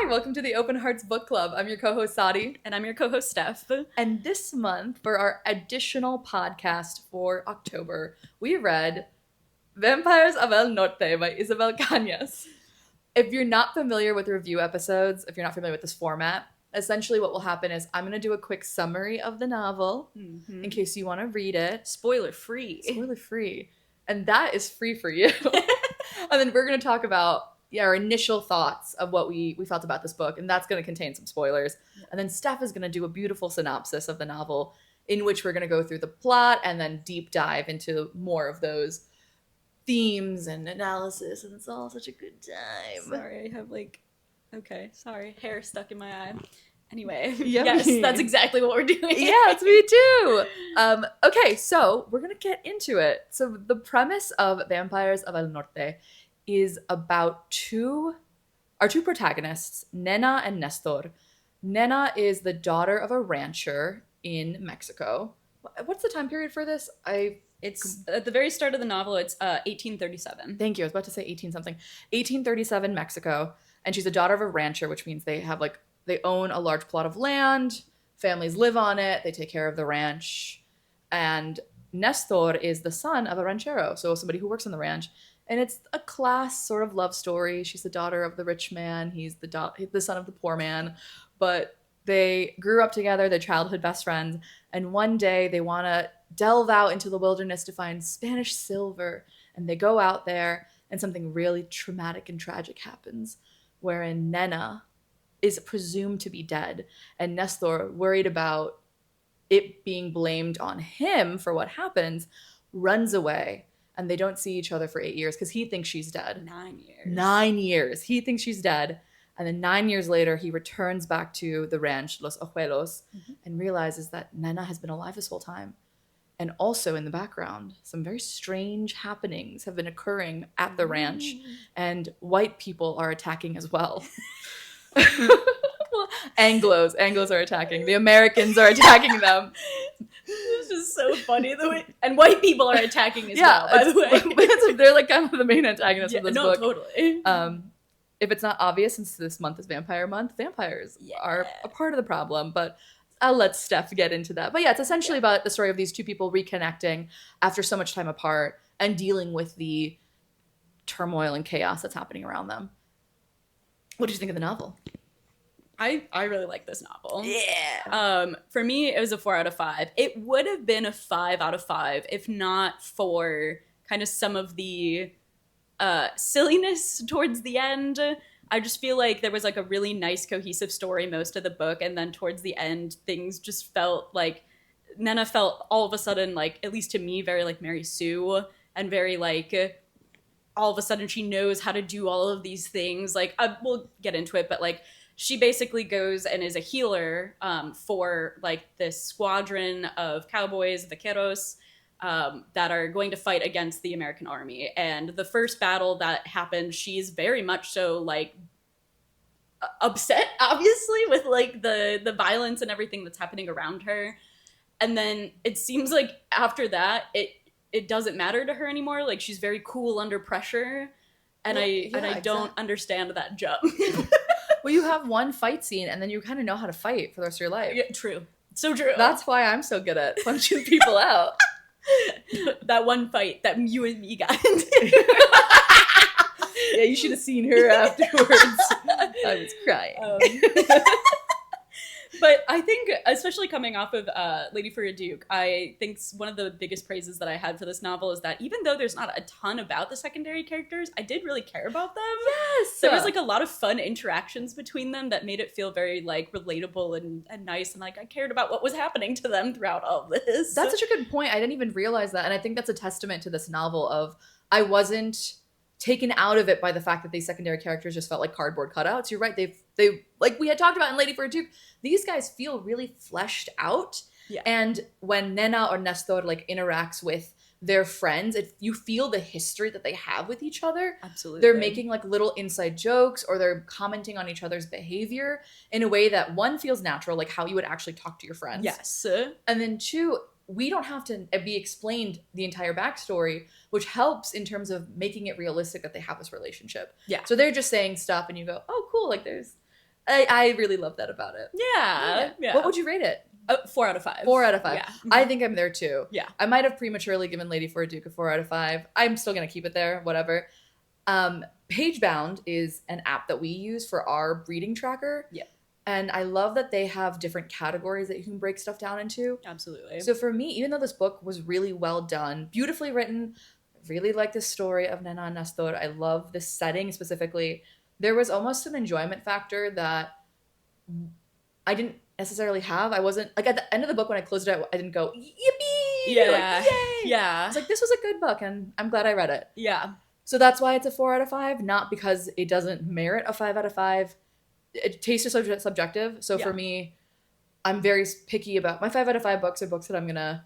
Hi, welcome to the Open Hearts Book Club. I'm your co-host Sadi. And I'm your co-host Steph. And this month, for our additional podcast for October, we read Vampires of El Norte by Isabel Canas. If you're not familiar with review episodes, if you're not familiar with this format, essentially what will happen is I'm going to do a quick summary of the novel in case you want to read it. Spoiler free. Spoiler free. And that is free for you. And then we're going to talk about our initial thoughts of what we felt about this book, and that's going to contain some spoilers. Yeah. And then Steph is going to do a beautiful synopsis of the novel in which we're going to go through the plot and then deep dive into more of those themes and analysis, and it's all such a good time. Sorry, I have hair stuck in my eye. Anyway, Yummy. Yes, that's exactly what we're doing. Yeah, it's me too. Okay, so we're going to get into it. So the premise of Vampires of El Norte is about our two protagonists, Nena and Nestor. Nena is the daughter of a rancher in Mexico. What's the time period for this? It's at the very start of the novel. It's 1837. Thank you. I was about to say 1837 Mexico, and she's a daughter of a rancher, which means they own a large plot of land. Families live on it. They take care of the ranch, and Nestor is the son of a ranchero, so somebody who works on the ranch. And it's a class sort of love story. She's the daughter of the rich man. He's the son of the poor man. But they grew up together. They're childhood best friends. And one day they want to delve out into the wilderness to find Spanish silver. And they go out there and something really traumatic and tragic happens, wherein Nena is presumed to be dead. And Nestor, worried about it being blamed on him for what happens, runs away. And they don't see each other for 8 years because he thinks she's dead. 9 years. 9 years. He thinks she's dead. And then 9 years later, he returns back to the ranch, Los Ojuelos, and realizes that Nena has been alive this whole time. And also in the background, some very strange happenings have been occurring at the ranch. And white people are attacking as well. Anglos are attacking. The Americans are attacking them. This is so funny the way, and white people are attacking as well. By the way, they're like kind of the main antagonists of this book. Totally. If it's not obvious, since this month is Vampire Month, vampires are a part of the problem. But I'll let Steph get into that. But yeah, it's essentially about the story of these two people reconnecting after so much time apart and dealing with the turmoil and chaos that's happening around them. What did you think of the novel? I really like this novel. Yeah. For me, it was a 4 out of 5. It would have been a 5 out of 5 if not for kind of some of the silliness towards the end. I just feel like there was like a really nice cohesive story most of the book, and then towards the end, things just felt like Nena felt all of a sudden, like, at least to me, very like Mary Sue, and very like all of a sudden she knows how to do all of these things. Like, we'll get into it, but like, she basically goes and is a healer for like this squadron of cowboys, vaqueros, that are going to fight against the American army. And the first battle that happened, she's very much so like upset, obviously, with like the violence and everything that's happening around her. And then it seems like after that, it doesn't matter to her anymore. Like, she's very cool under pressure. And I don't understand that jump. Well, you have one fight scene, and then you kind of know how to fight for the rest of your life. Yeah, true. So true. That's why I'm so good at punching people out. That one fight that you and me got into. Yeah, you should have seen her afterwards. I was crying. But I think, especially coming off of Lady for a Duke, I think one of the biggest praises that I had for this novel is that even though there's not a ton about the secondary characters, I did really care about them. Yes! There was like a lot of fun interactions between them that made it feel very like relatable and nice, and like I cared about what was happening to them throughout all of this. That's such a good point. I didn't even realize that, and I think that's a testament to this novel of I wasn't taken out of it by the fact that these secondary characters just felt like cardboard cutouts. You're right. They like we had talked about in Lady for a Duke, these guys feel really fleshed out. Yeah. And when Nena or Nestor like interacts with their friends, you feel the history that they have with each other. Absolutely. They're making like little inside jokes, or they're commenting on each other's behavior in a way that one feels natural, like how you would actually talk to your friends. Yes. And then two, we don't have to be explained the entire backstory, which helps in terms of making it realistic that they have this relationship. Yeah. So they're just saying stuff and you go, oh, cool. Like there's I really love that about it. Yeah. Yeah. What would you rate it? 4 out of 5. 4 out of 5. Yeah. I think I'm there too. Yeah. I might have prematurely given Lady for a Duke a 4 out of 5. I'm still gonna keep it there. Whatever. Pagebound is an app that we use for our reading tracker. Yeah. And I love that they have different categories that you can break stuff down into. Absolutely. So for me, even though this book was really well done, beautifully written, really like the story of Nena and Nestor. I love the setting specifically. There was almost an enjoyment factor that I didn't necessarily have. I wasn't like at the end of the book when I closed it out, I didn't go yippee, Yeah. like, yay. Yeah. I was like, this was a good book, and I'm glad I read it. Yeah. So that's why it's a 4 out of 5, not because it doesn't merit a 5 out of 5. Taste is subjective. So for me, I'm very picky about my 5 out of 5 books are books that I'm gonna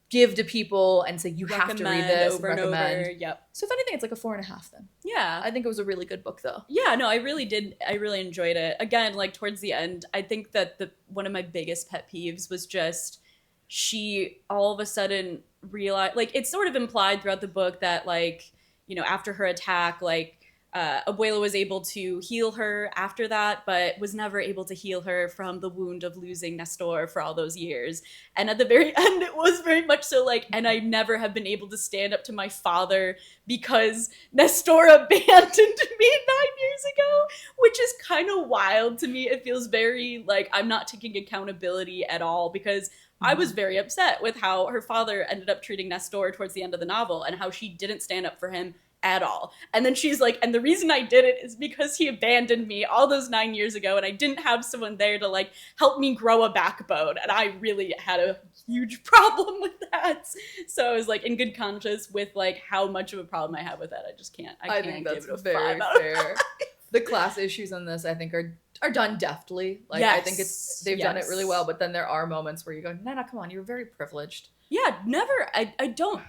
give to people and say you have to read this over and over. Yep. So if anything, it's like a 4.5 then. Yeah. I think it was a really good book though. Yeah, no, I really did. I really enjoyed it. Again, like towards the end, I think that one of my biggest pet peeves was just she all of a sudden realized, like it's sort of implied throughout the book that like, you know, after her attack, like Abuela was able to heal her after that, but was never able to heal her from the wound of losing Nestor for all those years. And at the very end, it was very much so like, and I never have been able to stand up to my father because Nestor abandoned me 9 years ago, which is kind of wild to me. It feels very like I'm not taking accountability at all because I was very upset with how her father ended up treating Nestor towards the end of the novel and how she didn't stand up for him at all. And then she's like, and the reason I did it is because he abandoned me all those 9 years ago and I didn't have someone there to like help me grow a backbone. And I really had a huge problem with that. So I was like in good conscience with like how much of a problem I have with that. I just can't. I can't think that's give it a very 5 out of fair. 5. The class issues on this, I think, are done deftly. Like I think they've done it really well. But then there are moments where you go, Nana, come on, you're very privileged. Yeah, never. I don't.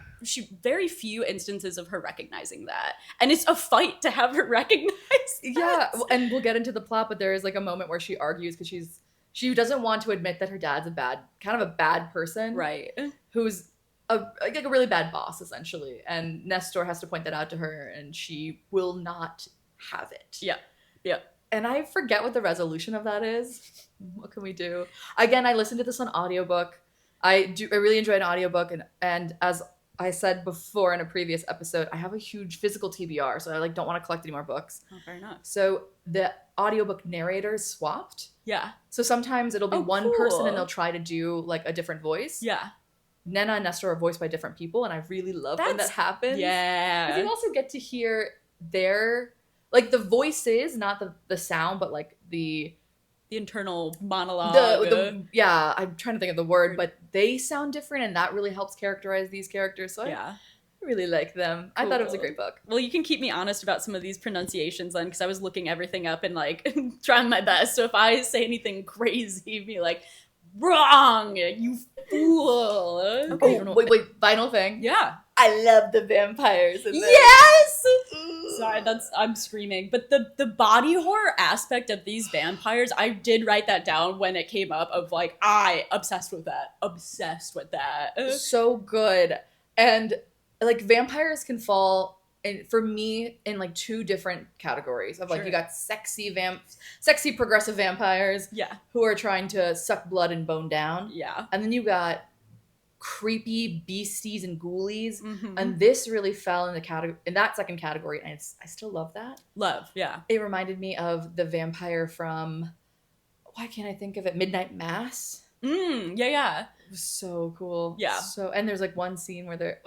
Very few instances of her recognizing that, and it's a fight to have her recognize that. Yeah, and we'll get into the plot, but there is like a moment where she argues because she doesn't want to admit that her dad's a bad person, right? Who's like a really bad boss essentially, and Nestor has to point that out to her, and she will not have it. Yeah, yeah. And I forget what the resolution of that is. What can we do? Again, I listened to this on audiobook. I really enjoy an audiobook, and as I said before in a previous episode, I have a huge physical TBR, so I like don't want to collect any more books. Oh, fair enough. So the audiobook narrators swapped. Yeah. So sometimes it'll be one cool. person and they'll try to do like a different voice. Yeah. Nena and Nestor are voiced by different people, and I really love when that happens. Yeah. Because you also get to hear their like the voices, not the sound, but like the internal monologue. Yeah, I'm trying to think of the word, but they sound different, and that really helps characterize these characters. So yeah. I really like them. Cool. I thought it was a great book. Well, you can keep me honest about some of these pronunciations then, because I was looking everything up and like trying my best. So if I say anything crazy, be like, wrong, you fool. Okay. Oh, wait, final thing. Yeah. I love the vampires in this. Yes! Sorry, I'm screaming. But the body horror aspect of these vampires, I did write that down when it came up of like, obsessed with that. Obsessed with that. So good. And like vampires can fall for me in like 2 different categories of like you got sexy progressive vampires who are trying to suck blood and bone down. Yeah. And then you got creepy beasties and ghoulies, and this really fell in that second category, and I still love that. Yeah. It reminded me of the vampire from, why can't I think of it? Midnight Mass. Yeah. It was so cool. Yeah. And there's like one scene where it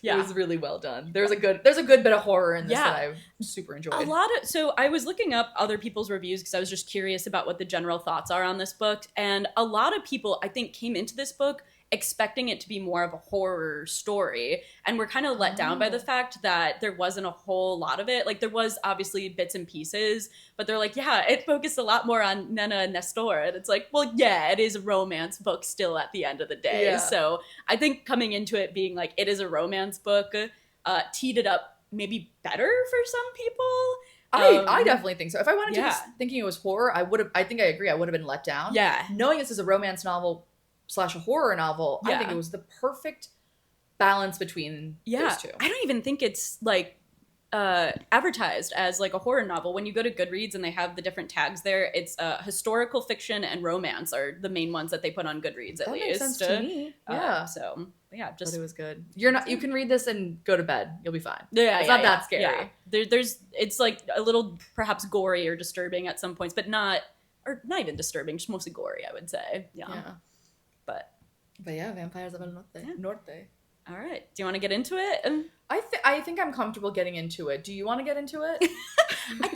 Yeah. was really well done. There's a good bit of horror in this that I super enjoyed. So I was looking up other people's reviews because I was just curious about what the general thoughts are on this book, and a lot of people I think came into this book expecting it to be more of a horror story, and we're kind of let down by the fact that there wasn't a whole lot of it. Like there was obviously bits and pieces, but they're like, yeah, it focused a lot more on Nena and Nestor, and it's like, well, yeah, it is a romance book still at the end of the day. Yeah. So I think coming into it being like it is a romance book teed it up maybe better for some people. I definitely think so. If I wanted to thinking it was horror, I think I agree. I would have been let down. Yeah. Knowing this is a romance novel / a horror novel, I think it was the perfect balance between those 2. I don't even think it's like advertised as like a horror novel. When you go to Goodreads and they have the different tags there, it's historical fiction and romance are the main ones that they put on Goodreads at That least. makes sense to me. Yeah. So yeah, But just it was good. You can read this and go to bed. You'll be fine. yeah, It's not that scary. Yeah. There's it's like a little perhaps gory or disturbing at some points, but not even disturbing, just mostly gory, I would say. Yeah. But yeah, Vampires of el Norte. Yeah. Norte. All right. Do you want to get into it? I think I'm comfortable getting into it. Do you want to get into it? I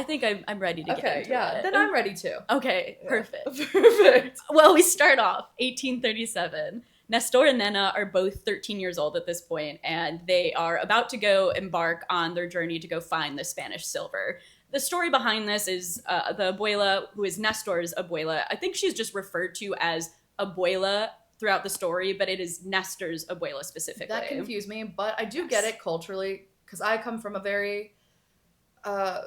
think I'm ready to get into it. Then I'm ready too. Okay, Yeah. perfect. Perfect. Well, we start off 1837. Nestor and Nena are both 13 years old at this point, and they are about to go embark on their journey to go find the Spanish silver. The story behind this is the abuela, who is Nestor's abuela. I think she's just referred to as abuela throughout the story, but it is Nestor's abuela specifically. That confused me, but I do get it culturally, because I come from a very, I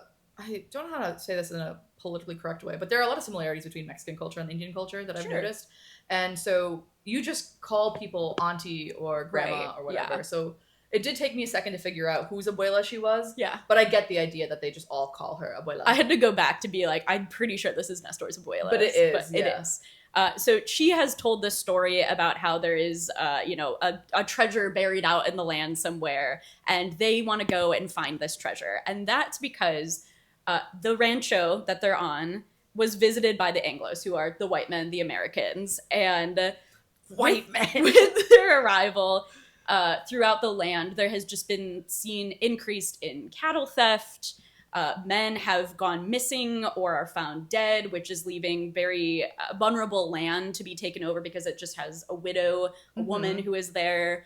don't know how to say this in a politically correct way, but there are a lot of similarities between Mexican culture and Indian culture that I've noticed. And so you just call people auntie or grandma or whatever. Yeah. So it did take me a second to figure out whose abuela she was. Yeah. But I get the idea that they just all call her abuela. I had to go back to be like, I'm pretty sure this is Nestor's abuela. But it is. But it is. So she has told this story about how there is, a treasure buried out in the land somewhere, and they want to go and find this treasure. And that's because the rancho that they're on was visited by the Anglos, who are the white men, the Americans. And White men. With their arrival throughout the land, there has just been seen increased in cattle theft. Men have gone missing or are found dead, which is leaving very vulnerable land to be taken over because it just has a widow, a woman who is there.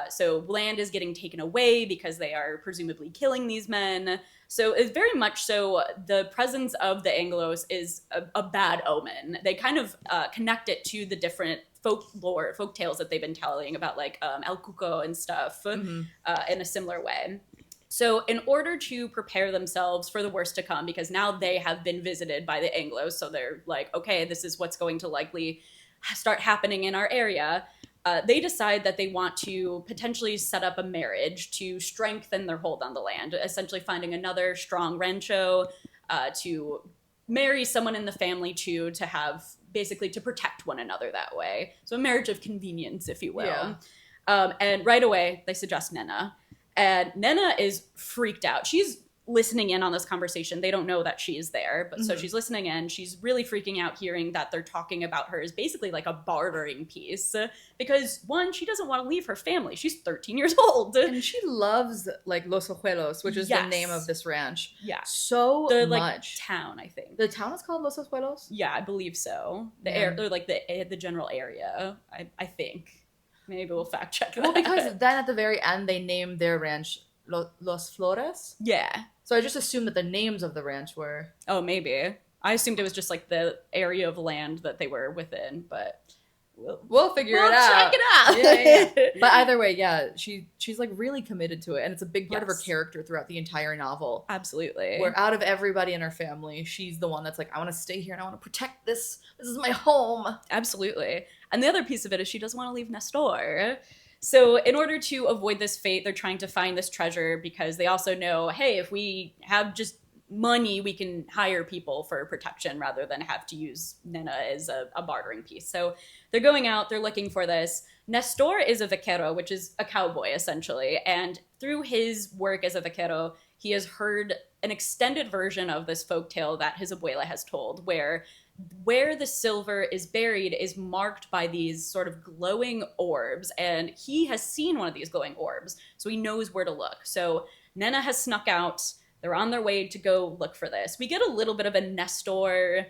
So land is getting taken away because they are presumably killing these men. So it's very much so the presence of the Anglos is a bad omen. They kind of connect it to the different folk tales that they've been telling about, like El Cuco and stuff in a similar way. So in order to prepare themselves for the worst to come, because now they have been visited by the Anglos, so they're like, okay, this is what's going to likely start happening in our area, they decide that they want to potentially set up a marriage to strengthen their hold on the land, essentially finding another strong rancho to marry someone in the family to have basically to protect one another that way. So a marriage of convenience, if you will. Yeah. And right away, they suggest Nena. And Nena is freaked out. She's listening in on this conversation. They don't know that she is there, but so she's listening in. She's really freaking out hearing that they're talking about her as basically like a bartering piece because, one, she doesn't want to leave her family. She's 13 years old. And she loves, like, Los Ojuelos, which is the name of this ranch. Yeah. So the, much. Like, town, I think. The town is called Los Ojuelos? Yeah, I believe so. Or like the general area, I think. Maybe we'll fact check that. Well, because then at the very end, they named their ranch Los Flores. Yeah. So I just assumed that the names of the ranch were... Oh, maybe. I assumed it was just like the area of land that they were within, but... We'll figure it out. Check it out. Yeah. But either way, yeah, she's like really committed to it, and it's a big part of her character throughout the entire novel. Absolutely. Where out of everybody in her family, she's the one that's like, I want to stay here and I want to protect this. This is my home. Absolutely. And the other piece of it is she doesn't want to leave Nestor. So in order to avoid this fate, they're trying to find this treasure because they also know, hey, if we have just money, we can hire people for protection rather than have to use Nena as a bartering piece. So they're going out, they're looking for this. Nestor is a vaquero, which is a cowboy, essentially. And through his work as a vaquero, he has heard an extended version of this folktale that his abuela has told, where the silver is buried is marked by these sort of glowing orbs. And he has seen one of these glowing orbs, so he knows where to look. So Nena has snuck out. They're on their way to go look for this. We get a little bit of a Nestor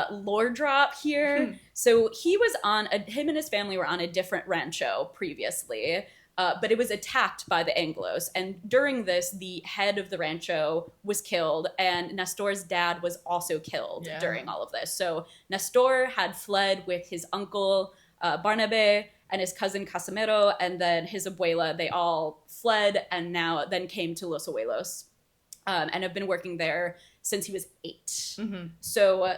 lore drop here. So him and his family were on a different rancho previously, but it was attacked by the Anglos. And during this, the head of the rancho was killed, and Nestor's dad was also killed during all of this. So Nestor had fled with his uncle Barnabe and his cousin Casimiro, and then his abuela. They all fled and then came to Los Abuelos. And have been working there since he was 8. So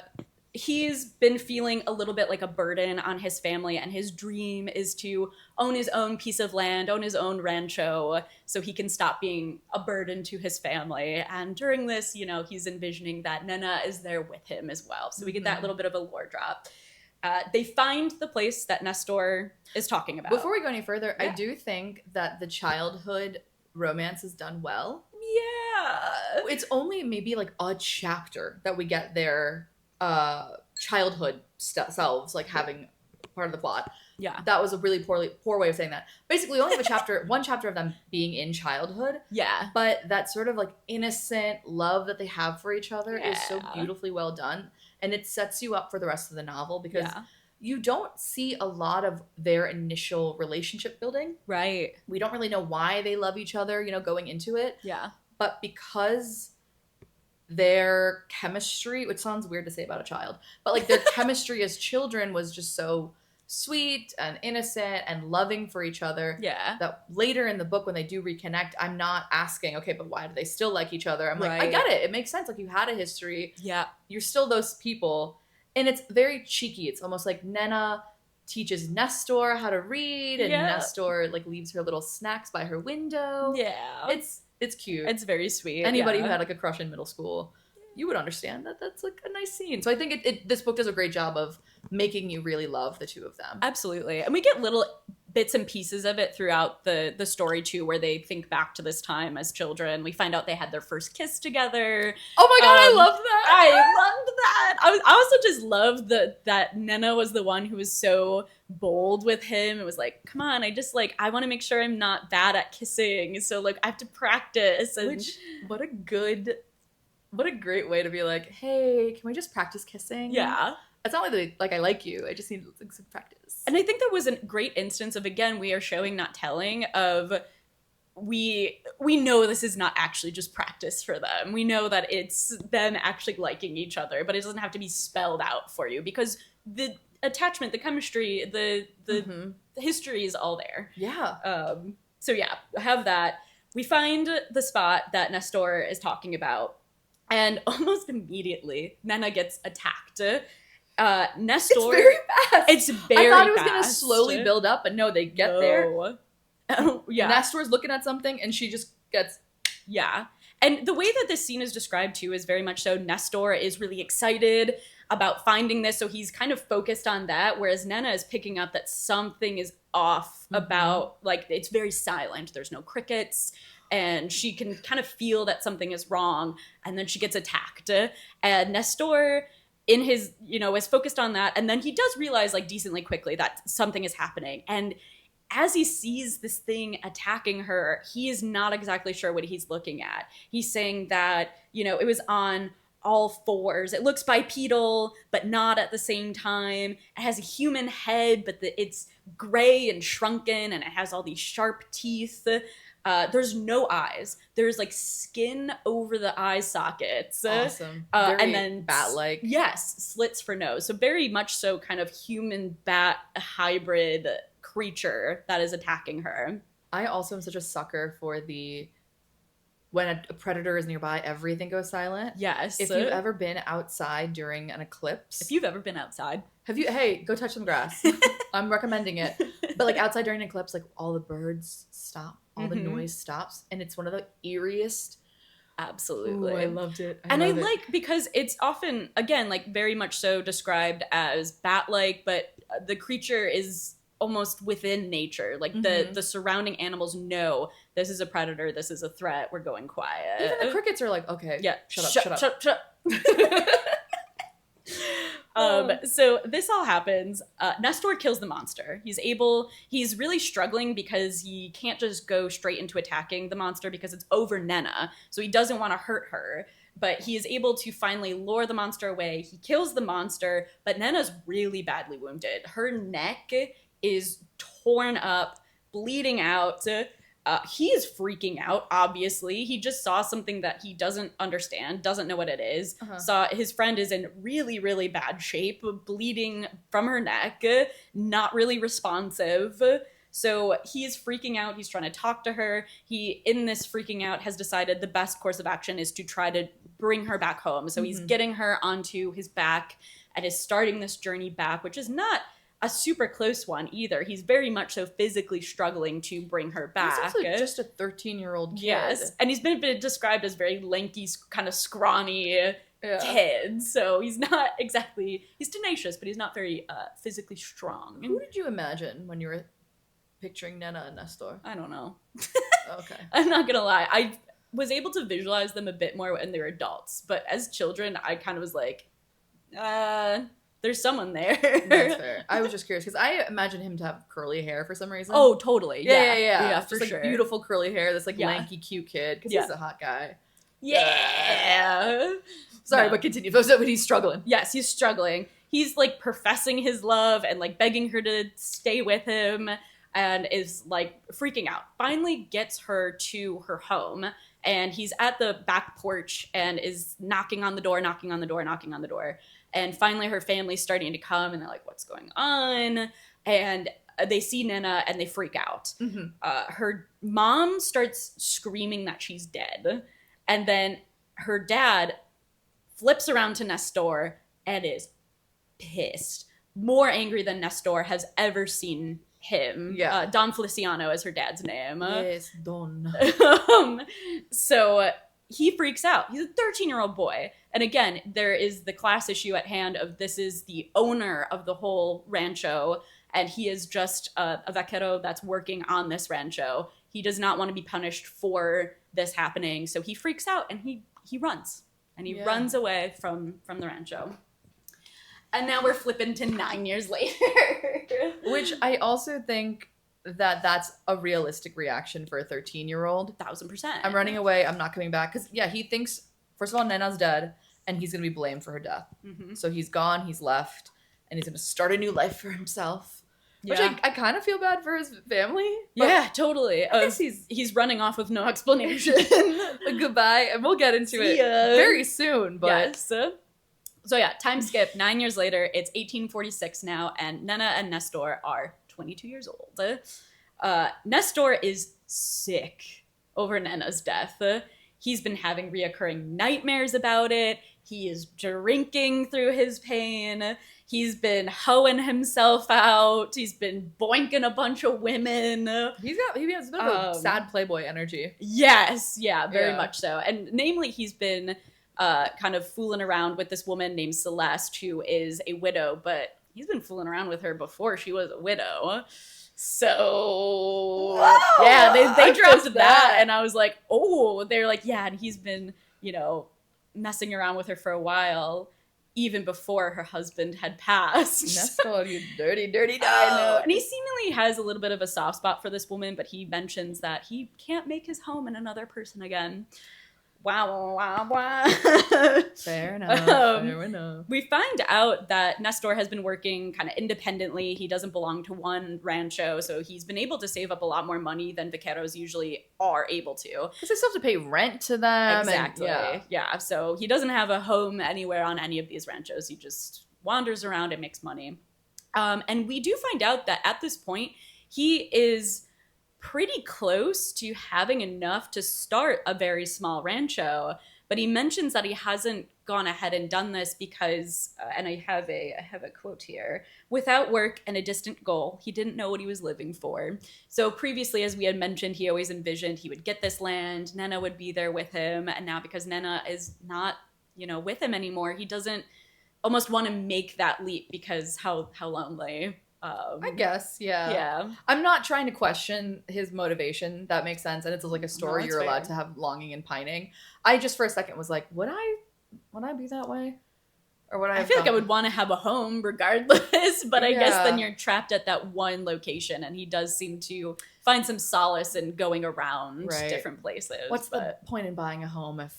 he's been feeling a little bit like a burden on his family, and his dream is to own his own piece of land, own his own rancho, so he can stop being a burden to his family. And during this, you know, he's envisioning that Nena is there with him as well. So we get that little bit of a lore drop. They find the place that Nestor is talking about. Before we go any further, I do think that the childhood romance is done well. Yeah. It's only maybe like a chapter that we get their childhood selves like having part of the plot. Yeah. That was a really poor way of saying that. Basically, we only have a chapter, one chapter of them being in childhood. Yeah. But that sort of like innocent love that they have for each other is so beautifully well done. And it sets you up for the rest of the novel because you don't see a lot of their initial relationship building. Right. We don't really know why they love each other, you know, going into it. Yeah. But because their chemistry, which sounds weird to say about a child, but like their chemistry as children was just so sweet and innocent and loving for each other. Yeah. That later in the book when they do reconnect, I'm not asking, okay, but why do they still like each other? I'm like, I get it. It makes sense. Like you had a history. Yeah. You're still those people. And it's very cheeky. It's almost like Nena teaches Nestor how to read and Nestor like leaves her little snacks by her window. Yeah. It's cute. It's very sweet. Anybody who had like a crush in middle school, you would understand that that's like a nice scene. So I think this book does a great job of making you really love the two of them. Absolutely. And we get little bits and pieces of it throughout the story too, where they think back to this time as children. We find out they had their first kiss together. Oh my god, I love that. I loved that. I also just loved that Nena was the one who was so bold with him. It was like, come on, I want to make sure I'm not bad at kissing. So like I have to practice. And what a great way to be like, hey, can we just practice kissing? Yeah. It's not like I like you. I just need like, some practice. And I think that was a great instance of, again, we are showing, not telling, of we know this is not actually just practice for them. We know that it's them actually liking each other, but it doesn't have to be spelled out for you because the attachment, the chemistry, the history is all there. Yeah. So yeah, have that. We find the spot that Nestor is talking about, and almost immediately, Nena gets attacked. Nestor. It's very fast. It's very I thought it was fast. going to slowly build up, but no, they get there. Oh, yeah. Nestor's looking at something, and she just gets... Yeah. And the way that this scene is described, too, is very much so Nestor is really excited about finding this, so he's kind of focused on that, whereas Nena is picking up that something is off about, like, it's very silent. There's no crickets, and she can kind of feel that something is wrong, and then she gets attacked. And Nestor... in his, is focused on that. And then he does realize, like, decently quickly that something is happening. And as he sees this thing attacking her, he is not exactly sure what he's looking at. He's saying that, it was on all fours. It looks bipedal, but not at the same time. It has a human head, but it's gray and shrunken, and it has all these sharp teeth. There's no eyes. There's like skin over the eye sockets. Awesome. And then bat-like. Yes, slits for nose. So very much so kind of human bat hybrid creature that is attacking her. I also am such a sucker for when a predator is nearby, everything goes silent. Yes. If you've ever been outside during an eclipse. If you've ever been outside. Hey, go touch some grass. I'm recommending it. But like outside during an eclipse, like all the birds stop. All the noise stops. And it's one of the eeriest. Absolutely. Ooh, I loved it. I like because it's often, again, like very much so described as bat-like, but the creature is almost within nature. Like the surrounding animals know this is a predator, this is a threat, we're going quiet. Even the crickets are like, okay, yeah, shut up. So this all happens. Nestor kills the monster. He's really struggling because he can't just go straight into attacking the monster because it's over Nena. So he doesn't want to hurt her, but he is able to finally lure the monster away. He kills the monster, but Nena's really badly wounded. Her neck is torn up, bleeding out. He is freaking out, obviously. He just saw something that he doesn't understand, doesn't know what it is. Saw his friend is in really, really bad shape, bleeding from her neck, not really responsive. So he's freaking out. He's trying to talk to her. He, in this freaking out, has decided the best course of action is to try to bring her back home. So he's getting her onto his back and is starting this journey back, which is not a super close one either. He's very much so physically struggling to bring her back. He's also just a 13-year-old kid. Yes, and he's been described as very lanky, kind of scrawny kid. So he's not exactly, he's tenacious, but he's not very physically strong. Who did you imagine when you were picturing Nena and Nestor? I don't know. Okay. I'm not gonna lie. I was able to visualize them a bit more when they were adults, but as children, I kind of was like, there's someone there. That's fair. I was just curious because I imagine him to have curly hair for some reason. Oh, totally. Yeah, for just sure. Like beautiful curly hair. This like lanky, cute kid because he's a hot guy. Yeah. Sorry, but continue. But he's struggling. Yes, he's struggling. He's like professing his love and like begging her to stay with him and is like freaking out. Finally gets her to her home and he's at the back porch and is knocking on the door. And finally her family's starting to come and they're like, what's going on? And they see Nena and they freak out. Her mom starts screaming that she's dead. And then her dad flips around to Nestor and is pissed. More angry than Nestor has ever seen him. Yeah. Don Feliciano is her dad's name. Yes, Don. So he freaks out. He's a 13-year-old boy. And again, there is the class issue at hand of this is the owner of the whole rancho, and he is just a vaquero that's working on this rancho. He does not want to be punished for this happening, so he freaks out and he runs. And he runs away from the rancho. And now we're flipping to 9 years later. Which I also think that that's a realistic reaction for a 13-year-old. 1000%. I'm running away. I'm not coming back. Because, he thinks, first of all, Nena's dead, and he's going to be blamed for her death. So he's gone, he's left, and he's going to start a new life for himself. Which I kind of feel bad for his family. Yeah, totally. I guess he's running off with no explanation. Goodbye, and we'll get into it very soon. But yes. So yeah, time skip. 9 years later, it's 1846 now, and Nena and Nestor are 22 years old. Nestor is sick over Nena's death. He's been having reoccurring nightmares about it. He is drinking through his pain. He's been hoeing himself out. He's been boinking a bunch of women. He has a bit of a sad playboy energy. Yes, very much so. And namely, he's been kind of fooling around with this woman named Celeste, who is a widow, but he's been fooling around with her before she was a widow. So, they dropped that, and I was like, oh, they're like, and he's been, messing around with her for a while, even before her husband had passed. Nestor, you dirty, dirty dog. I know. And he seemingly has a little bit of a soft spot for this woman, but he mentions that he can't make his home in another person again. Wow. Fair enough. We find out that Nestor has been working kind of independently. He doesn't belong to one rancho, so he's been able to save up a lot more money than vaqueros usually are able to. Because they still have to pay rent to them. Exactly. Yeah. So he doesn't have a home anywhere on any of these ranchos. He just wanders around and makes money. And we do find out that at this point, he is pretty close to having enough to start a very small rancho, but he mentions that he hasn't gone ahead and done this because, and I have a quote here, without work and a distant goal, he didn't know what he was living for. So previously, as we had mentioned, he always envisioned he would get this land, Nena would be there with him, and now because Nena is not, with him anymore, he doesn't almost want to make that leap because how lonely. I guess, yeah. I'm not trying to question his motivation. That makes sense. And it's like a story you're allowed to have longing and pining. I just for a second was like, would I be that way? Or would I feel like I would want to have a home regardless, but I guess then you're trapped at that one location, and he does seem to find some solace in going around different places. What's the point in buying a home if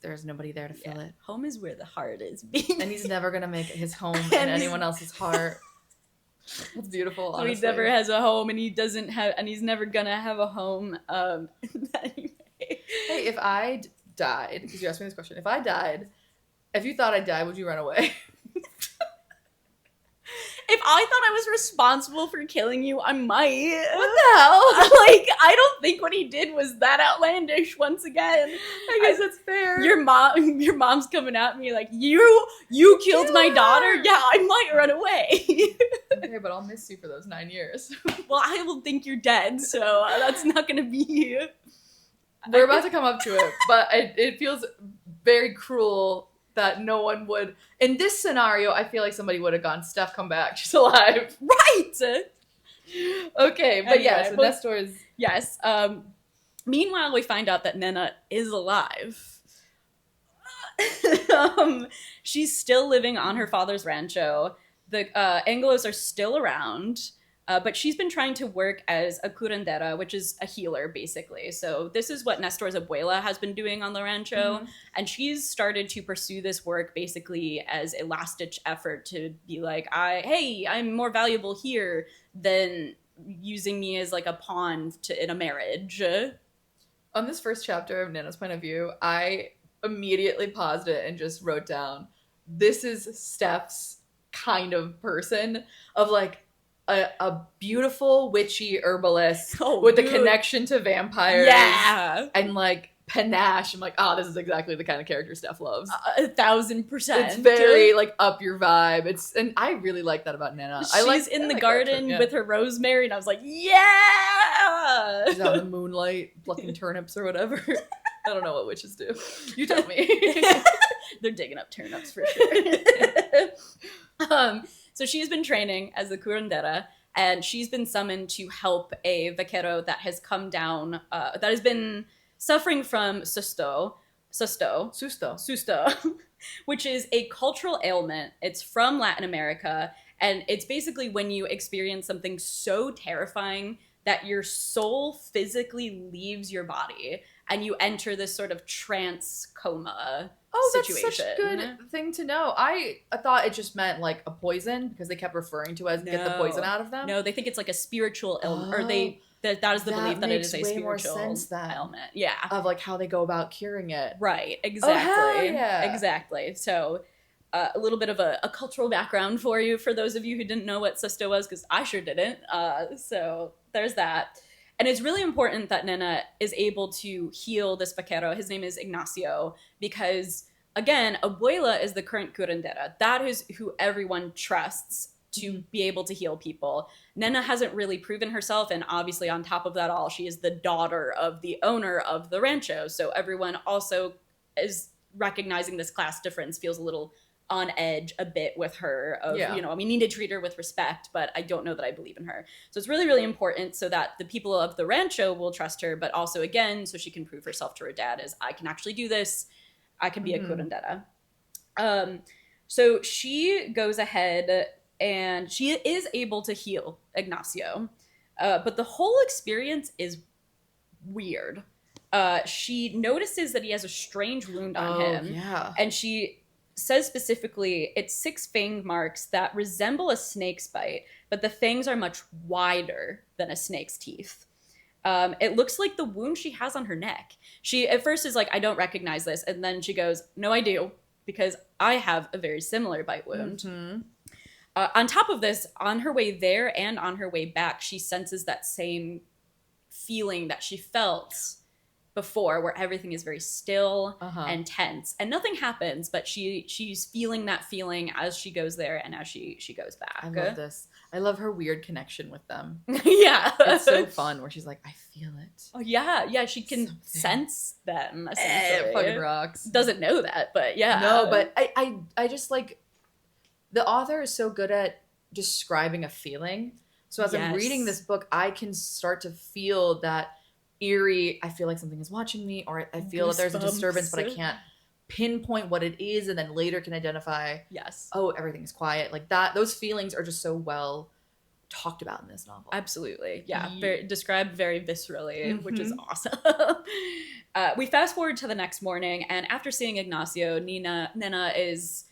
there's nobody there to fill it? Home is where the heart is. And he's never going to make his home in anyone else's heart. It's beautiful. So he never has a home, and he's never gonna have a home. Hey, if I died, because you asked me this question, if you thought I'd die, would you run away? If I thought I was responsible for killing you, I might. What the hell? Like, I don't think what he did was that outlandish. Once again, I guess that's fair. your mom's coming at me like, you killed my daughter. Yeah, I might run away. Okay, but I'll miss you for those 9 years. Well, I will think you're dead, so that's not gonna be. We're about to come up to it, but it feels very cruel that no one would. In this scenario, I feel like somebody would have gone, Steph, come back. She's alive. Right! Okay, but yeah, Anyway, so well, Nestor is... Yes. Meanwhile, we find out that Nena is alive. She's still living on her father's rancho. The Anglos are still around. But she's been trying to work as a curandera, which is a healer, basically. So this is what Nestor's abuela has been doing on the rancho. And she's started to pursue this work basically as a last-ditch effort to be like, I'm more valuable here than using me as like a pawn in a marriage. On this first chapter of Nana's point of view, I immediately paused it and just wrote down, this is Steph's kind of person of like, a beautiful witchy herbalist with a connection to vampires. Yeah. And like panache. I'm like, this is exactly the kind of character Steph loves. 1,000%. It's very like up your vibe. And I really like that about Nana. She's in the garden with her rosemary, and I was like, yeah. She's out in the moonlight plucking turnips or whatever. I don't know what witches do. You tell me. They're digging up turnips for sure. So she's been training as a curandera, and she's been summoned to help a vaquero that has come down, that has been suffering from susto, which is a cultural ailment. It's from Latin America, and it's basically when you experience something so terrifying that your soul physically leaves your body, and you enter this sort of trance coma situation. That's such a good thing to know. I thought it just meant like a poison because they kept referring to as get the poison out of them. No, they think it's like a spiritual ailment, or that is the belief that it is a spiritual ailment. Yeah, of like how they go about curing it. Right. Exactly. Yeah. Exactly. So. A little bit of a cultural background for you, for those of you who didn't know what susto was, because I sure didn't. So there's that. And it's really important that Nena is able to heal this vaquero. His name is Ignacio, because, again, Abuela is the current curandera. That is who everyone trusts to be able to heal people. Nena hasn't really proven herself, and obviously on top of that all, she is the daughter of the owner of the rancho. So everyone also is recognizing this class difference, feels a little on edge a bit with her of, we need to treat her with respect, but I don't know that I believe in her. So it's really, really important so that the people of the rancho will trust her, but also, again, so she can prove herself to her dad as, I can actually do this. I can be a curandera. So she goes ahead and she is able to heal Ignacio. But the whole experience is weird. She notices that he has a strange wound on him. Yeah. And she says specifically, it's 6 fang marks that resemble a snake's bite, but the fangs are much wider than a snake's teeth. It looks like the wound she has on her neck. She at first is like, I don't recognize this. And then she goes, no, I do, because I have a very similar bite wound. On top of this, on her way there and on her way back, she senses that same feeling that she felt before, where everything is very still and tense, and nothing happens, but she's feeling that feeling as she goes there and as she goes back. I love this. I love her weird connection with them. Yeah. It's so fun where she's like, I feel it. Oh yeah, she can sense them, essentially. It fucking rocks. Doesn't know that, but yeah. No, but I just like, the author is so good at describing a feeling. So as I'm reading this book, I can start to feel that eerie, I feel like something is watching me, or I feel that there's a disturbance, but I can't pinpoint what it is, and then later can identify, everything is quiet. Like that, those feelings are just so well talked about in this novel. Absolutely. Yeah. Described very viscerally, which is awesome. We fast forward to the next morning, and after seeing Ignacio, Nena is,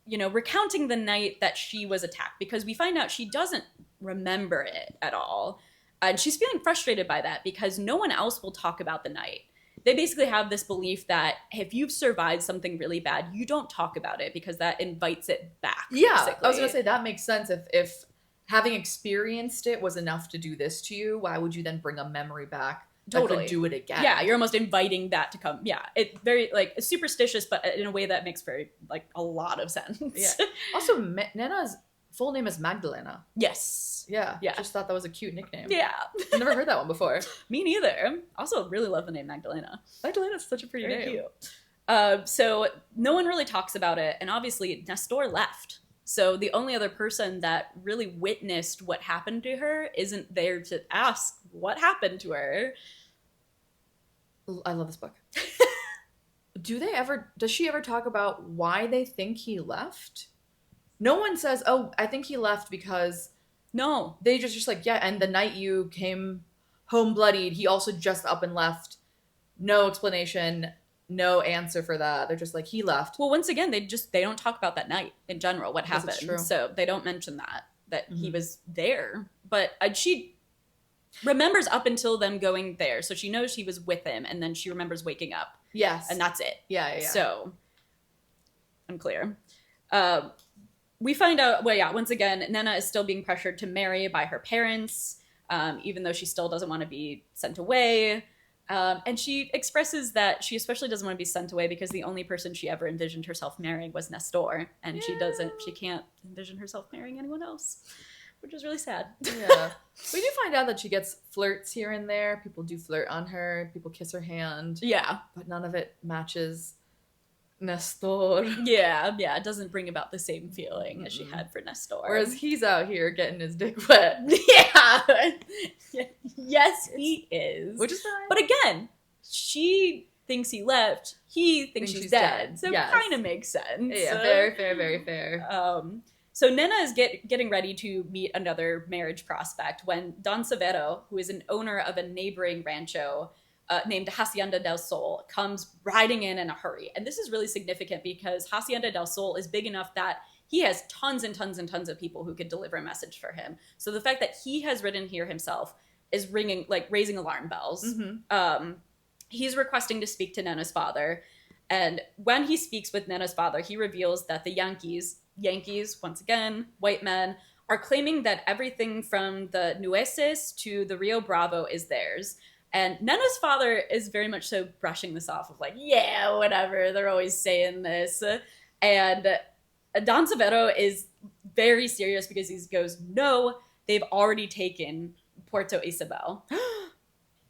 recounting the night that she was attacked, because we find out she doesn't remember it at all. And she's feeling frustrated by that because no one else will talk about the night. they basically have this belief that if you've survived something really bad, you don't talk about it because that invites it back. Yeah, basically. I was gonna say that makes sense. If having experienced it was enough to do this to you, why would you then bring a memory back that Totally. could do it again? Yeah, you're almost inviting that to come. Yeah, it very like it's superstitious, but in a way that makes very like a lot of sense. Yeah. Also, Nana's full name is Magdalena. Yes. Yeah. Yeah. Just thought that was a cute nickname. Yeah. I've never heard that one before. Me neither. Also, really love the name Magdalena. Magdalena's such a pretty Very name. cute. So no one really talks about it, and obviously Nestor left. So the only other person that really witnessed what happened to her isn't there to ask what happened to her. I love this book. Does she ever talk about why they think he left? No one says, oh, I think he left because No. they just like, yeah, and the night you came home bloodied, he also just up and left. No explanation, no answer for that. They're just like, he left. Well, once again, they don't talk about that night in general, what Yes, it's happened. true. So they don't mention that he Mhm. was there. But she remembers up until them going there. So she knows she was with him, and then she remembers waking up, Yes. and that's it. Yeah. So, unclear. We find out, well, yeah, once again, Nena is still being pressured to marry by her parents, even though she still doesn't want to be sent away. And she expresses that she especially doesn't want to be sent away because the only person she ever envisioned herself marrying was Nestor. And she can't envision herself marrying anyone else, which is really sad. Yeah. We do find out that she gets flirts here and there. People do flirt on her. People kiss her hand. Yeah. But none of it matches Nestor. Yeah. It doesn't bring about the same feeling as she had for Nestor. Whereas he's out here getting his dick wet. Yeah. Yes, he is. Which is fine. But again, she thinks he left. He thinks she's dead. So Yes. it kind of makes sense. Yeah, very fair, very fair. So Nena is getting ready to meet another marriage prospect when Don Severo, who is an owner of a neighboring rancho named Hacienda del Sol, comes riding in a hurry. And this is really significant because Hacienda del Sol is big enough that he has tons and tons and tons of people who could deliver a message for him. So the fact that he has ridden here himself is raising alarm bells. Mm-hmm. He's requesting to speak to Nena's father. And when he speaks with Nena's father, he reveals that the Yankees, once again, white men, are claiming that everything from the Nueces to the Rio Bravo is theirs. And Nena's father is very much so brushing this off of like, yeah, whatever, they're always saying this. And Don Severo is very serious because he goes, no, they've already taken Puerto Isabel.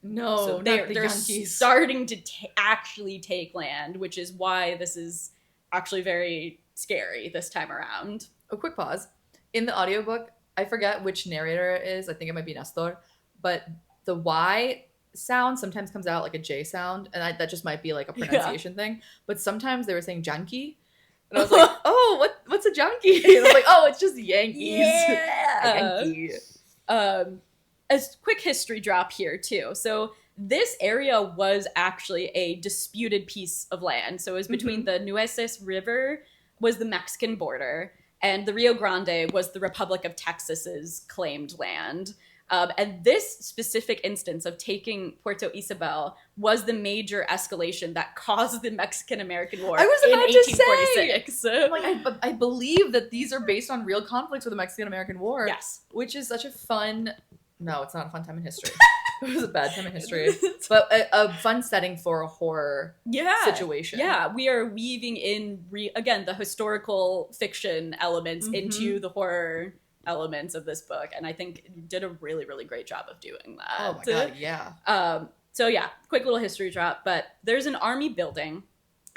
No, So they're Yankees. starting to actually take land, which is why this is actually very scary this time around. A quick pause. In the audiobook, I forget which narrator it is. I think it might be Nestor. But the Y sound sometimes comes out like a J sound. And that just might be like a pronunciation thing. But sometimes they were saying Janky. And I was like, oh, what's a junkie? And I was like, oh, it's just Yankees. Yeah. Yankee. A quick history drop here too. So this area was actually a disputed piece of land. So it was between the Nueces River was the Mexican border, and the Rio Grande was the Republic of Texas's claimed land. And this specific instance of taking Puerto Isabel was the major escalation that caused the Mexican-American War I was in about to 1846. I'm like, I believe that these are based on real conflicts with the Mexican-American War. Yes. Which is such a fun... No, it's not a fun time in history. It was a bad time in history. But a fun setting for a horror situation. Yeah, we are weaving in, again, the historical fiction elements into the horror elements of this book. And I think you did a really, really great job of doing that. Oh my god, yeah. So yeah, quick little history drop. But there's an army building,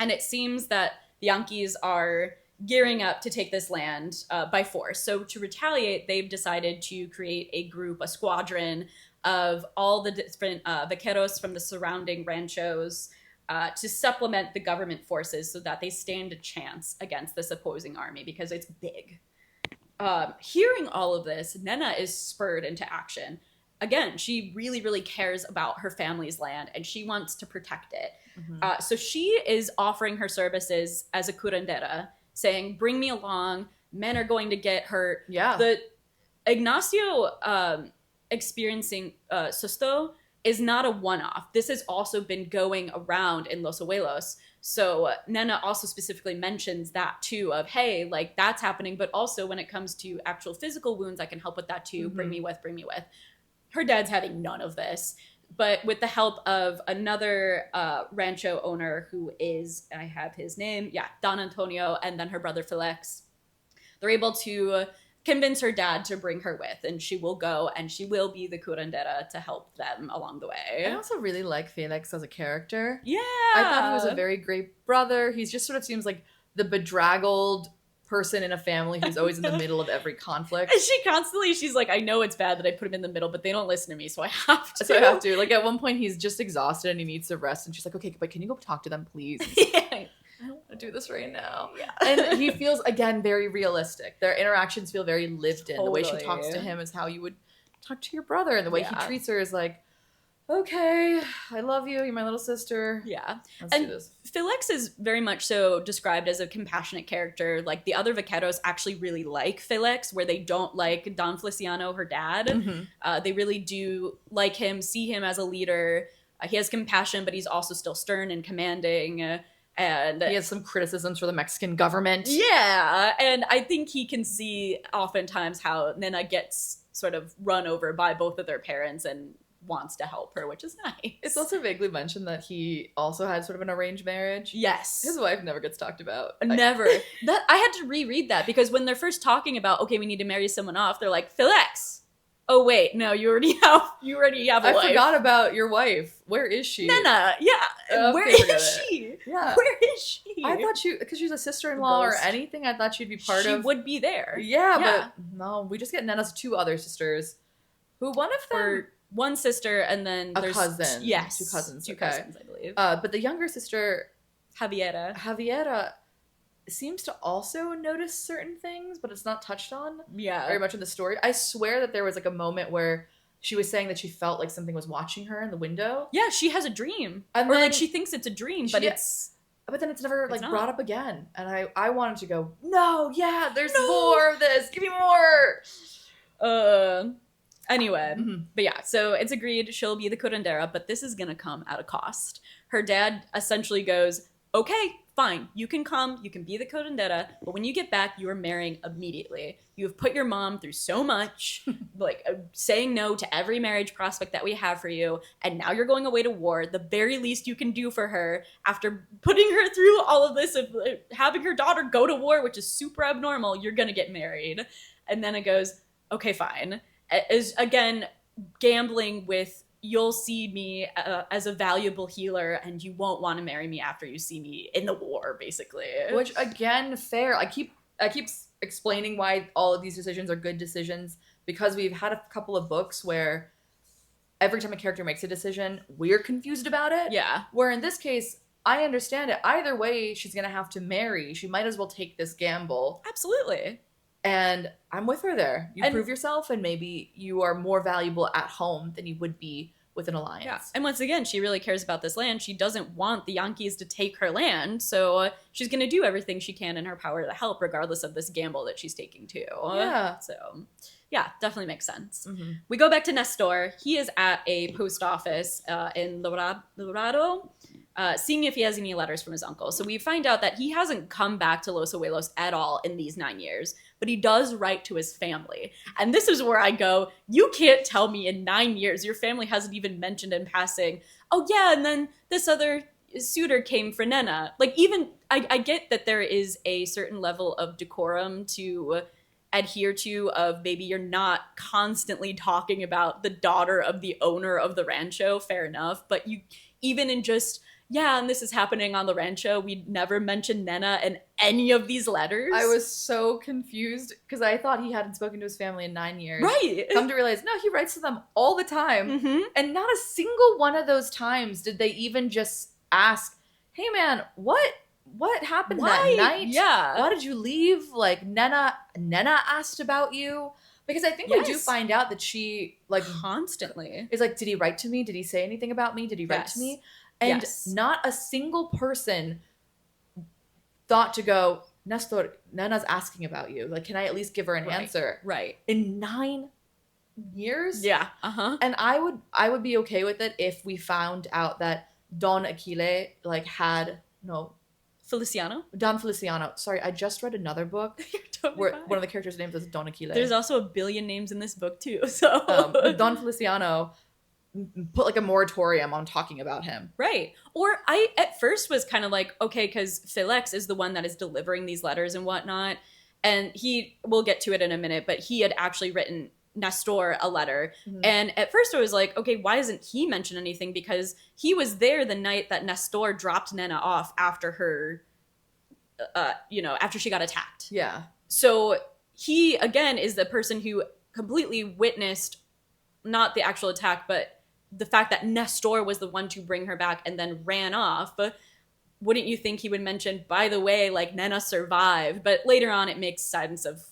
and it seems that the Yankees are gearing up to take this land by force. So to retaliate, they've decided to create a group, a squadron of all the different vaqueros from the surrounding ranchos to supplement the government forces so that they stand a chance against this opposing army because it's big. Hearing all of this, Nena is spurred into action. Again, she really, really cares about her family's land and she wants to protect it. So she is offering her services as a curandera, saying, bring me along, men are going to get hurt. Yeah. The Ignacio experiencing susto is not a one-off. This has also been going around in Los Abuelos. So Nena also specifically mentions that too, of, hey, like that's happening, but also when it comes to actual physical wounds, I can help with that too. Bring me with. Her dad's having none of this. But with the help of another rancho owner who is, I have his name, Don Antonio, and then her brother Felix, they're able to convince her dad to bring her with, and she will go, and she will be the curandera to help them along the way. I also really like Felix as a character. Yeah. I thought he was a very great brother. He just sort of seems like the bedraggled person in a family who's always in the middle of every conflict. And she's like, I know it's bad that I put him in the middle, but they don't listen to me, so I have to. Like, at one point, he's just exhausted and he needs to rest, and she's like, okay, but can you go talk to them, please? Yeah. I don't want to do this right now. Yeah. And he feels, again, very realistic. Their interactions feel very lived in. Totally. The way she talks to him is how you would talk to your brother. And the way he Yeah. treats her is like, okay, I love you. You're my little sister. Yeah. Let's And do this. Felix is very much so described as a compassionate character. Like, the other vaqueros actually really like Felix, where they don't like Don Feliciano, her dad. Mm-hmm. They really do like him, see him as a leader. He has compassion, but he's also still stern and commanding. And He has some criticisms for the Mexican government. yeah, and I think he can see oftentimes how Nena gets sort of run over by both of their parents and wants to help her, which is nice. It's also vaguely mentioned that he also had sort of an arranged marriage. yes. His wife never gets talked about. Never. That I had to reread that because when they're first talking about, okay, we need to marry someone off, they're like, Felix. Oh wait, no, you already have a I wife. forgot about your wife. Where is she? Nena, yeah. Where forget is it. she? Yeah. Where is she? I thought because she's a sister-in-law or Ghost. anything, I thought she'd be part she of. would be there. Yeah, Yeah. but no, we just get Nena's two other sisters, who one of them, Or one sister and then a there's cousin. Yes. Two cousins. Two okay. cousins, I believe. But the younger sister, Javiera. Javiera, seems to also notice certain things, but it's not touched on Yeah. very much in the story. I swear that there was like a moment where she was saying that she felt like something was watching her in the window. Yeah, she has a dream. And or then- like she thinks it's a dream, but But then it's never like not. brought up again. And I wanted to go, no, yeah, there's No. more of this. Give me more. Anyway. Mhm. But yeah, so it's agreed she'll be the curandera, but this is gonna come at a cost. Her dad essentially goes, okay, fine, you can come, you can be the curandera, but when you get back, you are marrying immediately. You have put your mom through so much, like saying no to every marriage prospect that we have for you, and now you're going away to war. The very least you can do for her, after putting her through all of this, of having her daughter go to war, which is super abnormal, you're gonna get married. And then it goes, okay, fine. Is again gambling with, you'll see me as a valuable healer and you won't want to marry me after you see me in the war, basically. Which again, fair. I keep explaining why all of these decisions are good decisions, because we've had a couple of books where every time a character makes a decision, we're confused about it. Yeah. Where in this case, I understand it. Either way, she's gonna have to marry. She might as well take this gamble. Absolutely. And I'm with her there. You And- prove yourself, and maybe you are more valuable at home than you would be with an alliance. Yeah. And once again, she really cares about this land. She doesn't want the Yankees to take her land, so she's going to do everything she can in her power to help, regardless of this gamble that she's taking too. Yeah. So, yeah, definitely makes sense. Mhm. We go back to Nestor. He is at a post office in Dorado, seeing if he has any letters from his uncle. So we find out that he hasn't come back to Los Abuelos at all in these 9 years, but he does write to his family. And this is where I go, you can't tell me in 9 years your family hasn't even mentioned in passing, oh yeah, and then this other suitor came for Nena. Like, even, I get that there is a certain level of decorum to adhere to, of maybe you're not constantly talking about the daughter of the owner of the rancho, fair enough, but you, even in just, yeah, and this is happening on the rancho, we never mentioned Nena in any of these letters. I was so confused because I thought he hadn't spoken to his family in 9 years. right. Come to realize, no, he writes to them all the time. Mm-hmm. And not a single one of those times did they even just ask, hey man, what happened that night? Yeah. Why did you leave? Like, Nena asked about you. Because I think we do Yes. find out that she, like, Constantly. is like, did he write to me? Did he say anything about me? Did he write to Yes. me? And Yes. not a single person thought to go, Nestor, Nena's asking about you. Like, can I at least give her an Right. answer? Right. In 9 years. Yeah. And I would be okay with it if we found out that Don Aquile like had no Feliciano. Don Feliciano. Sorry, I just read another book You're totally where fine. one of the characters' names is Don Aquile. There's also a billion names in this book too. So Don Feliciano put like a moratorium on talking about him. Right. Or I at first was kind of like, okay, because Felix is the one that is delivering these letters and whatnot. And we'll get to it in a minute, but he had actually written Nestor a letter. Mm-hmm. And at first I was like, okay, why doesn't he mention anything? Because he was there the night that Nestor dropped Nena off after her, after she got attacked. Yeah. So he, again, is the person who completely witnessed not the actual attack, but the fact that Nestor was the one to bring her back and then ran off. But wouldn't you think he would mention, by the way, like Nena survived? But later on, it makes sense of,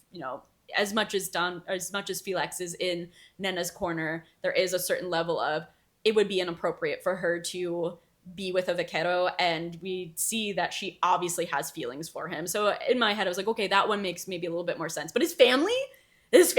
as much as Felix is in Nena's corner, there is a certain level of it would be inappropriate for her to be with a vaquero, and we see that she obviously has feelings for him. So in my head, I was like, okay, that one makes maybe a little bit more sense. But his family doesn't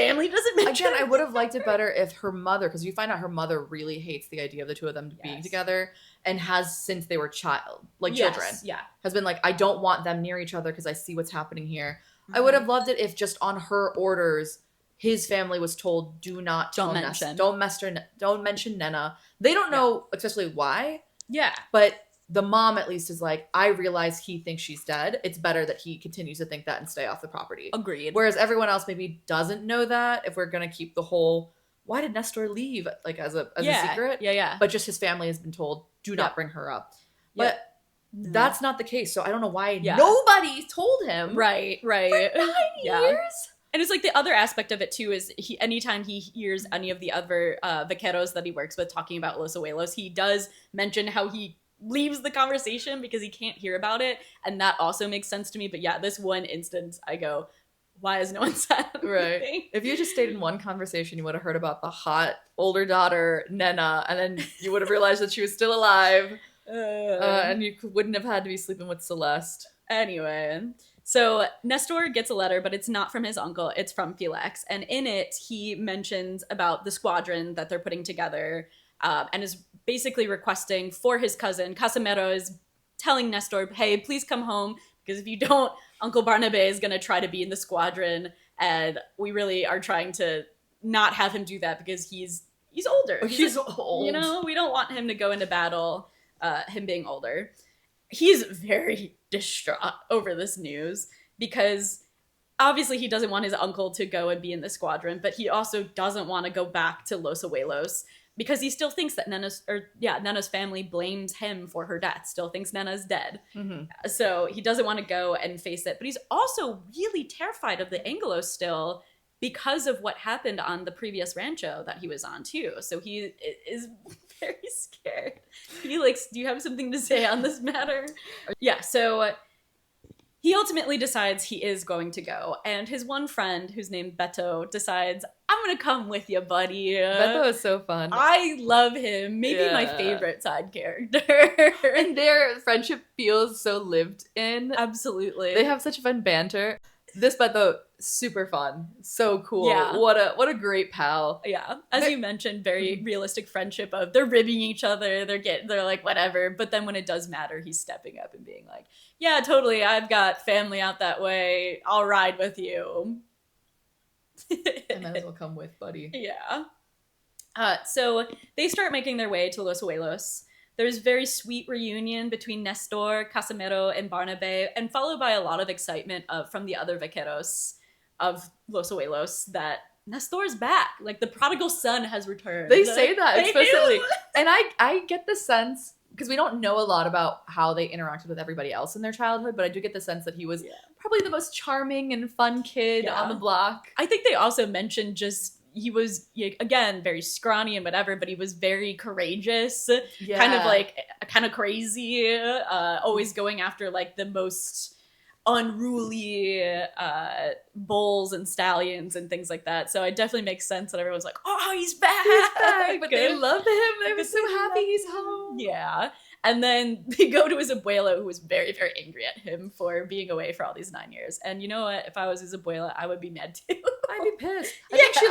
mention. Again, I would have liked it better if her mother, because you find out her mother really hates the idea of the two of them being together, and has since they were children, has been like, I don't want them near each other because I see what's happening here. Mm-hmm. I would have loved it if just on her orders, his family was told, don't mention Nena. They don't know especially why. Yeah. But the mom at least is like, I realize he thinks she's dead. It's better that he continues to think that and stay off the property. Agreed. Whereas everyone else maybe doesn't know that, if we're going to keep the whole, why did Nestor leave, like as a secret? Yeah. But just his family has been told, do not bring her up. But that's not the case. So I don't know why nobody told him. Right. For 9 years. And it's like the other aspect of it too is anytime he hears any of the other vaqueros that he works with talking about Los Abuelos, he does mention how he leaves the conversation because he can't hear about it. And that also makes sense to me. But yeah, this one instance, I go, why has no one said anything? Right. If you just stayed in one conversation, you would have heard about the hot older daughter, Nena, and then you would have realized that she was still alive. And you wouldn't have had to be sleeping with Celeste. Anyway, so Nestor gets a letter, but it's not from his uncle. It's from Felix. And in it, he mentions about the squadron that they're putting together, and is basically requesting for his cousin. Casimiro is telling Nestor, hey, please come home, because if you don't, Uncle Barnabe is going to try to be in the squadron, and we really are trying to not have him do that because he's older. He's old. We don't want him to go into battle, him being older. He's very distraught over this news because obviously he doesn't want his uncle to go and be in the squadron, but he also doesn't want to go back to Los Abuelos because he still thinks that Nena's family blames him for her death, still thinks Nena's dead. Mm-hmm. So he doesn't want to go and face it, but he's also really terrified of the Angelos still because of what happened on the previous rancho that he was on too. So he is very scared. Felix, do you have something to say on this matter? Yeah, so he ultimately decides he is going to go. And his one friend, who's named Beto, decides, I'm going to come with you, buddy. Beto is so fun. I love him. Maybe my favorite side character. And their friendship feels so lived in. Absolutely. They have such fun banter. This Beto, super fun. So cool. Yeah. What a great pal. Yeah. As you mentioned, very realistic friendship of they're ribbing each other, they're like whatever, but then when it does matter, he's stepping up and being like, yeah, totally, I've got family out that way. I'll ride with you. I might as well come with, buddy. Yeah. So they start making their way to Los Abuelos. There's very sweet reunion between Nestor, Casimiro, and Barnabe, and followed by a lot of excitement from the other vaqueros of Los Abuelos that Nestor's back. Like, the prodigal son has returned. They say that, especially. And I get the sense, because we don't know a lot about how they interacted with everybody else in their childhood, but I do get the sense that he was probably the most charming and fun kid on the block. I think they also mentioned he was, again, very scrawny and whatever, but he was very courageous, kind of crazy, always going after, like, the most unruly bulls and stallions and things like that. So it definitely makes sense that everyone's like, oh, he's back! But they love him. They were so happy he's home. Yeah. And then they go to his abuela, who was very, very angry at him for being away for all these 9 years. And you know what? If I was his abuela, I would be mad too. I'd be pissed. I think she,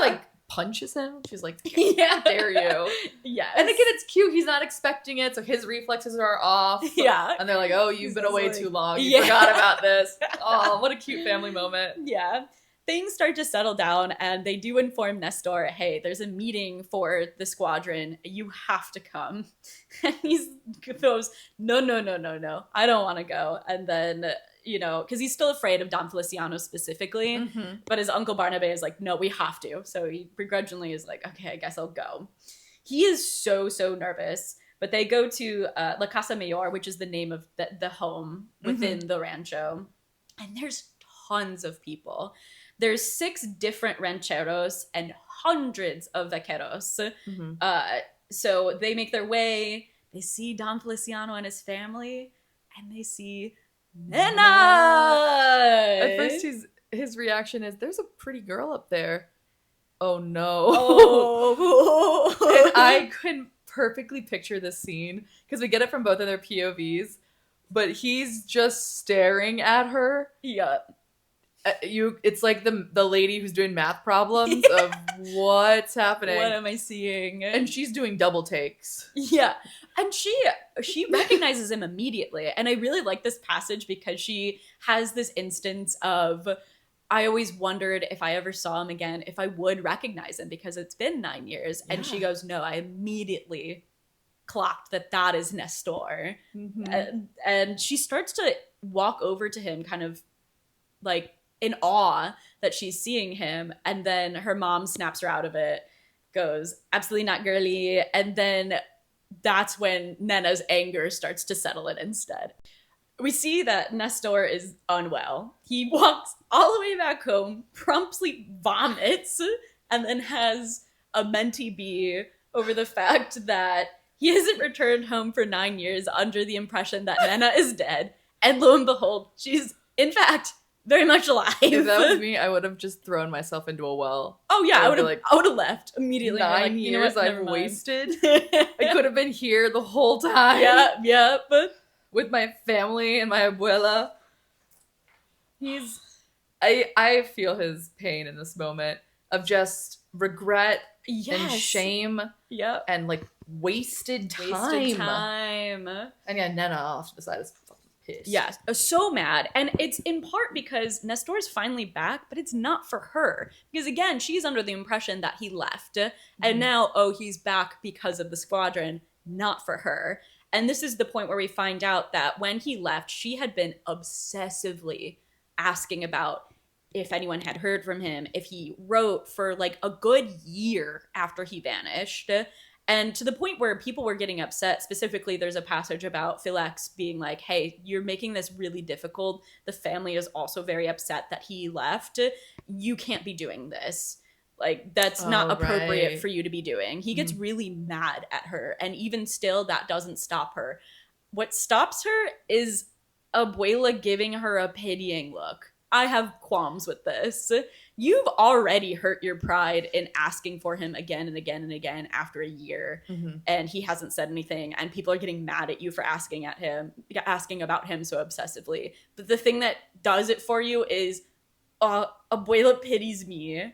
punches him. She's like, Yeah. how dare you? Yes. And again, it's cute. He's not expecting it, so his reflexes are off. Yeah. And they're like, oh, you've He's been just away like, too long. You yeah. forgot about this. Oh, what a cute family moment. Yeah. Things start to settle down, and they do inform Nestor, hey, there's a meeting for the squadron. You have to come. And he goes, no. I don't want to go. And then, because he's still afraid of Don Feliciano specifically, Mm-hmm. but his uncle Barnabe is like, no, we have to. So he begrudgingly is like, okay, I guess I'll go. He is so nervous. But they go to La Casa Mayor, which is the name of the home within the rancho. And there's tons of people. There's 6 different rancheros and hundreds of vaqueros. Mm-hmm. So they make their way. They see Don Feliciano and his family, and they see Nena. At first, his reaction is, there's a pretty girl up there. Oh, no. Oh. And I can perfectly picture this scene, because we get it from both of their POVs, but he's just staring at her. Yeah. It's like the lady who's doing math problems of what's happening. What am I seeing? And she's doing double takes. Yeah. And she recognizes him immediately. And I really like this passage because she has this instance of, I always wondered if I ever saw him again, if I would recognize him because it's been 9 years. Yeah. And she goes, no, I immediately clocked that is Nestor. Mm-hmm. And she starts to walk over to him kind of like in awe that she's seeing him. And then her mom snaps her out of it, goes, absolutely not, girly. And then that's when Nena's anger starts to settle in instead. We see that Nestor is unwell. He walks all the way back home, promptly vomits, and then has a mentee bee over the fact that he hasn't returned home for 9 years under the impression that Nena is dead. And lo and behold, she's, in fact, very much alive. If that was me, I would have just thrown myself into a well. Oh yeah, I would have left immediately. 9 years I've wasted. I could have been here the whole time. Yeah. With my family and my abuela. I feel his pain in this moment of just regret and shame. Yep. And like wasted time. And yeah, Nena off to the side is fucking pissed. Yeah, so mad. And it's in part because Nestor's finally back, but it's not for her. Because again, she's under the impression that he left. And now, he's back because of the squadron, not for her. And this is the point where we find out that when he left, she had been obsessively asking about if anyone had heard from him, if he wrote for like a good year after he vanished. And to the point where people were getting upset. Specifically, there's a passage about Felix being like, hey, you're making this really difficult. The family is also very upset that he left. You can't be doing this. Like, that's not appropriate for you to be doing. He gets really mad at her. And even still, that doesn't stop her. What stops her is Abuela giving her a pitying look. I have qualms with this. You've already hurt your pride in asking for him again and again and again after a year. And he hasn't said anything. And people are getting mad at you for asking about him so obsessively. But the thing that does it for you is, Abuela pities me.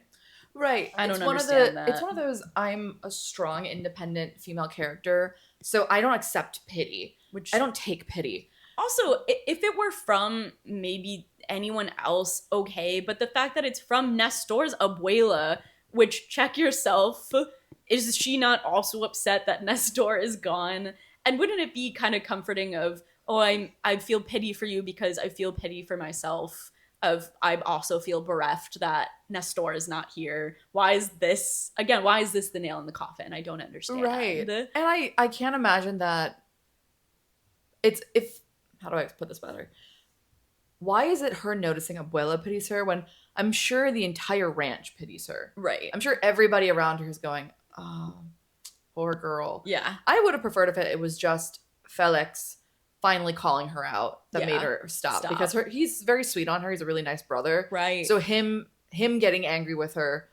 Right. I don't understand that. It's one of those, I'm a strong, independent female character, so I don't accept pity. I don't take pity. Also, if it were from maybe anyone else, okay, but the fact that it's from Nestor's abuela, which, check yourself, is she not also upset that Nestor is gone? And wouldn't it be kind of comforting of, I feel pity for you because I feel pity for myself, of I also feel bereft that Nestor is not here. Why is this the nail in the coffin? I don't understand. Right. And I can't imagine that how do I put this better? Why is it her noticing Abuela pities her when I'm sure the entire ranch pities her? Right. I'm sure everybody around her is going, oh, poor girl. Yeah. I would have preferred if it was just Felix finally calling her out that made her stop. Because he's very sweet on her. He's a really nice brother. Right. So him getting angry with her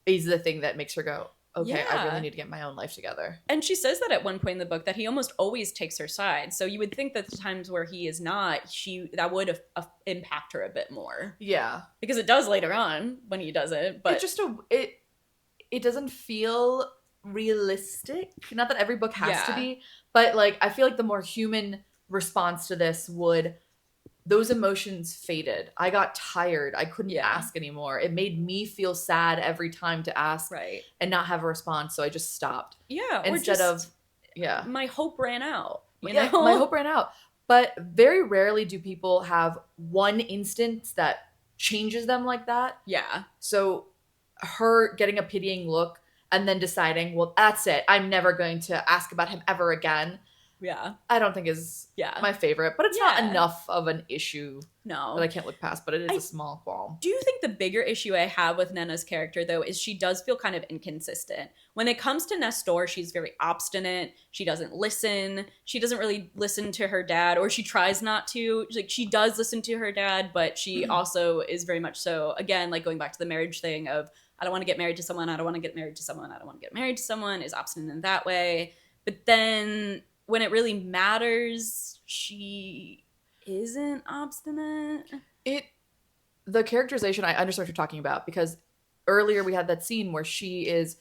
is the thing that makes her go, okay, I really need to get my own life together. And she says that at one point in the book, that he almost always takes her side. So you would think that the times where he is not, that would impact her a bit more. Yeah. Because it does later on when he does it. But it's just it doesn't feel realistic. Not that every book has to Yeah. be, but like I feel like the more human response to this would, those emotions faded. I got tired. I couldn't Yeah. ask anymore. It made me feel sad every time to ask Right. and not have a response, so I just stopped. Yeah. Instead or of just, yeah. my hope ran out. You Yeah, know? my hope ran out. But very rarely do people have one instance that changes them like that. Yeah. So her getting a pitying look and then deciding, well, that's it. I'm never going to ask about him ever again. Yeah. I don't think is Yeah. my favorite, but it's not Yeah. enough of an issue No. that I can't look past, but it is I a small qualm. do think the bigger issue I have with Nena's character, though, is she does feel kind of inconsistent. When it comes to Nestor, she's very obstinate. She doesn't listen. She doesn't really listen to her dad, or she tries not to. Like, she does listen to her dad, but she also is very much so, again, like going back to the marriage thing of, I don't want to get married to someone, I don't want to get married to someone, I don't want to get married to someone, is obstinate in that way. But then when it really matters, she isn't obstinate. The characterization, I understand what you're talking about, because earlier we had that scene where she is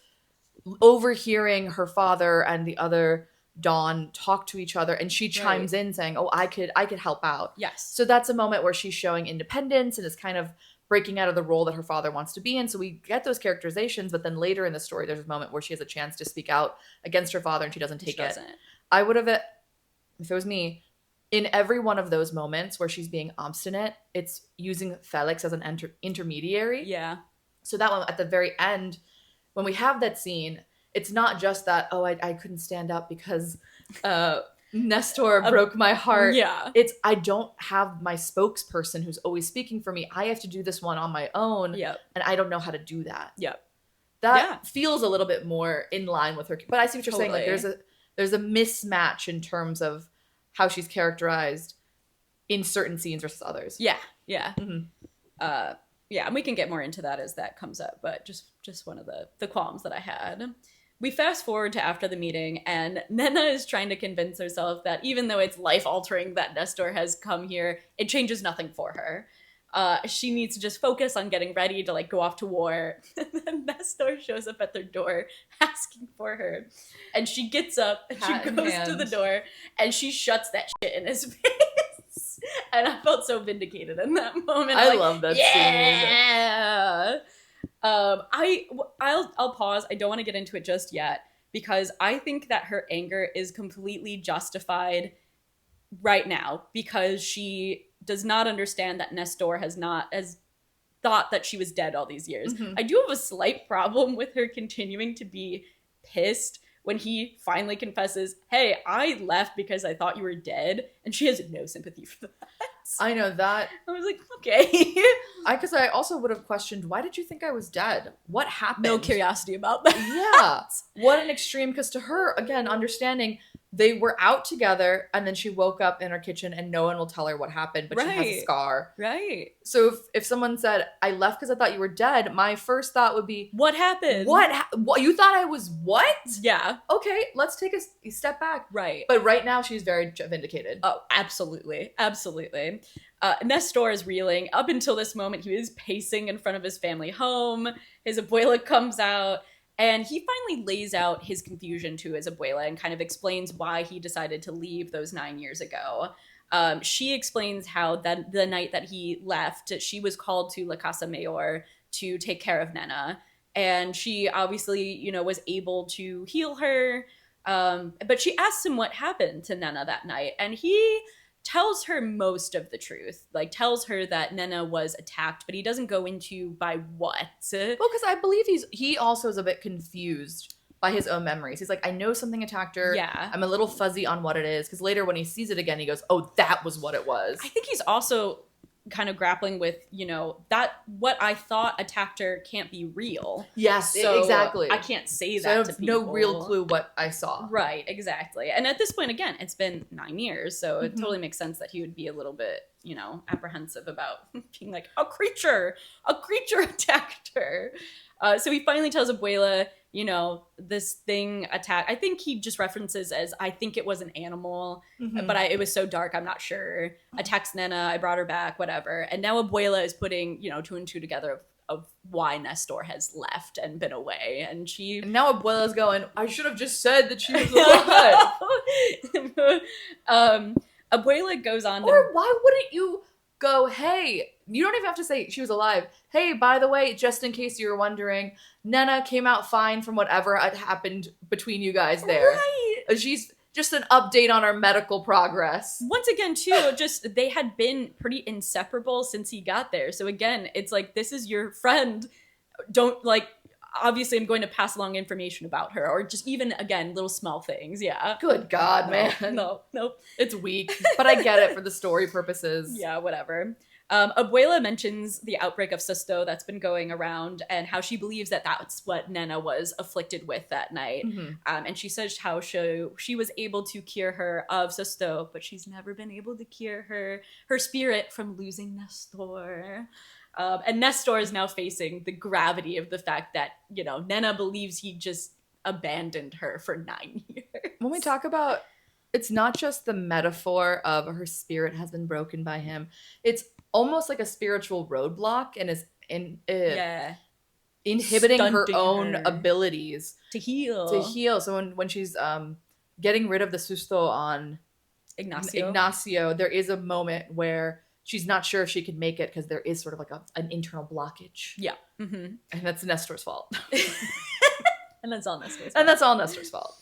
overhearing her father and the other Dawn talk to each other, and she chimes in saying, oh, I could help out. Yes. So that's a moment where she's showing independence and is kind of breaking out of the role that her father wants to be in. So we get those characterizations, but then later in the story there's a moment where she has a chance to speak out against her father and she doesn't take it. I would have, if it was me, in every one of those moments where she's being obstinate, it's using Felix as an intermediary. Yeah. So that one at the very end, when we have that scene, it's not just that, oh, I couldn't stand up because Nestor broke my heart. Yeah. It's, I don't have my spokesperson who's always speaking for me. I have to do this one on my own. Yep. And I don't know how to do that. Yep. That feels a little bit more in line with her. But I see what you're saying. Like there's a mismatch in terms of how she's characterized in certain scenes versus others. Yeah. Yeah. Mm-hmm. Yeah, and we can get more into that as that comes up, but just one of the qualms that I had. We fast forward to after the meeting, and Nena is trying to convince herself that even though it's life-altering that Nestor has come here, it changes nothing for her. She needs to just focus on getting ready to, like, go off to war. And then Nestor shows up at their door asking for her. And she gets up, and she goes to the door, and she shuts that shit in his face. And I felt so vindicated in that moment. I love that scene. Yeah. I'll pause. I don't want to get into it just yet, because I think that her anger is completely justified right now, because she does not understand that Nestor has thought that she was dead all these years. Mm-hmm. I do have a slight problem with her continuing to be pissed when he finally confesses, hey, I left because I thought you were dead, and she has no sympathy for that. I know that. I was like, okay. Because I also would have questioned, why did you think I was dead? What happened? No curiosity about that. Yeah. What an extreme, because to her, again, understanding they were out together and then she woke up in her kitchen and no one will tell her what happened, but she has a scar. Right. So if someone said, I left because I thought you were dead, my first thought would be, what happened? What? You thought I was what? Yeah. Okay, let's take a step back. Right. But right now she's very vindicated. Oh, absolutely. Absolutely. Nestor is reeling. Up until this moment, he was pacing in front of his family home. His abuela comes out, and he finally lays out his confusion to his abuela and kind of explains why he decided to leave those 9 years ago. She explains how that the night that he left, she was called to La Casa Mayor to take care of Nena. And she obviously, was able to heal her. But she asks him what happened to Nena that night. And he tells her most of the truth, like tells her that Nena was attacked, but he doesn't go into by what. Well, because I believe he also is a bit confused by his own memories. He's like, I know something attacked her. Yeah. I'm a little fuzzy on what it is. Because later when he sees it again, he goes, oh, that was what it was. I think he's also kind of grappling with, that what I thought attacked her can't be real. Yes, so exactly. I can't say so that I have to people. No real clue what I saw. Right, exactly. And at this point, again, it's been 9 years, so it totally makes sense that he would be a little bit, apprehensive about being like, a creature attacked her. So he finally tells Abuela, this thing attacked. I think he just references as, I think it was an animal, but it was so dark, I'm not sure. Attacks Nena, I brought her back, whatever. And now Abuela is putting, 2 and 2 together. of why Nestor has left and been away. And she And now Abuela's going, I should have just said that she was alive. Abuela goes on Or why wouldn't you go, hey, you don't even have to say she was alive. Hey, by the way, just in case you were wondering, Nena came out fine from whatever had happened between you guys there. Right. She's just an update on our medical progress. Once again, too, just they had been pretty inseparable since he got there. So again, it's like, this is your friend. Don't, like, obviously I'm going to pass along information about her, or just even, again, little small things. Yeah. Good God, man. No. It's weak, but I get it for the story purposes. Yeah, whatever. Abuela mentions the outbreak of Susto that's been going around and how she believes that that's what Nena was afflicted with that night. Mm-hmm. And she says how she was able to cure her of Susto, but she's never been able to cure her spirit from losing Nestor. And Nestor is now facing the gravity of the fact that, Nena believes he just abandoned her for 9 years. When we talk about, it's not just the metaphor of her spirit has been broken by him. It's almost like a spiritual roadblock and is inhibiting her Stunting own her. abilities To heal. So when she's getting rid of the susto on Ignacio, there is a moment where she's not sure if she can make it because there is sort of like an internal blockage. Yeah. Mm-hmm. And that's Nestor's fault. And that's all Nestor's fault. And that's all Nestor's fault.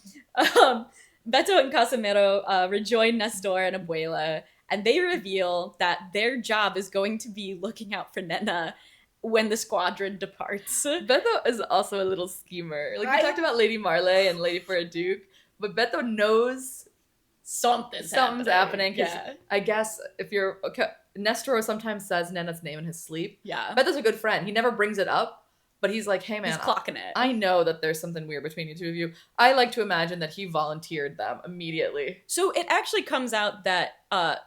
Beto and Casimiro rejoin Nestor and Abuela, and they reveal that their job is going to be looking out for Nena when the squadron departs. Beto is also a little schemer. Like, we talked about Lady Marley and Lady for a Duke, but Beto knows something's happening. Yeah. I guess if you're... Okay, Nestor sometimes says Nena's name in his sleep. Yeah. Beto's a good friend. He never brings it up, but he's like, hey, man. He's clocking it. I know that there's something weird between you two of you. I like to imagine that he volunteered them immediately. So it actually comes out that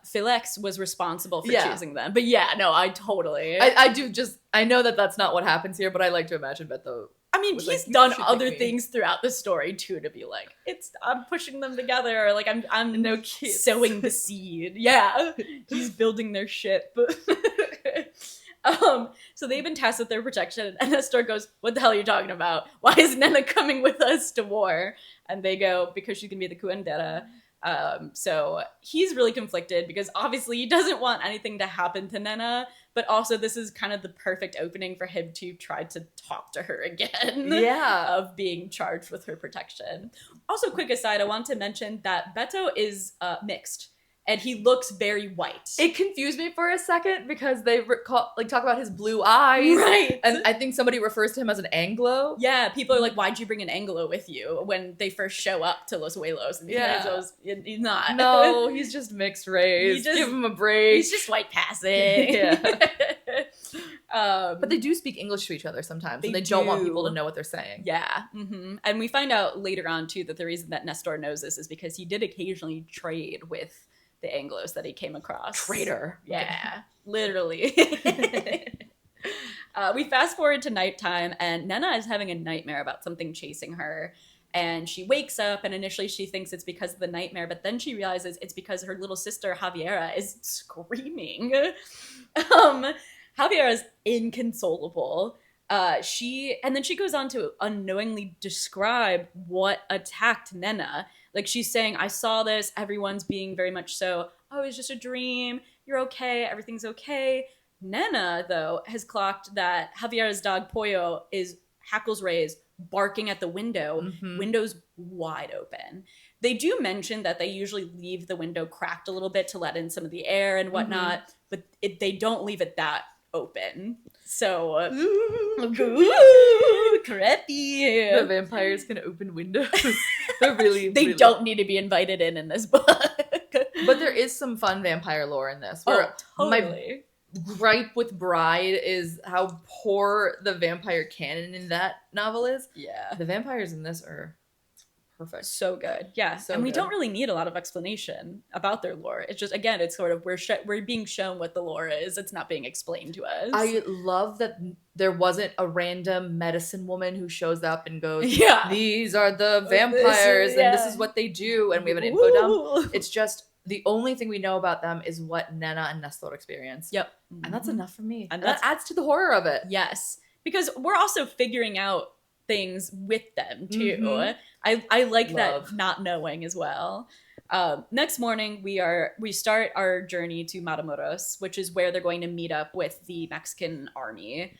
Felix was responsible for choosing them. But yeah, no, I totally... I know that that's not what happens here, but I like to imagine Beto... I mean, he's done other things throughout the story, too, to be like, I'm pushing them together, or like, I'm no kids. sowing the seed. Yeah. He's building their ship. So they've been tasked with their protection, and Nestor goes, what the hell are you talking about? Why is Nena coming with us to war? And they go, because she's gonna be the curandera. So he's really conflicted because obviously he doesn't want anything to happen to Nena, but also this is kind of the perfect opening for him to try to talk to her again. Yeah. Of being charged with her protection. Also, quick aside, I want to mention that Beto is mixed. And he looks very white. It confused me for a second because they talk about his blue eyes. Right. And I think somebody refers to him as an Anglo. Yeah, people are like, why'd you bring an Anglo with you when they first show up to Los Huelos? And he's not. No, he's just mixed race. Give him a break. He's just white passing. Yeah. But they do speak English to each other sometimes. And they don't want people to know what they're saying. Yeah. Mm-hmm. And we find out later on, too, that the reason that Nestor knows this is because he did occasionally trade with the Anglos that he came across. Traitor. Yeah, literally. We fast forward to nighttime, and Nena is having a nightmare about something chasing her. And she wakes up, and initially she thinks it's because of the nightmare, but then she realizes it's because her little sister Javiera is screaming. Javiera is inconsolable. And then she goes on to unknowingly describe what attacked Nena. Like, she's saying, I saw this, everyone's being very much so, oh, it's just a dream, you're okay, everything's okay. Nena, though, has clocked that Javiera's dog Pollo is hackles raised, barking at the window, windows wide open. They do mention that they usually leave the window cracked a little bit to let in some of the air and whatnot, but they don't leave it that open. So, creepy. The vampires can open windows. They're really... They don't need to be invited in this book. But there is some fun vampire lore in this. Where totally. My gripe with Bride is how poor the vampire canon in that novel is. Yeah. The vampires in this are perfect. So good. Yeah. So and we good. don't really need a lot of explanation about their lore. It's just, again, it's sort of, we're being shown what the lore is. It's not being explained to us. I love that there wasn't a random medicine woman who shows up and goes, these are the vampires and this is what they do. And we have an info dump. It's just the only thing we know about them is what Nena and Nestor experienced. Yep. And that's enough for me. And that adds to the horror of it. Yes. Because we're also figuring out things with them too. Mhm. I like Love. that not knowing as well. Next morning we start our journey to Matamoros, which is where they're going to meet up with the Mexican army.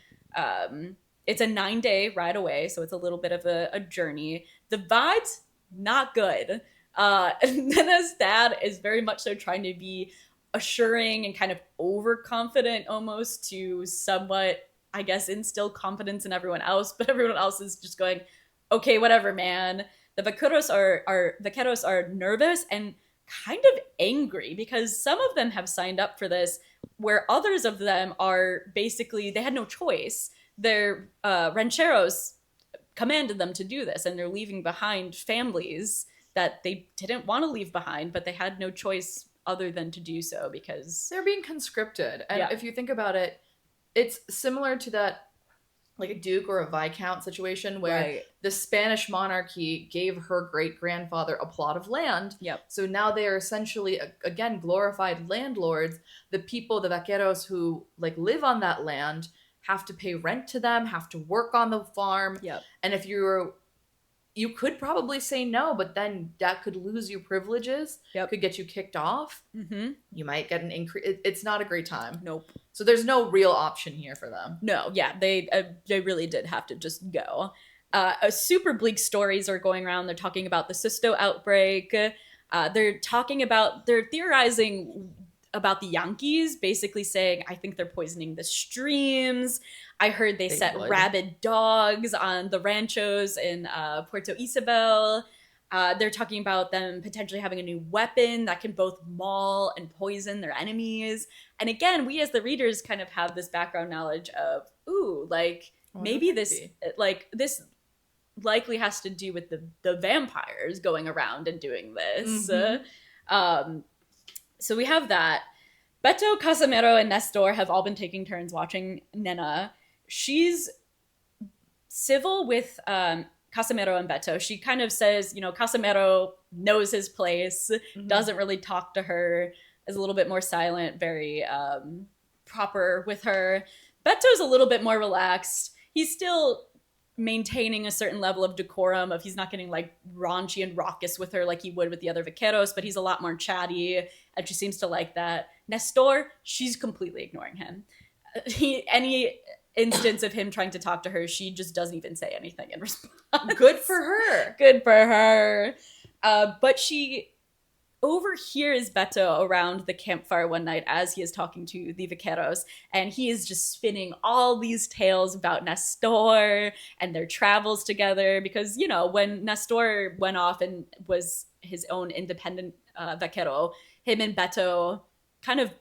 It's a 9-day ride away, so it's a little bit of a journey. The vibes, not good. Nena's dad is very much so trying to be assuring and kind of overconfident almost to somewhat, I guess, instill confidence in everyone else, but everyone else is just going, okay, whatever, man. The vaqueros are nervous and kind of angry because some of them have signed up for this, where others of them are basically, they had no choice. Their rancheros commanded them to do this, and they're leaving behind families that they didn't want to leave behind, but they had no choice other than to do so because they're being conscripted. And if you think about it, it's similar to that, like a duke or a viscount situation where the Spanish monarchy gave her great-grandfather a plot of land. Yep. So now they are essentially, again, glorified landlords. The people, the vaqueros who like live on that land, have to pay rent to them, have to work on the farm. Yep. And if you could probably say no, but then that could lose your privileges. Yep. Could get you kicked off. Mm-hmm. You might get an increase. It's not a great time. Nope. So there's no real option here for them. No, yeah, they really did have to just go. Super bleak stories are going around. They're talking about the cysto outbreak. They're theorizing about the Yankees, basically saying, I think they're poisoning the streams. I heard they set rabid dogs on the ranchos in Puerto Isabel. They're talking about them potentially having a new weapon that can both maul and poison their enemies. And again, we as the readers kind of have this background knowledge of, maybe this likely has to do with the vampires going around and doing this. Mm-hmm. So we have that. Beto, Casimiro, and Nestor have all been taking turns watching Nena. She's civil with Casimiro and Beto. She kind of says, Casimiro knows his place, doesn't really talk to her, is a little bit more silent, very proper with her. Beto's a little bit more relaxed. He's still maintaining a certain level of decorum of he's not getting like raunchy and raucous with her like he would with the other vaqueros, but he's a lot more chatty, and she seems to like that. Nestor, she's completely ignoring him. Any instance of him trying to talk to her, she just doesn't even say anything in response. Good for her. Good for her. But she overhears Beto around the campfire one night as he is talking to the vaqueros, and he is just spinning all these tales about Nestor and their travels together, because, when Nestor went off and was his own independent vaquero, him and Beto kind of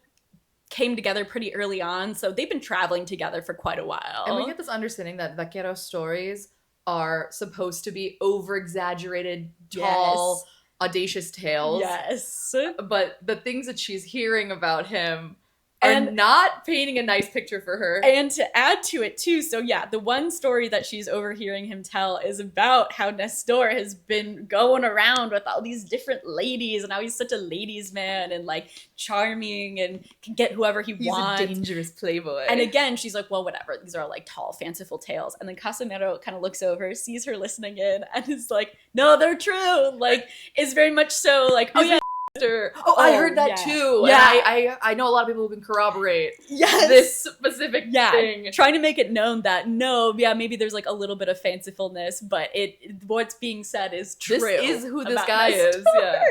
came together pretty early on, so they've been traveling together for quite a while. And we get this understanding that vaquero stories are supposed to be over-exaggerated, tall, audacious tales. Yes. But the things that she's hearing about him are not painting a nice picture for her. And to add to it too, so yeah, the one story that she's overhearing him tell is about how Nestor has been going around with all these different ladies and how he's such a ladies' man and like charming and can get whoever he wants. He's a dangerous playboy. And again, she's like, well, whatever. These are like tall, fanciful tales. And then Casimiro kind of looks over, sees her listening in, and is like, no, they're true. Like, is very much so like, oh yeah. I heard that too. Yeah, and I know a lot of people who can corroborate this specific thing. Trying to make it known that maybe there's like a little bit of fancifulness, but what's being said is true. This is who this guy is. Yeah.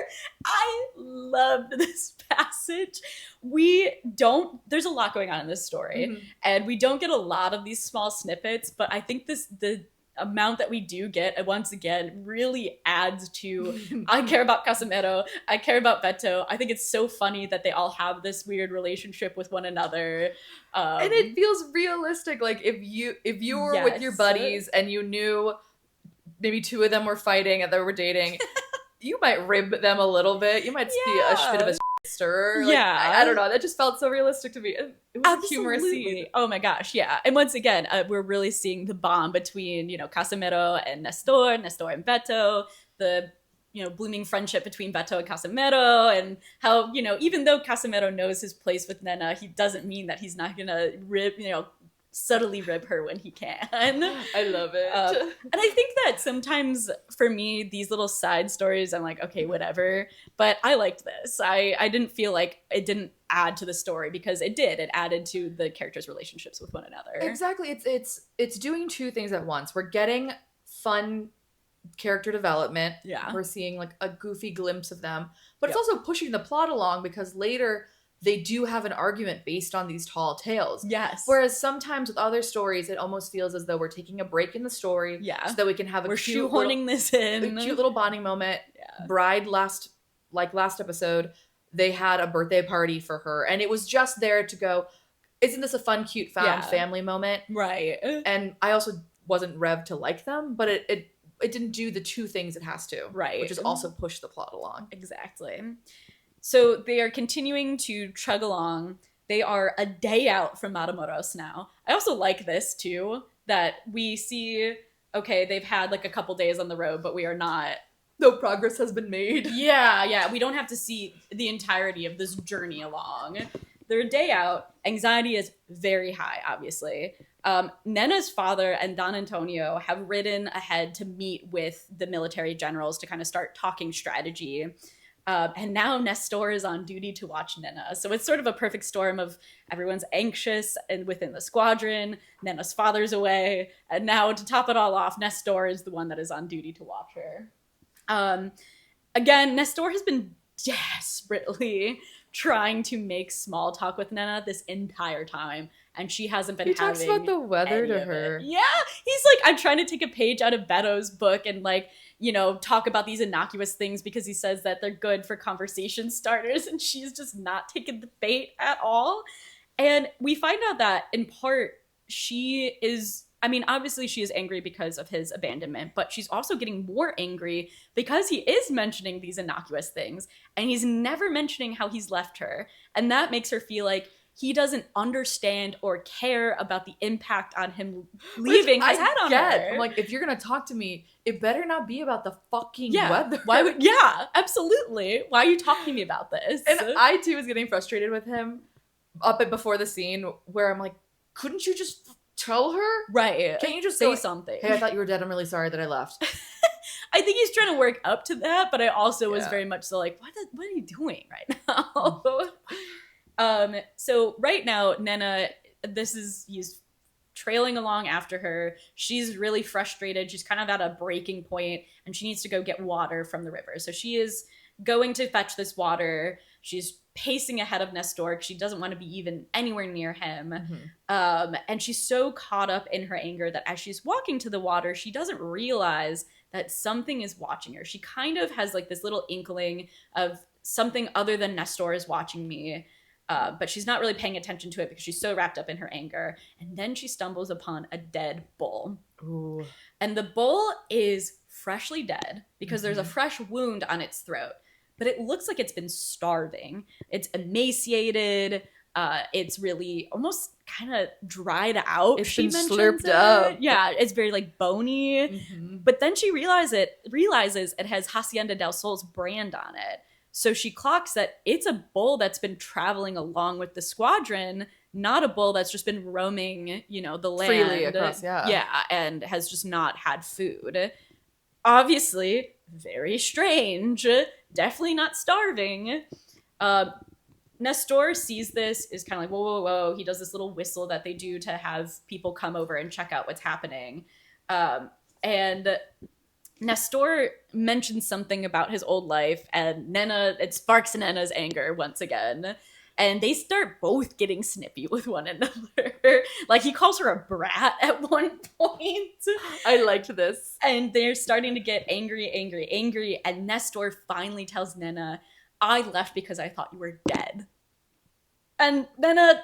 I loved this passage. There's a lot going on in this story, and we don't get a lot of these small snippets, but I think the amount that we do get, once again, really adds to I care about Casimiro, I care about Beto. I think it's so funny that they all have this weird relationship with one another, and it feels realistic. Like if you were with your buddies and you knew maybe two of them were fighting and they were dating, you might rib them a little bit. You might be a bit of a stirrer. Like, I don't know. That just felt so realistic to me. It was a humorous scene. Oh my gosh, yeah. And once again, we're really seeing the bond between, Casimiro and Nestor and Beto. The blooming friendship between Beto and Casimiro, and how, even though Casimiro knows his place with Nena, he doesn't mean that he's not gonna subtly rib her when he can. I love it. And I think that sometimes for me, these little side stories, I'm like, okay, whatever. But I liked this. I didn't feel like it didn't add to the story, because it did. It added to the characters' relationships with one another. Exactly. It's doing two things at once. We're getting fun character development. Yeah. We're seeing like a goofy glimpse of them. But it's Yep. also pushing the plot along, because later they do have an argument based on these tall tales. Yes. Whereas sometimes with other stories, it almost feels as though we're taking a break in the story, Yeah. so that we can have We're shoehorning this in. a cute little bonding moment. Yeah. Bride last episode, they had a birthday party for her, and it was just there to go, isn't this a fun, cute, found family moment? Right. And I also wasn't revved to like them, but it didn't do the two things it has to. Right. Which is also push the plot along. Exactly. So they are continuing to chug along. They are a day out from Matamoros now. I also like this too, that we see, okay, they've had like a couple days on the road, but we are not. No progress has been made. Yeah. We don't have to see the entirety of this journey along. They're a day out. Anxiety is very high, obviously. Nena's father and Don Antonio have ridden ahead to meet with the military generals to kind of start talking strategy. And now Nestor is on duty to watch Nena. So it's sort of a perfect storm of everyone's anxious and within the squadron. Nena's father's away. And now to top it all off, Nestor is the one that is on duty to watch her. Again, Nestor has been desperately trying to make small talk with Nena this entire time. And she hasn't been He having talks about the weather any to of her. it. Yeah, he's like, I'm trying to take a page out of Beto's book and like, talk about these innocuous things because he says that they're good for conversation starters, and she's just not taking the bait at all. And we find out that in part she is, obviously she is angry because of his abandonment, but she's also getting more angry because he is mentioning these innocuous things and he's never mentioning how he's left her. And that makes her feel like he doesn't understand or care about the impact on him leaving has had on her. I'm like, if you're gonna talk to me, it better not be about the fucking weather. Absolutely. Why are you talking to me about this? And I too was getting frustrated with him before the scene where I'm like, couldn't you just tell her? Right. Can't you just say go, something? Hey, I thought you were dead. I'm really sorry that I left. I think he's trying to work up to that, but I also was very much so like, what are you doing right now? So right now, Nena, he's trailing along after her. She's really frustrated. She's kind of at a breaking point and she needs to go get water from the river. So she is going to fetch this water. She's pacing ahead of Nestor because she doesn't want to be even anywhere near him. Mm-hmm. And she's so caught up in her anger that as she's walking to the water, she doesn't realize that something is watching her. She kind of has like this little inkling of something other than Nestor is watching me. But she's not really paying attention to it because she's so wrapped up in her anger. And then she stumbles upon a dead bull. Ooh. And the bull is freshly dead because there's a fresh wound on its throat. But it looks like it's been starving. It's emaciated. It's really almost kind of dried out. It's she been slurped up. Yeah, it's very like bony. Mm-hmm. But then she realizes it has Hacienda del Sol's brand on it. So she clocks that it's a bull that's been traveling along with the squadron, not a bull that's just been roaming, the land. Freely across, Yeah, and has just not had food. Obviously, very strange. Definitely not starving. Nestor sees this, is kind of like, whoa, whoa, whoa. He does this little whistle that they do to have people come over and check out what's happening. And Nestor mentions something about his old life, and it sparks Nena's anger once again. And they start both getting snippy with one another. Like, he calls her a brat at one point. I liked this. And they're starting to get angry. And Nestor finally tells Nena, I left because I thought you were dead. And Nena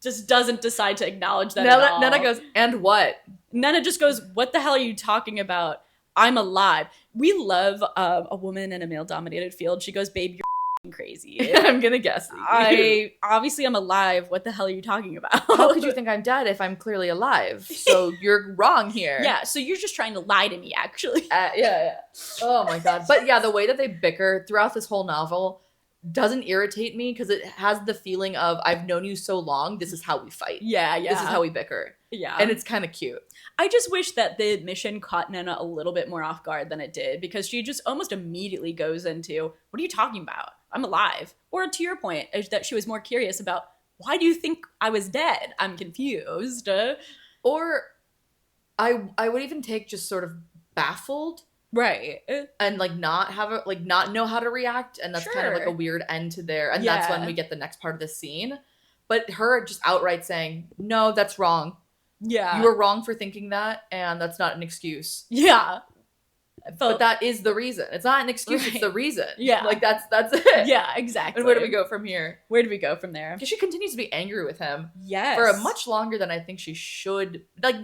just doesn't decide to acknowledge that at all. Nena goes, and what? Nena just goes, what the hell are you talking about? I'm alive. We love a woman in a male-dominated field. She goes, babe, you're crazy. I'm gonna guess. I obviously I'm alive. What the hell are you talking about? How could you think I'm dead if I'm clearly alive? So you're wrong here. Yeah, so you're just trying to lie to me, actually. Yeah. Oh my god. But yeah, the way that they bicker throughout this whole novel doesn't irritate me because it has the feeling of I've known you so long. This is how we fight. Yeah. This is how we bicker. Yeah. And it's kind of cute. I just wish that the mission caught Nena a little bit more off guard than it did, because she just almost immediately goes into, what are you talking about? I'm alive. Or to your point, is that she was more curious about, why do you think I was dead? I'm confused. Or I would even take just sort of baffled. Right. And like not have a, like not know how to react, and that's kind of like a weird end to there. And that's when we get the next part of the scene. But her just outright saying, "No, that's wrong. Yeah, you were wrong for thinking that, and that's not an excuse." Yeah, but that is the reason. It's not an excuse; right. It's the reason. Yeah, like that's it. Yeah, exactly. And where do we go from here? Where do we go from there? Because she continues to be angry with him. Yes, for a much longer than I think she should. Like,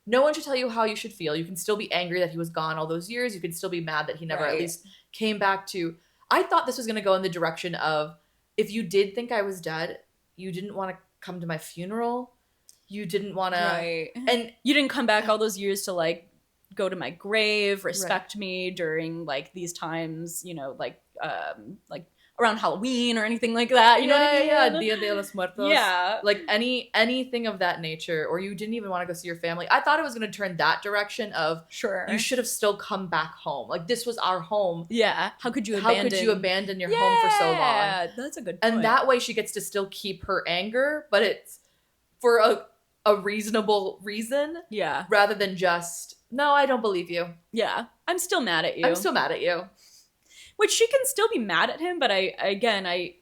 no one should tell you how you should feel. You can still be angry that he was gone all those years. You can still be mad that he never at least came back to. I thought this was going to go in the direction of, if you did think I was dead, you didn't want to come to my funeral. You didn't want to. Right. And you didn't come back all those years to, like, go to my grave, respect me during, like, these times, you know, like around Halloween or anything like that. You know what I mean? Yeah, Dia de los Muertos. Yeah. Like anything of that nature, or you didn't even want to go see your family. I thought it was going to turn that direction of, sure, you should have still come back home. Like, this was our home. Yeah. How could you abandon your home for so long? Yeah, that's a good point. And that way she gets to still keep her anger, but it's for a reasonable reason. Yeah. Rather than just, no, I don't believe you. Yeah. I'm still mad at you. I'm still mad at you. Which she can still be mad at him, but I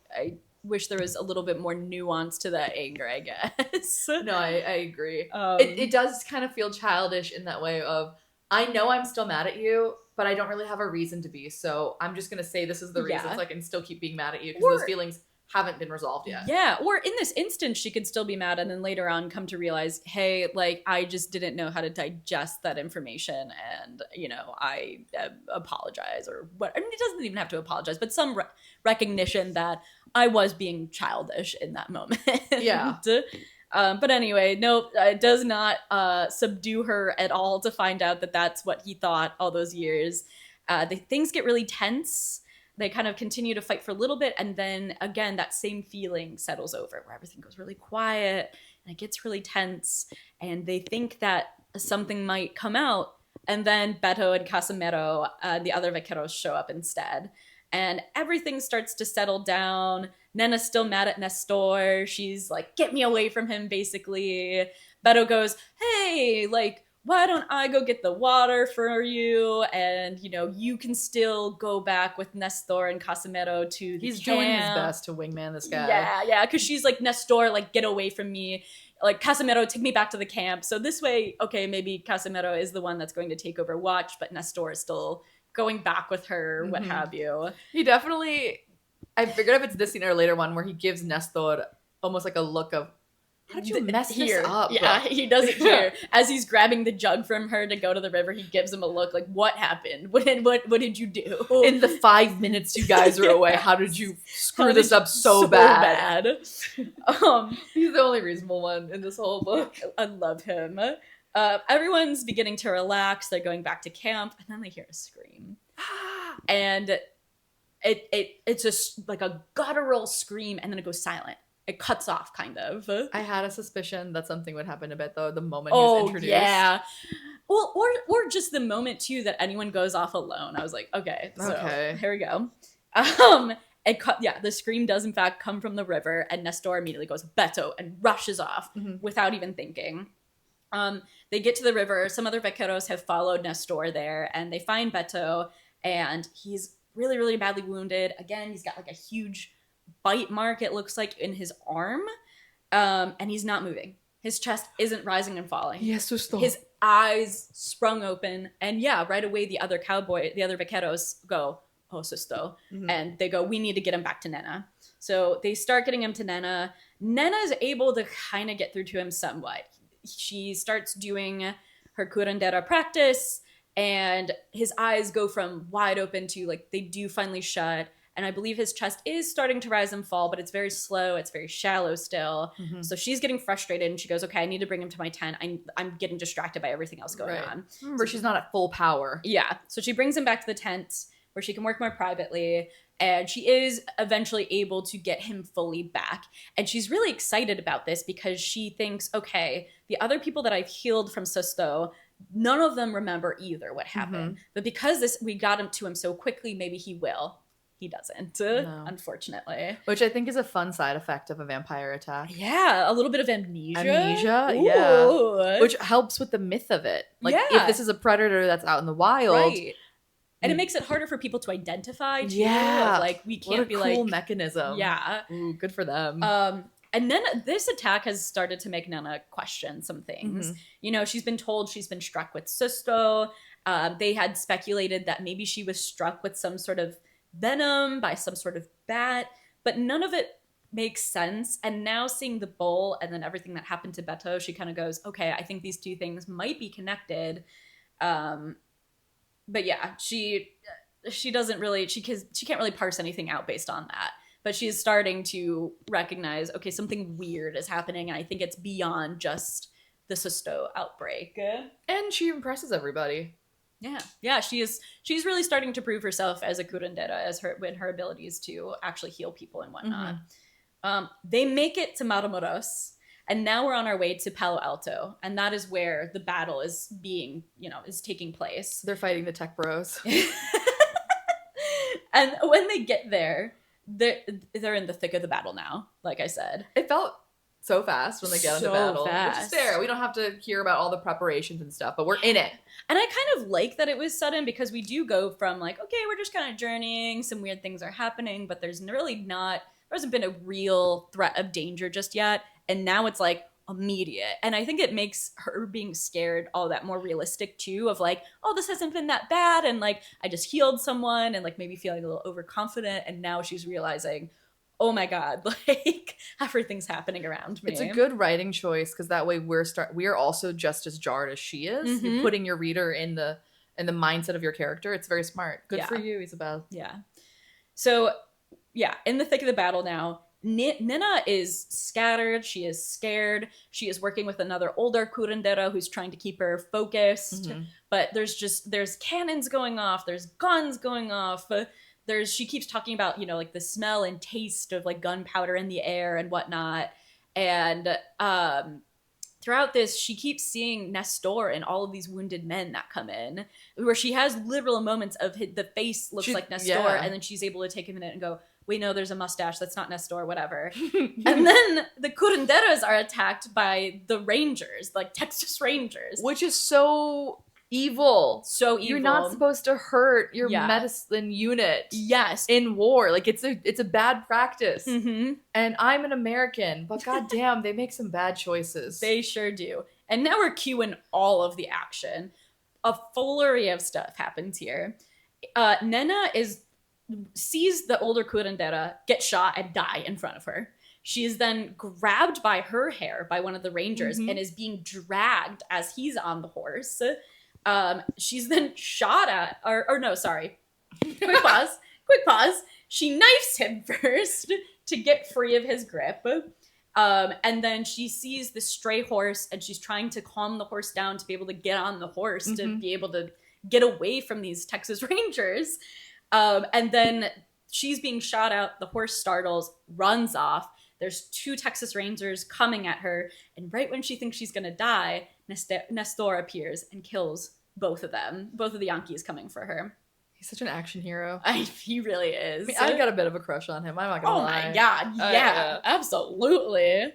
wish there was a little bit more nuance to that anger, I guess. No, I agree. It does kind of feel childish in that way of, I know I'm still mad at you, but I don't really have a reason to be, so I'm just going to say this is the reason so I can still keep being mad at you, because those feelings haven't been resolved yet. Yeah, or in this instance, she could still be mad and then later on come to realize, hey, like, I just didn't know how to digest that information, and, you know, I apologize, or what. I mean, it doesn't even have to apologize, but some recognition that I was being childish in that moment. Yeah. But anyway, no, it does not subdue her at all to find out that that's what he thought all those years. Things get really tense. They kind of continue to fight for a little bit, and then again that same feeling settles over where everything goes really quiet and it gets really tense, and they think that something might come out, and then Beto and Casimiro, the other vaqueros, show up instead, and everything starts to settle down. Nena's still mad at Nestor. She's like, get me away from him, basically. Beto goes, hey, like, why don't I go get the water for you? And, you know, you can still go back with Nestor and Casimiro to the He's camp. doing his best to wingman this guy. Yeah, because she's like, Nestor, like, get away from me. Like, Casimiro, take me back to the camp. So this way, okay, maybe Casimiro is the one that's going to take over watch, but Nestor is still going back with her, what have you. He definitely, I figured if it's this scene or a later one, where he gives Nestor almost like a look of, how did you mess this up? Yeah, he does it here. As he's grabbing the jug from her to go to the river, he gives him a look like, what happened? What did you do? In the 5 minutes you guys were away, how did you screw this up so bad? He's the only reasonable one in this whole book. I love him. Everyone's beginning to relax. They're going back to camp, and then they hear a scream. And it's like a guttural scream, and then it goes silent. It cuts off, kind of. I had a suspicion that something would happen a bit, though, the moment he was introduced. Yeah. Well, or just the moment, too, that anyone goes off alone. I was like, okay, so here we go. The scream does, in fact, come from the river, and Nestor immediately goes, Beto, and rushes off without even thinking. They get to the river. Some other vaqueros have followed Nestor there, and they find Beto, and he's really, really badly wounded. Again, he's got like a huge bite mark, it looks like, in his arm, and he's not moving. His chest isn't rising and falling. Yes, his eyes sprung open, and right away the other vaqueros go, oh, susto, and they go, we need to get him back to Nena. So they start getting him to Nena. Nena is able to kind of get through to him somewhat. She starts doing her curandera practice, and his eyes go from wide open to, like, they do finally shut. And I believe his chest is starting to rise and fall, but it's very slow. It's very shallow still. Mhm. So she's getting frustrated and she goes, okay, I need to bring him to my tent. I'm getting distracted by everything else going on. Remember, she's not at full power. Yeah. So she brings him back to the tent where she can work more privately. And she is eventually able to get him fully back. And she's really excited about this because she thinks, okay, the other people that I've healed from Susto, none of them remember either what happened. But because we got him to him so quickly, maybe he will. He doesn't, unfortunately. Which I think is a fun side effect of a vampire attack. Yeah, a little bit of amnesia. Yeah. Which helps with the myth of it. Like, if this is a predator that's out in the wild. Right. And it makes it harder for people to identify, too. Yeah. Like, we can't be like... What a cool mechanism. Yeah. Ooh, good for them. And then this attack has started to make Nana question some things. You know, she's been told she's been struck with Susto. They had speculated that maybe she was struck with some sort of venom by some sort of bat, but none of it makes sense. And now seeing the bowl and then everything that happened to Beto, she kind of goes, okay, I think these two things might be connected. But yeah, she doesn't really, she can't really parse anything out based on that. But she's starting to recognize, okay, something weird is happening. And I think it's beyond just the Susto outbreak. And she impresses everybody. Yeah, she's really starting to prove herself as a curandera, with her abilities to actually heal people and whatnot. They make it to Matamoros, and now we're on our way to Palo Alto, and that is where the battle is taking place. They're fighting the tech bros. And when they get there, they're in the thick of the battle now, like I said. It felt so fast when they get into battle. Fast. Which is fair. We don't have to hear about all the preparations and stuff, but we're in it. And I kind of like that it was sudden because we do go from like, okay, we're just kind of journeying, some weird things are happening, but there hasn't been a real threat of danger just yet. And now it's like immediate. And I think it makes her being scared all that more realistic too, of like, oh, this hasn't been that bad. And like, I just healed someone and like maybe feeling a little overconfident. And now she's realizing, oh my God, like everything's happening around me. It's a good writing choice because that way we're also just as jarred as she is. You're putting your reader in the mindset of your character. It's very smart. Good for you, Isabel. Yeah. So yeah, in the thick of the battle now, Nina is scattered. She is scared. She is working with another older curandera who's trying to keep her focused. But there's cannons going off. There's guns going off. She keeps talking about, like the smell and taste of like gunpowder in the air and whatnot. And throughout this, she keeps seeing Nestor and all of these wounded men that come in, where she has literal moments of the face looks like Nestor. And then she's able to take a minute and go, wait, no, there's a mustache. That's not Nestor, whatever. And then the curanderas are attacked by the Rangers, like Texas Rangers. Which is so evil. So evil. You're not supposed to hurt your medicine unit. Yes. In war. Like, it's a bad practice. And I'm an American, but goddamn, they make some bad choices. They sure do. And now we're cueing all of the action. A flurry of stuff happens here. Nena sees the older curandera get shot and die in front of her. She is then grabbed by her hair by one of the Rangers and is being dragged as he's on the horse. She's then shot at, or no, sorry. Quick pause. She knifes him first to get free of his grip. And then she sees the stray horse and she's trying to calm the horse down to be able to get on the horse to be able to get away from these Texas Rangers. And then she's being shot at. The horse startles, runs off. There's two Texas Rangers coming at her. And right when she thinks she's going to die, Nestor appears and kills both of them. Both of the Yankees coming for her. He's such an action hero. He really is. I got a bit of a crush on him. I'm not going to lie. Oh my God. Yeah, absolutely.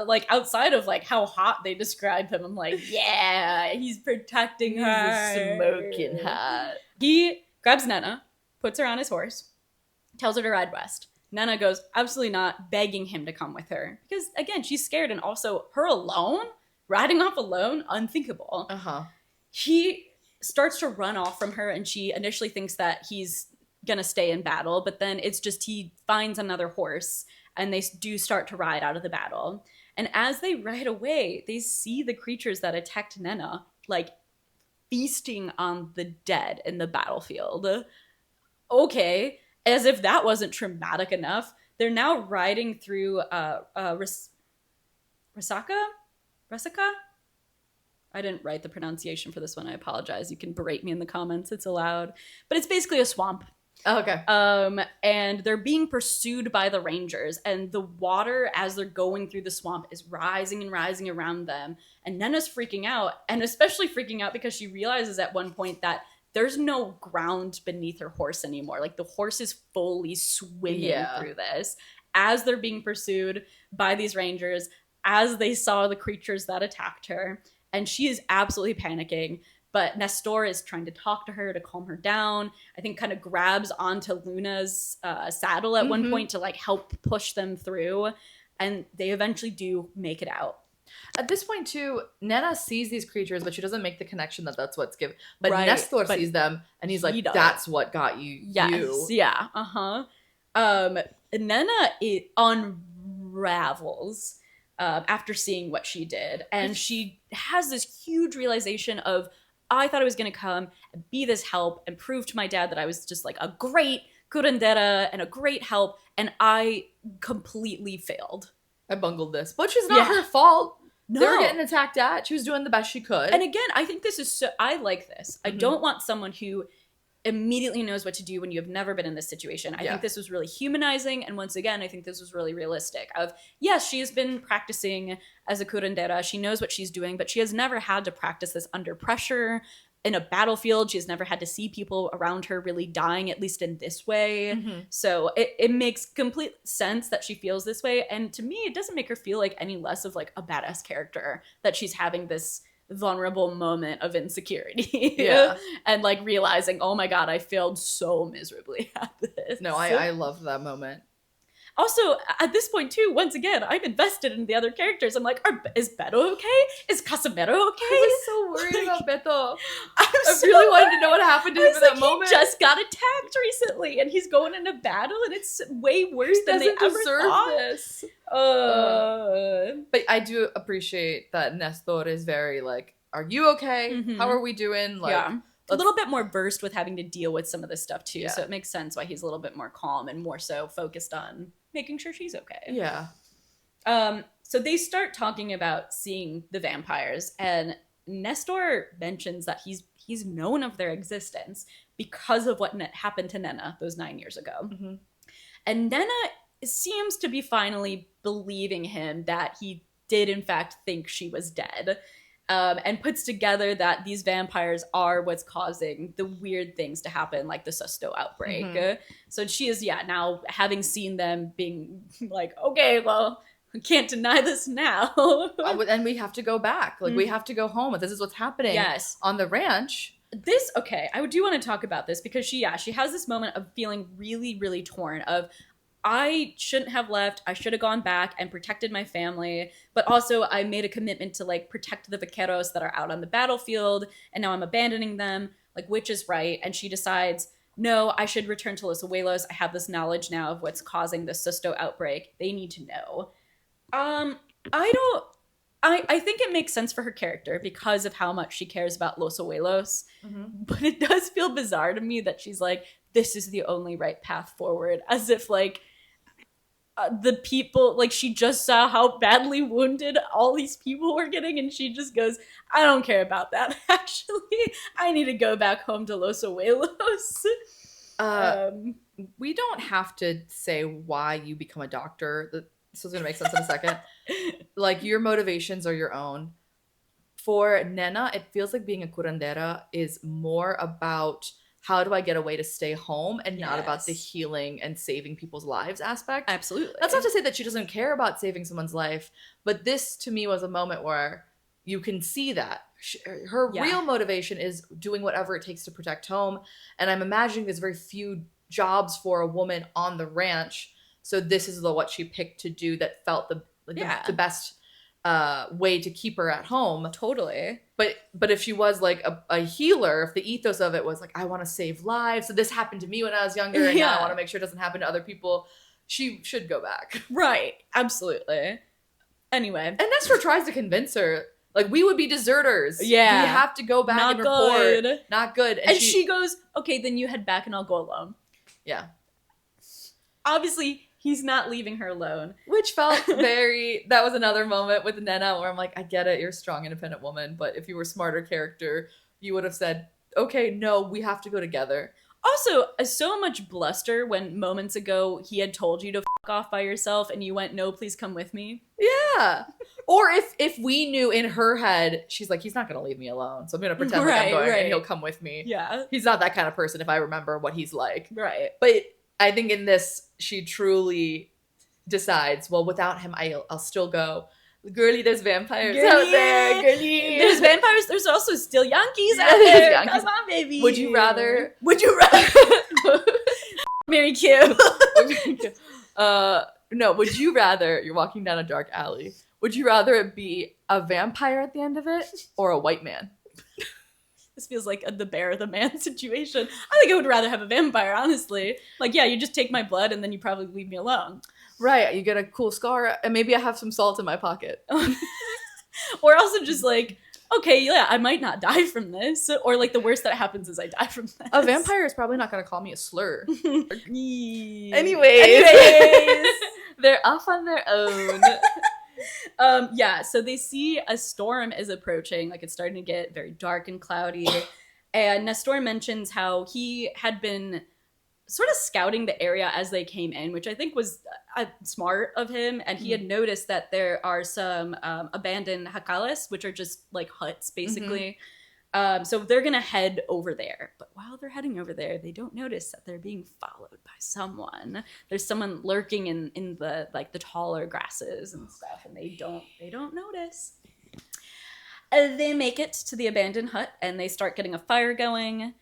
Like, outside of like how hot they describe him, I'm like, yeah, he's protecting her. He's smoking hot. He grabs Nena, puts her on his horse, tells her to ride west. Nena goes, absolutely not, begging him to come with her. Because, again, she's scared, and also her alone, riding off alone, unthinkable. He starts to run off from her, and she initially thinks that he's going to stay in battle, but then it's just he finds another horse, and they do start to ride out of the battle. And as they ride away, they see the creatures that attacked Nena, like, feasting on the dead in the battlefield. Okay. as if that wasn't traumatic enough, they're now riding through Resaca? I didn't write the pronunciation for this one. I apologize. You can berate me in the comments. It's allowed. But it's basically a swamp. Oh, okay. And they're being pursued by the rangers, and the water as they're going through the swamp is rising and rising around them. And Nena's freaking out, and especially freaking out because she realizes at one point that there's no ground beneath her horse anymore. Like the horse is fully swimming through this as they're being pursued by these rangers, as they saw the creatures that attacked her. And she is absolutely panicking. But Nestor is trying to talk to her to calm her down. I think kind of grabs onto Luna's saddle at one point to like help push them through. And they eventually do make it out. At this point, too, Nena sees these creatures, but she doesn't make the connection that that's what's given. But Nestor sees them, and he's like, that's what got you. Yes, yeah, Nena, it unravels after seeing what she did. And she has this huge realization of, I thought I was going to come and be this help and prove to my dad that I was just like a great curandera and a great help, and I completely failed. I bungled this, which is not her fault. No. They were getting attacked at. She was doing the best she could. And again, I think this is so... I like this. I don't want someone who immediately knows what to do when you have never been in this situation. I think this was really humanizing. And once again, I think this was really realistic. Of, yes, she has been practicing as a curandera. She knows what she's doing, but she has never had to practice this under pressure. In a battlefield, she has never had to see people around her really dying, at least in this way. So it makes complete sense that she feels this way. And to me, it doesn't make her feel like any less of like a badass character, that she's having this vulnerable moment of insecurity. And like realizing, oh my God, I failed so miserably at this. No, I love that moment. Also, at this point, too, once again, I'm invested in the other characters. I'm like, is Beto okay? Is Casimiro okay? I was so worried about Beto. I really wanted to know what happened to him in that moment. He just got attacked recently, and he's going into battle, and it's way worse than they ever thought. This. But I do appreciate that Nestor is very like, are you okay? How are we doing? Like, a little bit more versed with having to deal with some of this stuff too, so it makes sense why he's a little bit more calm and more so focused on making sure she's okay. So they start talking about seeing the vampires, and Nestor mentions that he's known of their existence because of what happened to Nena those 9 years ago. And Nena seems to be finally believing him that he did in fact think she was dead. And puts together that these vampires are what's causing the weird things to happen, like the Susto outbreak. So she is, now having seen them being like, okay, well, we can't deny this now. And we have to go back. Like, we have to go home. This is what's happening on the ranch. I do want to talk about this because she has this moment of feeling really, really torn of, I shouldn't have left. I should have gone back and protected my family. But also I made a commitment to like protect the vaqueros that are out on the battlefield. And now I'm abandoning them. Like, which is right? And she decides, no, I should return to Los Abuelos. I have this knowledge now of what's causing the Susto outbreak. They need to know. I think it makes sense for her character because of how much she cares about Los Abuelos. But it does feel bizarre to me that she's like, this is the only right path forward. As if like, the people, like she just saw how badly wounded all these people were getting, and she just goes, I don't care about that. Actually, I need to go back home to Los Abuelos. We don't have to say why you become a doctor. This is going to make sense in a second. Like, your motivations are your own. For Nena, it feels like being a curandera is more about how do I get a way to stay home and not about the healing and saving people's lives aspect. Absolutely. That's not to say that she doesn't care about saving someone's life, but this to me was a moment where you can see that. Her real motivation is doing whatever it takes to protect home. And I'm imagining there's very few jobs for a woman on the ranch. So this is what she picked to do that felt the best way to keep her at home. Totally. But if she was like a healer, if the ethos of it was like, I want to save lives, so this happened to me when I was younger, and now I want to make sure it doesn't happen to other people, she should go back. Right. Absolutely. Anyway. And Nestor tries to convince her, like, we would be deserters. Yeah. We have to go back and report. Good. Not good. And she goes, okay, then you head back and I'll go alone. Yeah. obviously he's not leaving her alone. Which felt that was another moment with Nena where I'm like, I get it, you're a strong, independent woman, but if you were a smarter character, you would have said, okay, no, we have to go together. Also, so much bluster when moments ago he had told you to fuck off by yourself and you went, no, please come with me. Yeah. Or if we knew in her head, she's like, he's not going to leave me alone, so I'm going to pretend like I'm going and he'll come with me. Yeah. He's not that kind of person if I remember what he's like. Right. But I think in this, she truly decides, well, without him, I'll still go. Girlie, there's vampires out there. Girlie. There's vampires. There's also still Yankees out there's there. Yankees. Come on, baby. Would you rather Mary Kim? No, would you rather, you're walking down a dark alley, would you rather it be a vampire at the end of it or a white man? This feels like the bear, the man situation. I think I would rather have a vampire, honestly. Like, yeah, you just take my blood and then you probably leave me alone. Right, you get a cool scar, and maybe I have some salt in my pocket. Or also just like, okay, yeah, I might not die from this. Or like the worst that happens is I die from this. A vampire is probably not going to call me a slur. Anyways. They're off on their own. Yeah, so they see a storm is approaching, like it's starting to get very dark and cloudy. And Nestor mentions how he had been sort of scouting the area as they came in, which I think was smart of him. And he had noticed that there are some abandoned jacales, which are just like huts, basically. So they're going to head over there. But while they're heading over there, they don't notice that they're being followed by someone. There's someone lurking in the like the taller grasses and stuff, and they don't notice. They make it to the abandoned hut, and they start getting a fire going.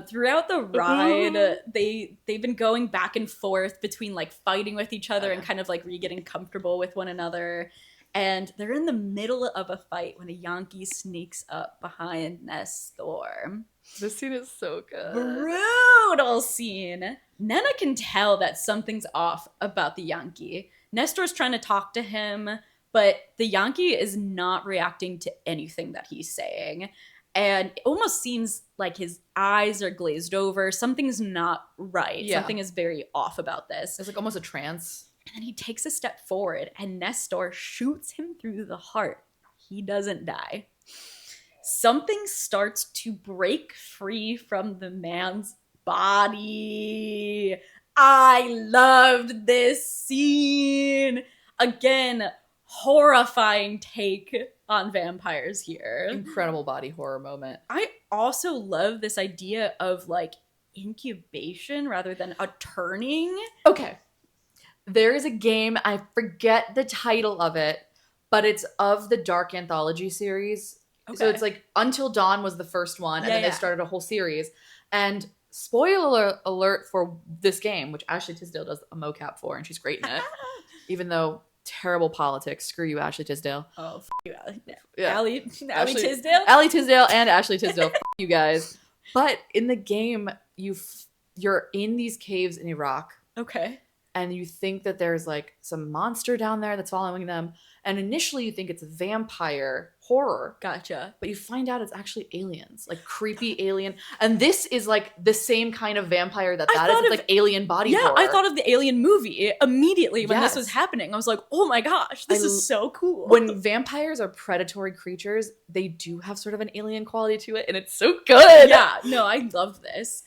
Throughout the ride, they've been going back and forth between like fighting with each other and kind of like getting comfortable with one another. And they're in the middle of a fight when a Yankee sneaks up behind Nestor. This scene is so good. Brutal scene. Nena can tell that something's off about the Yankee. Nestor's trying to talk to him, but the Yankee is not reacting to anything that he's saying. And it almost seems like his eyes are glazed over. Something's not right. Yeah. Something is very off about this. It's like almost a trance. And then he takes a step forward and Nestor shoots him through the heart. He doesn't die. Something starts to break free from the man's body. I loved this scene. Again, horrifying take on vampires here. Incredible body horror moment. I also love this idea of like incubation rather than a turning. Okay. There is a game, I forget the title of it, but it's of the Dark Anthology series. Okay. So it's like Until Dawn was the first one, and then they started a whole series. And spoiler alert for this game, which Ashley Tisdale does a mocap for, and she's great in it. Even though terrible politics. Screw you, Ashley Tisdale. Oh, f you, Allie. Yeah. Allie Tisdale? Allie Tisdale and Ashley Tisdale. F you guys. But in the game, you're in these caves in Iraq. Okay. And you think that there's like some monster down there that's following them. And initially you think it's a vampire horror. Gotcha. But you find out it's actually aliens, like creepy alien. And this is like the same kind of vampire that is. It's like alien body horror. Yeah, I thought of the Alien movie immediately when this was happening. I was like, oh my gosh, this is so cool. When vampires are predatory creatures, they do have sort of an alien quality to it. And it's so good. Yeah, no, I love this.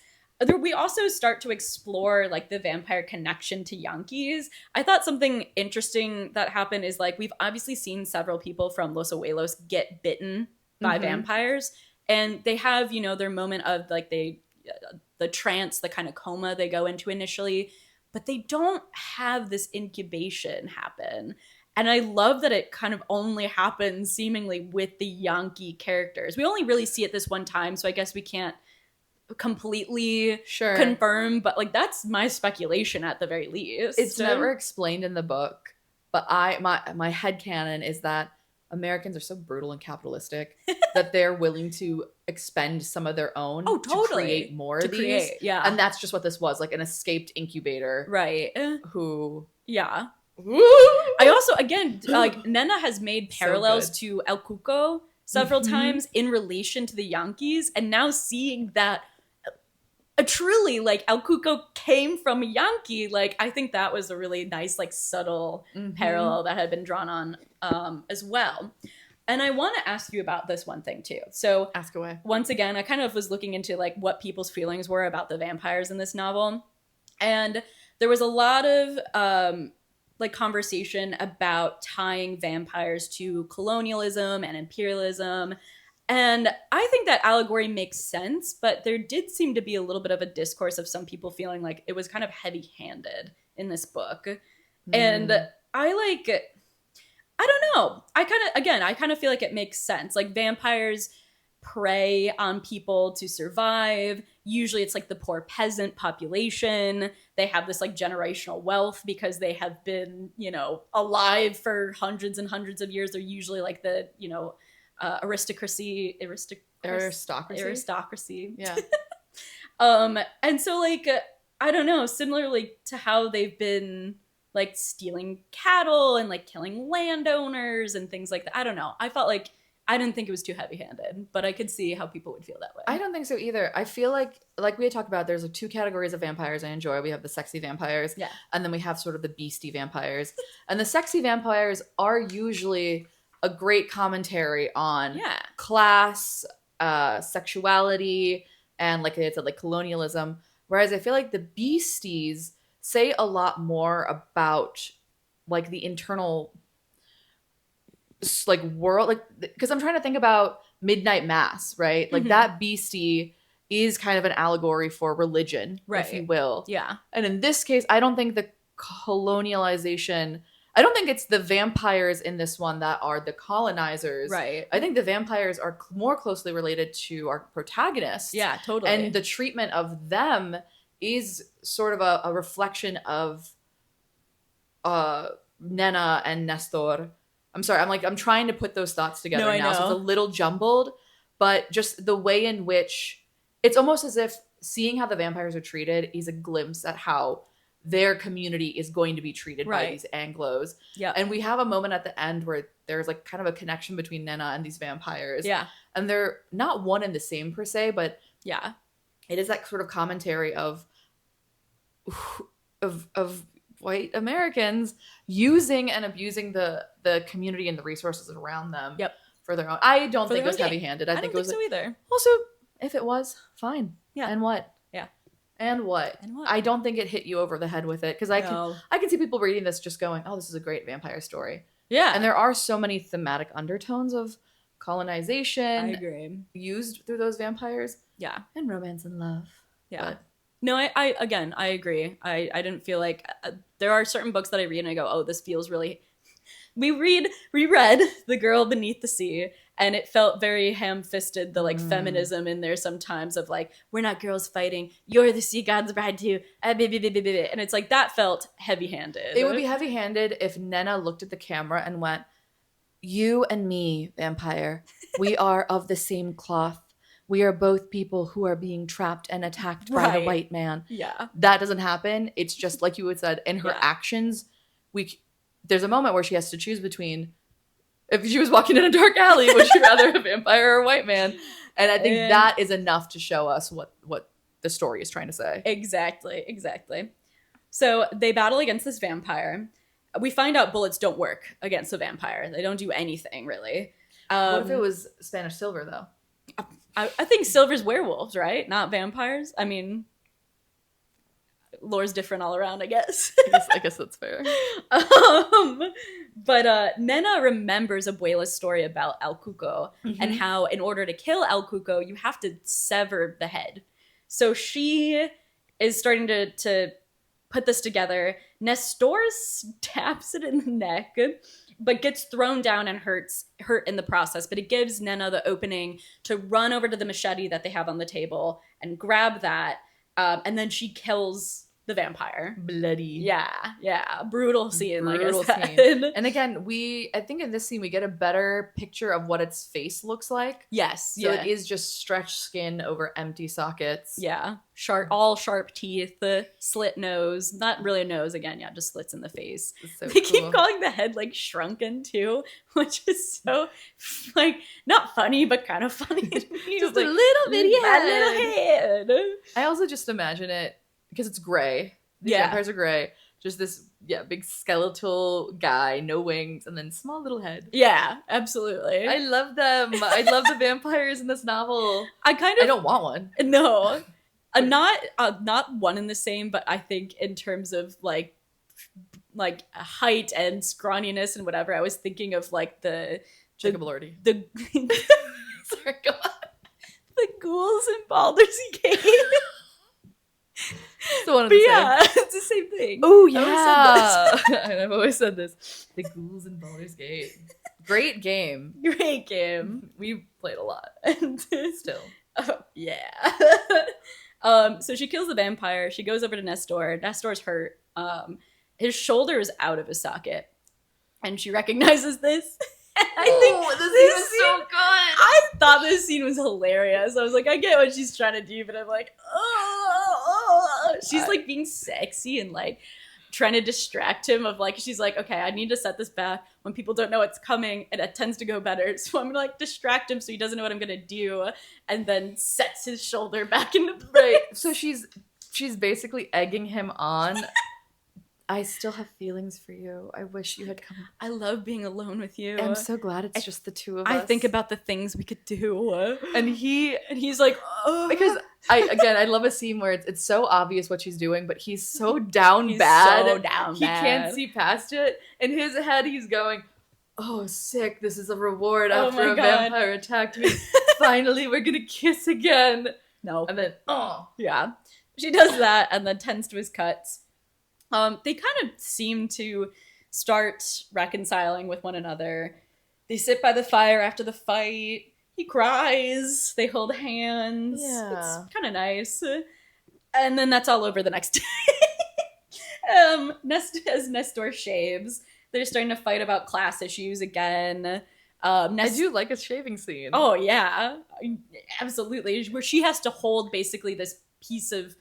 We also start to explore like the vampire connection to Yankees. I thought something interesting that happened is like we've obviously seen several people from Los Abuelos get bitten by vampires, and they have, you know, their moment of like the trance, the kind of coma they go into initially, but they don't have this incubation happen. And I love that it kind of only happens seemingly with the Yankee characters. We only really see it this one time, so I guess we can't completely confirm, but like that's my speculation at the very least. It's never explained in the book, but my headcanon is that Americans are so brutal and capitalistic that they're willing to expend some of their own to create more of these. Yeah. And that's just what this was, like an escaped incubator. Right. Who I also, again, like Nena has made parallels to El Cuco several times in relation to the Yankees, and now seeing that truly, like, El Cuco came from a Yankee. Like, I think that was a really nice, like, subtle parallel that had been drawn on as well. And I want to ask you about this one thing too. So Ask away. once again, I kind of was looking into like what people's feelings were about the vampires in this novel. And there was a lot of like conversation about tying vampires to colonialism and imperialism. And I think that allegory makes sense, but there did seem to be a little bit of a discourse of some people feeling like it was kind of heavy-handed in this book. And I don't know. I kind of feel like it makes sense. Like, vampires prey on people to survive. Usually it's like the poor peasant population. They have this like generational wealth because they have been, you know, alive for hundreds and hundreds of years. They're usually like the, you know, aristocracy. Yeah. And so like, I don't know, similarly to how they've been like stealing cattle and like killing landowners and things like that. I don't know. I felt like I didn't think it was too heavy-handed, but I could see how people would feel that way. I don't think so either. I feel like we had talked about, there's like two categories of vampires I enjoy. We have the sexy vampires, Yeah. and then we have sort of the beastie vampires. And the sexy vampires are usually a great commentary on class, sexuality, and like I said, like colonialism. Whereas I feel like the beasties say a lot more about like the internal like world, like, because I'm trying to think about Midnight Mass, right? Like that beastie is kind of an allegory for religion, if you will. Yeah. And in this case, I don't think the colonialization, I don't think it's the vampires in this one that are the colonizers. Right. I think the vampires are more closely related to our protagonists. Yeah, totally. And the treatment of them is sort of a reflection of Nena and Nestor. I'm sorry, I'm trying to put those thoughts together now. So it's a little jumbled, but just the way in which it's almost as if seeing how the vampires are treated is a glimpse at how their community is going to be treated by these Anglos. Yeah. And we have a moment at the end where there's like kind of a connection between Nena and these vampires. Yeah. And they're not one and the same per se, but yeah, it is that sort of commentary of white Americans using and abusing the community and the resources around them for their own. I don't think it was heavy-handed. I think it was so either. Also, if it was, fine. Yeah. And what? Yeah. And what? I don't think it hit you over the head with it, because I can see people reading this just going, "Oh, this is a great vampire story." Yeah. And there are so many thematic undertones of colonization I agree. used through those vampires. Yeah. And romance and love. Yeah. But no, I agree. I didn't feel like there are certain books that I read and I go, oh, this feels really. We reread The Girl Beneath the Sea, and it felt very ham-fisted, the like feminism in there sometimes of like, we're not girls fighting, you're the sea god's bride too, and it's like that felt heavy-handed. It would be heavy-handed if Nena looked at the camera and went, "You and me, vampire, we are of the same cloth. We are both people who are being trapped and attacked by the white man." Yeah. That doesn't happen. It's just like you had said, in her actions, there's a moment where she has to choose between, if she was walking in a dark alley, would she rather a vampire or a white man? And I think that is enough to show us what the story is trying to say. Exactly. So they battle against this vampire. We find out bullets don't work against a vampire. They don't do anything, really. What if it was Spanish silver, though? I think silver's werewolves, right? Not vampires. I mean, lore's different all around, I guess. I guess that's fair. But Nena remembers Abuela's story about El Cuco and how in order to kill El Cuco, you have to sever the head. So she is starting to put this together. Nestor stabs it in the neck, but gets thrown down and hurt in the process. But it gives Nena the opening to run over to the machete that they have on the table and grab that. And then she kills the vampire. Bloody. Yeah. Brutal scene, Brutal like I scene. said. And again, I think in this scene we get a better picture of what its face looks like. Yes. So it is just stretched skin over empty sockets. Yeah. All sharp teeth, slit nose. Not really a nose again, yeah, just slits in the face. So They cool. keep calling the head like shrunken too, which is so like not funny, but kind of funny to me. Just like, a little bitty that head. little head. I also just imagine it because it's gray. These vampires are gray. Just this, big skeletal guy, no wings, and then small little head. Yeah, absolutely. I love them. I love the vampires in this novel. I don't want one. No. Not one in the same, but I think in terms of like height and scrawniness and whatever, I was thinking of like Jacob Elordi. the Sorry, go on. the ghouls in Baldur's Gate. It's the one of But the yeah, same. it's the same thing. Oh yeah. I've always said this. The ghouls in Baldur's Gate. Great game. Great game. We played a lot. And Still. yeah. So she kills the vampire. She goes over to Nestor. Nestor's hurt. His shoulder is out of his socket, and she recognizes this. This is so good. I thought this scene was hilarious. I was like, I get what she's trying to do, but I'm like, oh. She's like being sexy and like trying to distract him of like, she's like, okay, I need to set this back when people don't know what's coming, and it tends to go better. So I'm gonna like distract him so he doesn't know what I'm gonna do, and then sets his shoulder back into place. Right. So she's basically egging him on. I still have feelings for you. I wish you had come. I love being alone with you. I'm so glad it's just the two of us. I think about the things we could do. And he's like, because I love a scene where it's so obvious what she's doing, but he's so down bad. So down he bad. can't see past it. In his head, he's going, oh, sick. This is a reward after a vampire attacked me. Finally, we're going to kiss again. No. And then, oh. Yeah. She does that and then tends to his cuts. They kind of seem to start reconciling with one another. They sit by the fire after the fight. He cries. They hold hands. Yeah. It's kind of nice. And then that's all over the next day. As Nestor shaves, they're starting to fight about class issues again. I do like a shaving scene. Oh, yeah. Absolutely. Where she has to hold basically this piece of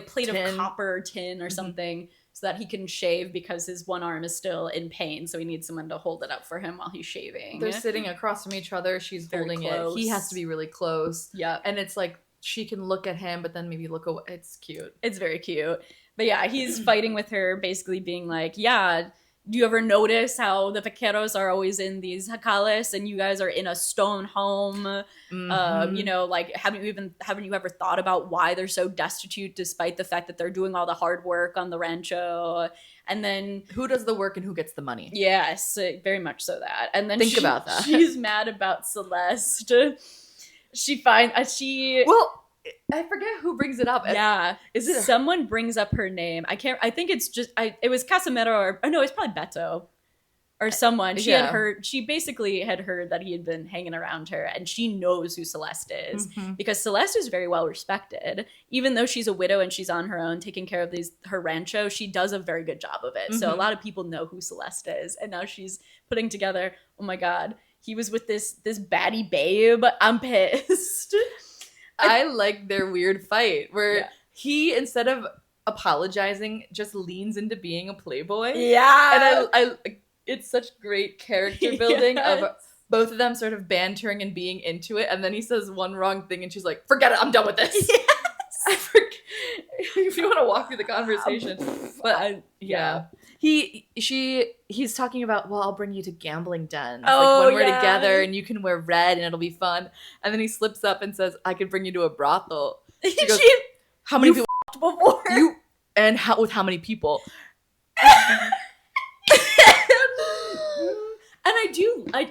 plate tin. of copper tin or something so that he can shave because his one arm is still in pain. So he needs someone to hold it up for him while he's shaving. They're sitting across from each other. She's Very holding close. it. He has to be really close. Yeah. And it's like she can look at him, but then maybe look away. It's cute. It's very cute. But yeah, he's fighting with her, basically being like, yeah, do you ever notice how the vaqueros are always in these jacales and you guys are in a stone home? Mm-hmm. Like, haven't you ever thought about why they're so destitute despite the fact that they're doing all the hard work on the rancho? And then who does the work and who gets the money? Yes, very much so that. And then Think about that. She's mad about Celeste. Well, I forget who brings it up. Yeah. Is it someone brings up her name? I think it's just it was Casimiro no, it's probably Beto or someone. She basically had heard that he had been hanging around her, and she knows who Celeste is because Celeste is very well respected. Even though she's a widow and she's on her own taking care of her rancho, she does a very good job of it. So a lot of people know who Celeste is, and now she's putting together, oh my god, he was with this baddie babe. I'm pissed. I like their weird fight where he, instead of apologizing, just leans into being a playboy. Yeah. And I it's such great character building of both of them sort of bantering and being into it. And then he says one wrong thing and she's like, forget it, I'm done with this. Yes. I forget. If you want to walk through the conversation. But he's talking about, well, I'll bring you to gambling dens. Oh, like when we're together and you can wear red and it'll be fun. And then he slips up and says, I could bring you to a brothel. She goes, how many people before? With how many people?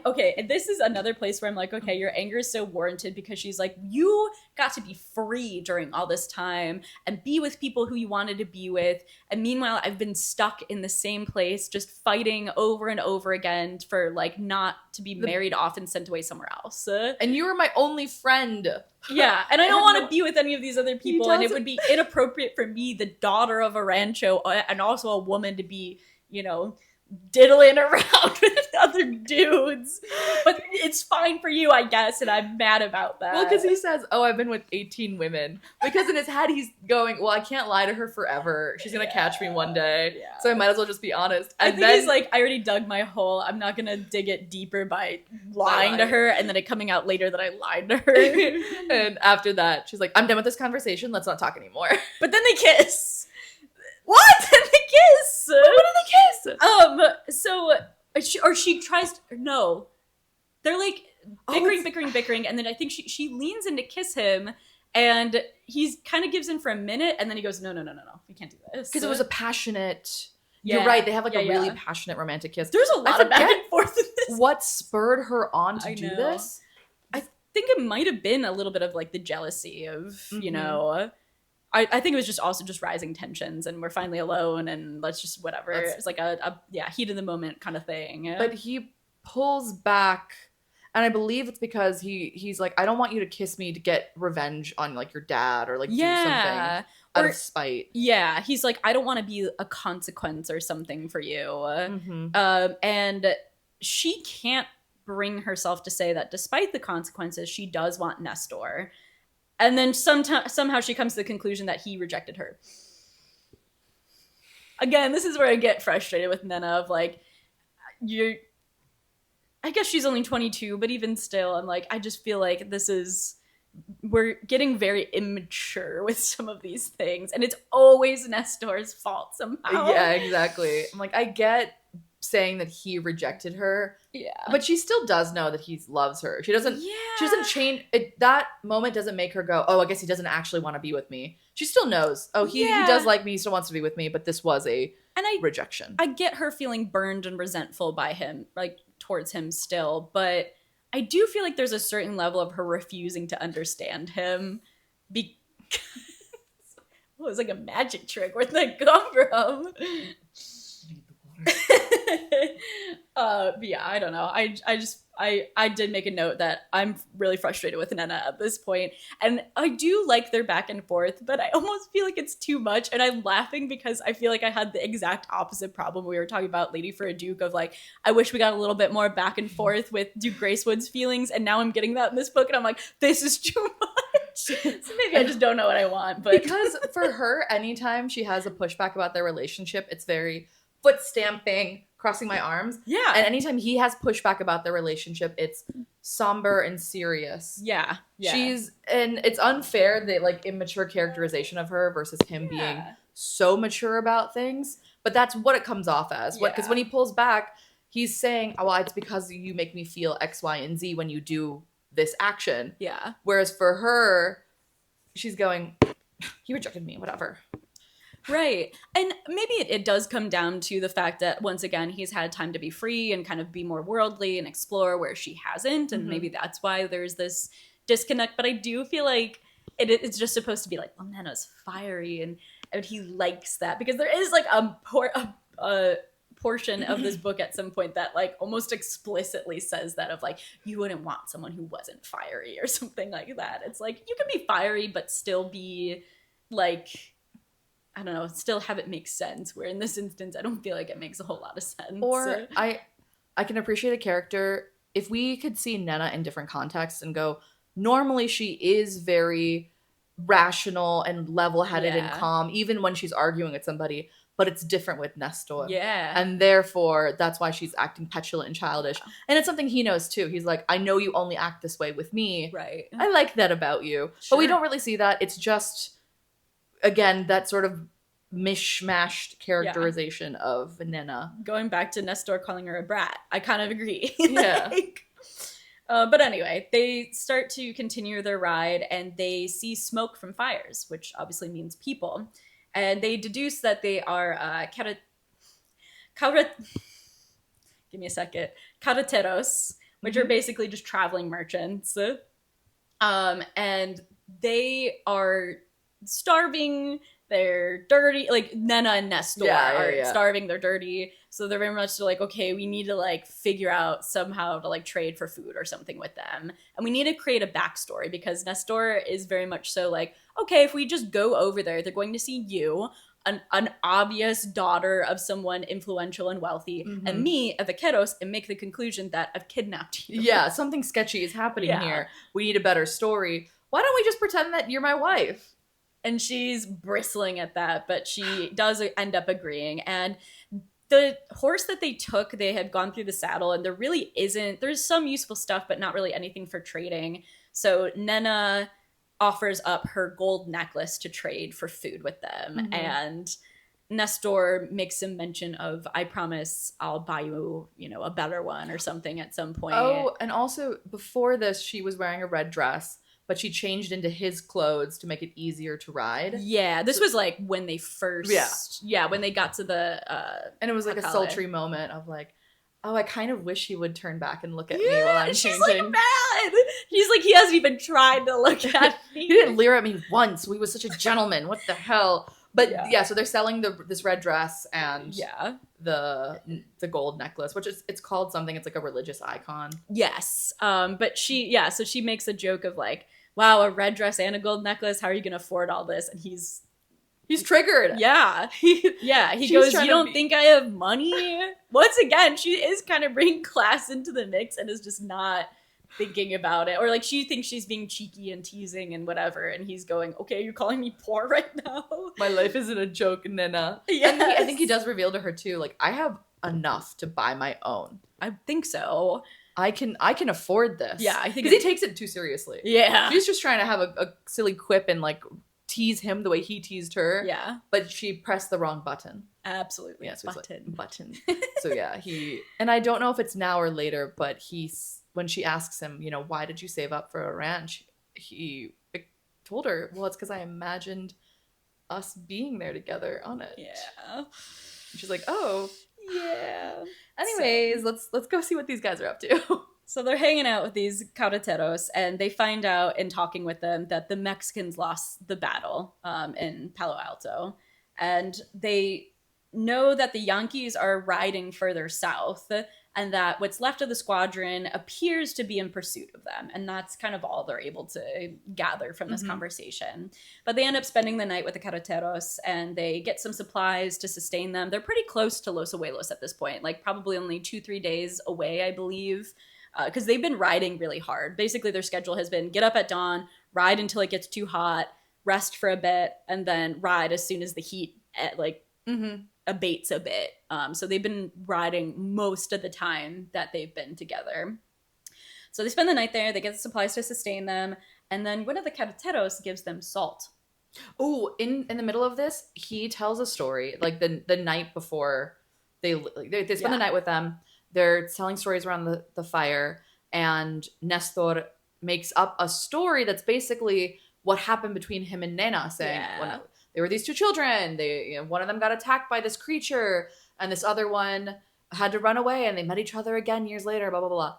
Okay, and this is another place where I'm like, okay, your anger is so warranted because she's like, you got to be free during all this time and be with people who you wanted to be with. And meanwhile, I've been stuck in the same place, just fighting over and over again for like not to be married off and sent away somewhere else. And you were my only friend. Yeah, and I don't want to be with any of these other people, and it would be inappropriate for me, the daughter of a rancho, and also a woman, to be, you know, diddling around with other dudes. But it's fine for you, I guess, and I'm mad about that. Well, because he says, oh, I've been with 18 women. Because in his head, he's going, well, I can't lie to her forever. She's going to catch me one day. Yeah. So I might as well just be honest. And I think he's like, I already dug my hole. I'm not going to dig it deeper by lying to her and then it coming out later that I lied to her. And after that, she's like, I'm done with this conversation. Let's not talk anymore. But then they kiss. What? Then they kiss. What do they kiss? So she tries to, no. They're like bickering, and then I think she leans in to kiss him, and he kind of gives in for a minute, and then he goes, no, we can't do this. Because it was a passionate, you're right, they have like a really passionate romantic kiss. There's a lot of back and forth in this. What spurred her on to do this? I think it might have been a little bit of like the jealousy of, you know, I think it was just also just rising tensions, and we're finally alone, and let's just whatever. It's like a heat of the moment kind of thing. But he pulls back, and I believe it's because he's like, I don't want you to kiss me to get revenge on like your dad or like do something out of spite. Yeah, he's like, I don't want to be a consequence or something for you. And she can't bring herself to say that despite the consequences, she does want Nestor. And then somehow she comes to the conclusion that he rejected her. Again, this is where I get frustrated with Nena of like, I guess she's only 22, but even still, I'm like, I just feel like we're getting very immature with some of these things. And it's always Nestor's fault somehow. Yeah, exactly. I'm like, I get saying that he rejected her, but she still does know that he loves her. She doesn't change it. That moment doesn't make her go, oh, I guess he doesn't actually want to be with me. She still knows, oh, he does like me, he still wants to be with me, but this was a rejection. I get her feeling burned and resentful by him, like towards him still, but I do feel like there's a certain level of her refusing to understand him because it was like a magic trick. Where'd that come from? But yeah, I don't know. I did make a note that I'm really frustrated with Nena at this point, and I do like their back and forth, but I almost feel like it's too much, and I'm laughing because I feel like I had the exact opposite problem we were talking about Lady for a Duke of like, I wish we got a little bit more back and forth with Duke Gracewood's feelings, and now I'm getting that in this book, and I'm like, this is too much. So maybe I just don't know what I want, but because for her, anytime she has a pushback about their relationship, it's very foot stamping, crossing my arms. Yeah. And anytime he has pushback about their relationship, it's somber and serious. Yeah. And it's unfair, the like immature characterization of her versus him being so mature about things. But that's what it comes off as. Because when he pulls back, he's saying, oh, well, it's because you make me feel X, Y, and Z when you do this action. Yeah. Whereas for her, she's going, he rejected me, whatever. Right. And maybe it does come down to the fact that, once again, he's had time to be free and kind of be more worldly and explore where she hasn't. And maybe that's why there's this disconnect. But I do feel like it's just supposed to be like, well, Nena's fiery and he likes that. Because there is like a portion of this book at some point that like almost explicitly says that of like, you wouldn't want someone who wasn't fiery or something like that. It's like, you can be fiery but still be like, I don't know, still have it make sense, where in this instance I don't feel like it makes a whole lot of sense. Or I can appreciate a character if we could see Nena in different contexts and go, normally she is very rational and level-headed and calm even when she's arguing with somebody, but it's different with Nestor. Yeah. And therefore, that's why she's acting petulant and childish. And it's something he knows, too. He's like, I know you only act this way with me. Right. I like that about you. Sure. But we don't really see that. It's just, again, that sort of mishmashed characterization of Nena. Going back to Nestor calling her a brat, I kind of agree. Yeah. But anyway, they start to continue their ride, and they see smoke from fires, which obviously means people. And they deduce that they are give me a second. carreteros, which are basically just traveling merchants. And they are starving. They're dirty. Like Nena and Nestor are starving. They're dirty. So they're very much like, okay, we need to like figure out somehow to like trade for food or something with them. And we need to create a backstory because Nestor is very much so like, okay, if we just go over there, they're going to see you, an obvious daughter of someone influential and wealthy, and me, a vaqueros, and make the conclusion that I've kidnapped you. Yeah, something sketchy is happening here. We need a better story. Why don't we just pretend that you're my wife? And she's bristling at that, but she does end up agreeing. And the horse that they took, they had gone through the saddle, and there really isn't, there's some useful stuff, but not really anything for trading. So Nena offers up her gold necklace to trade for food with them. And Nestor makes some mention of, I promise I'll buy you, you know, a better one or something at some point. Oh, and also before this, she was wearing a red dress, but she changed into his clothes to make it easier to ride. Yeah, this was like when they first, when they got to the and it was like a sultry moment of like, oh, I kind of wish he would turn back and look at me while I'm changing. She's like mad. She's like, he hasn't even tried to look at me. He didn't leer at me once. He was such a gentleman. What the hell? But so they're selling this red dress and the gold necklace, which is, it's called something. It's like a religious icon. Yes. But so she makes a joke of like, wow, a red dress and a gold necklace. How are you going to afford all this? And he's triggered. Yeah. He goes, you don't think I have money? Once again, she is kind of bringing class into the mix and is just not thinking about it. Or like she thinks she's being cheeky and teasing and whatever. And he's going, okay, you're calling me poor right now? My life isn't a joke, Nena. Yes. And I think he does reveal to her too, like, I have enough to buy my own. I think so. I can afford this. Yeah, I think because he takes it too seriously. Yeah. She's just trying to have a silly quip and like tease him the way he teased her. Yeah. But she pressed the wrong button. Absolutely. Yeah, so button. Like, button. So yeah, and I don't know if it's now or later, but when she asks him, you know, why did you save up for a ranch? He told her, well, it's because I imagined us being there together on it. Yeah. And she's like, oh. Yeah. Anyways, let's go see what these guys are up to. So they're hanging out with these carreteros, and they find out in talking with them that the Mexicans lost the battle in Palo Alto. And they know that the Yankees are riding further south, and that what's left of the squadron appears to be in pursuit of them. And that's kind of all they're able to gather from this conversation. But they end up spending the night with the carreteros, and they get some supplies to sustain them. They're pretty close to Los Abuelos at this point, like probably only 2-3 days away, I believe. Because they've been riding really hard. Basically, their schedule has been get up at dawn, ride until it gets too hot, rest for a bit, and then ride as soon as the heat abates a bit. So they've been riding most of the time that they've been together. So they spend the night there. They get the supplies to sustain them. And then one of the carreteros gives them salt. Oh, in the middle of this, he tells a story. Like the night before they spend the night with them. They're telling stories around the fire, and Nestor makes up a story that's basically what happened between him and Nena, saying when there were these two children, one of them got attacked by this creature, and this other one had to run away, and they met each other again years later, blah, blah, blah.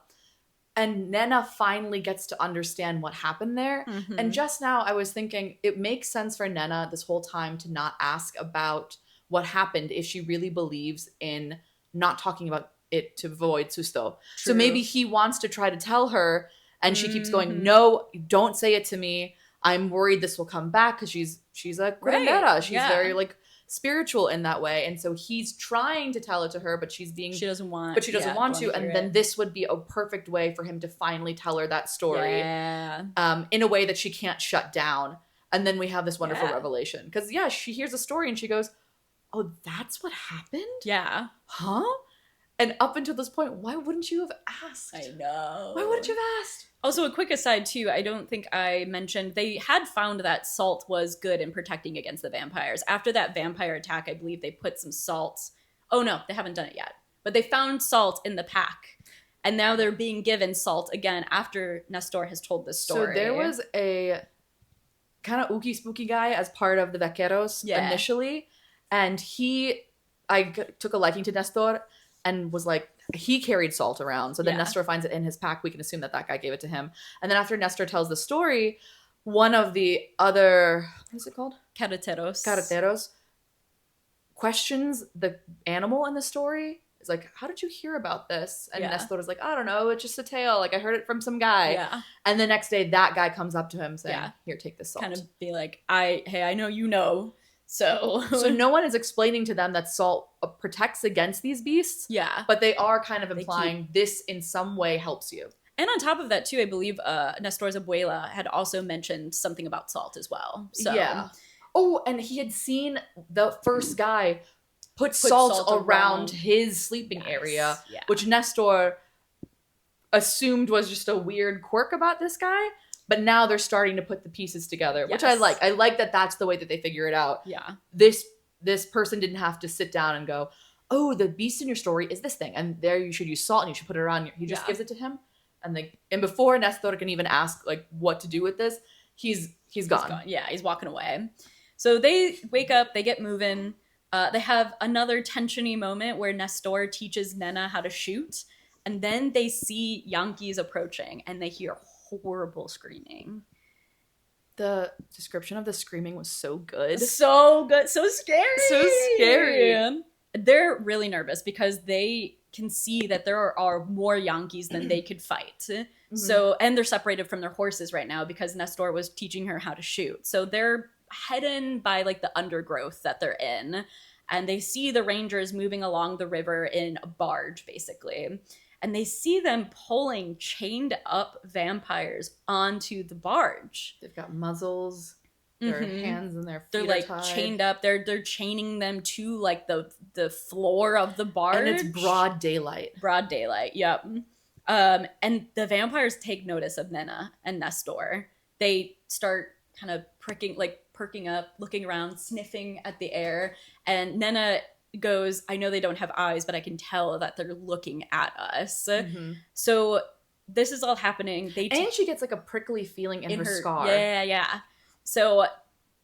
And Nena finally gets to understand what happened there. And just now I was thinking it makes sense for Nena this whole time to not ask about what happened if she really believes in not talking about it to avoid susto. So maybe he wants to try to tell her, and she keeps going, no, don't say it to me. I'm worried this will come back because she's a curandera. Right. She's very like spiritual in that way. And so he's trying to tell it to her, but she doesn't want to. And then this would be a perfect way for him to finally tell her that story in a way that she can't shut down. And then we have this wonderful revelation. Because she hears a story and she goes, oh, that's what happened? Yeah. Huh? And up until this point, why wouldn't you have asked? I know. Why wouldn't you have asked? Also, a quick aside, too, I don't think I mentioned, they had found that salt was good in protecting against the vampires. After that vampire attack, I believe they put some salt. Oh, no, they haven't done it yet. But they found salt in the pack. And now they're being given salt again after Nestor has told this story. So there was a kind of ooky spooky guy as part of the Vaqueros initially. And I took a liking to Nestor and was like, he carried salt around. So then Yeah. Nestor finds it in his pack. We can assume that that guy gave it to him. And then after Nestor tells the story, one of the other, what is it called? Carreteros questions the animal in the story. It's like, how did you hear about this? And Yeah. Nestor is like, I don't know. It's just a tale. Like, I heard it from some guy. Yeah. And the next day, that guy comes up to him saying, Yeah. here, take this salt. Kind of be like, I know you know. So no one is explaining to them that salt protects against these beasts. Yeah. But they are kind of implying this in some way helps you. And on top of that, too, I believe Nestor's abuela had also mentioned something about salt as well. So yeah. Oh, and he had seen the first guy put salt around his sleeping area, which Nestor assumed was just a weird quirk about this guy. But now they're starting to put the pieces together, which I like. I like that that's the way that they figure it out. Yeah. This person didn't have to sit down and go, oh, the beast in your story is this thing. And there you should use salt and you should put it around. He just gives it to him. And before Nestor can even ask like what to do with this, he's gone. Yeah, he's walking away. So they wake up, they get moving. They have another tensiony moment where Nestor teaches Nena how to shoot, and then they see Yankees approaching, and they hear horrible screaming. The description of the screaming was so good. So good. So scary. So scary. They're really nervous because they can see that there are more Yankees than they could fight. Mm-hmm. So, and they're separated from their horses right now because Nestor was teaching her how to shoot. So they're hidden by like the undergrowth that they're in. And they see the Rangers moving along the river in a barge, basically. And they see them pulling chained up vampires onto the barge. They've got muzzles, their hands and their feet they're like tied. Chained up. They're chaining them to like the floor of the barge. And it's broad daylight. Broad daylight, yep. And the vampires take notice of Nena and Nestor. They start kind of perking up, looking around, sniffing at the air. And Nena goes, I know they don't have eyes, but I can tell that they're looking at us. Mm-hmm. So this is all happening. And she gets like a prickly feeling in her scar. Yeah. So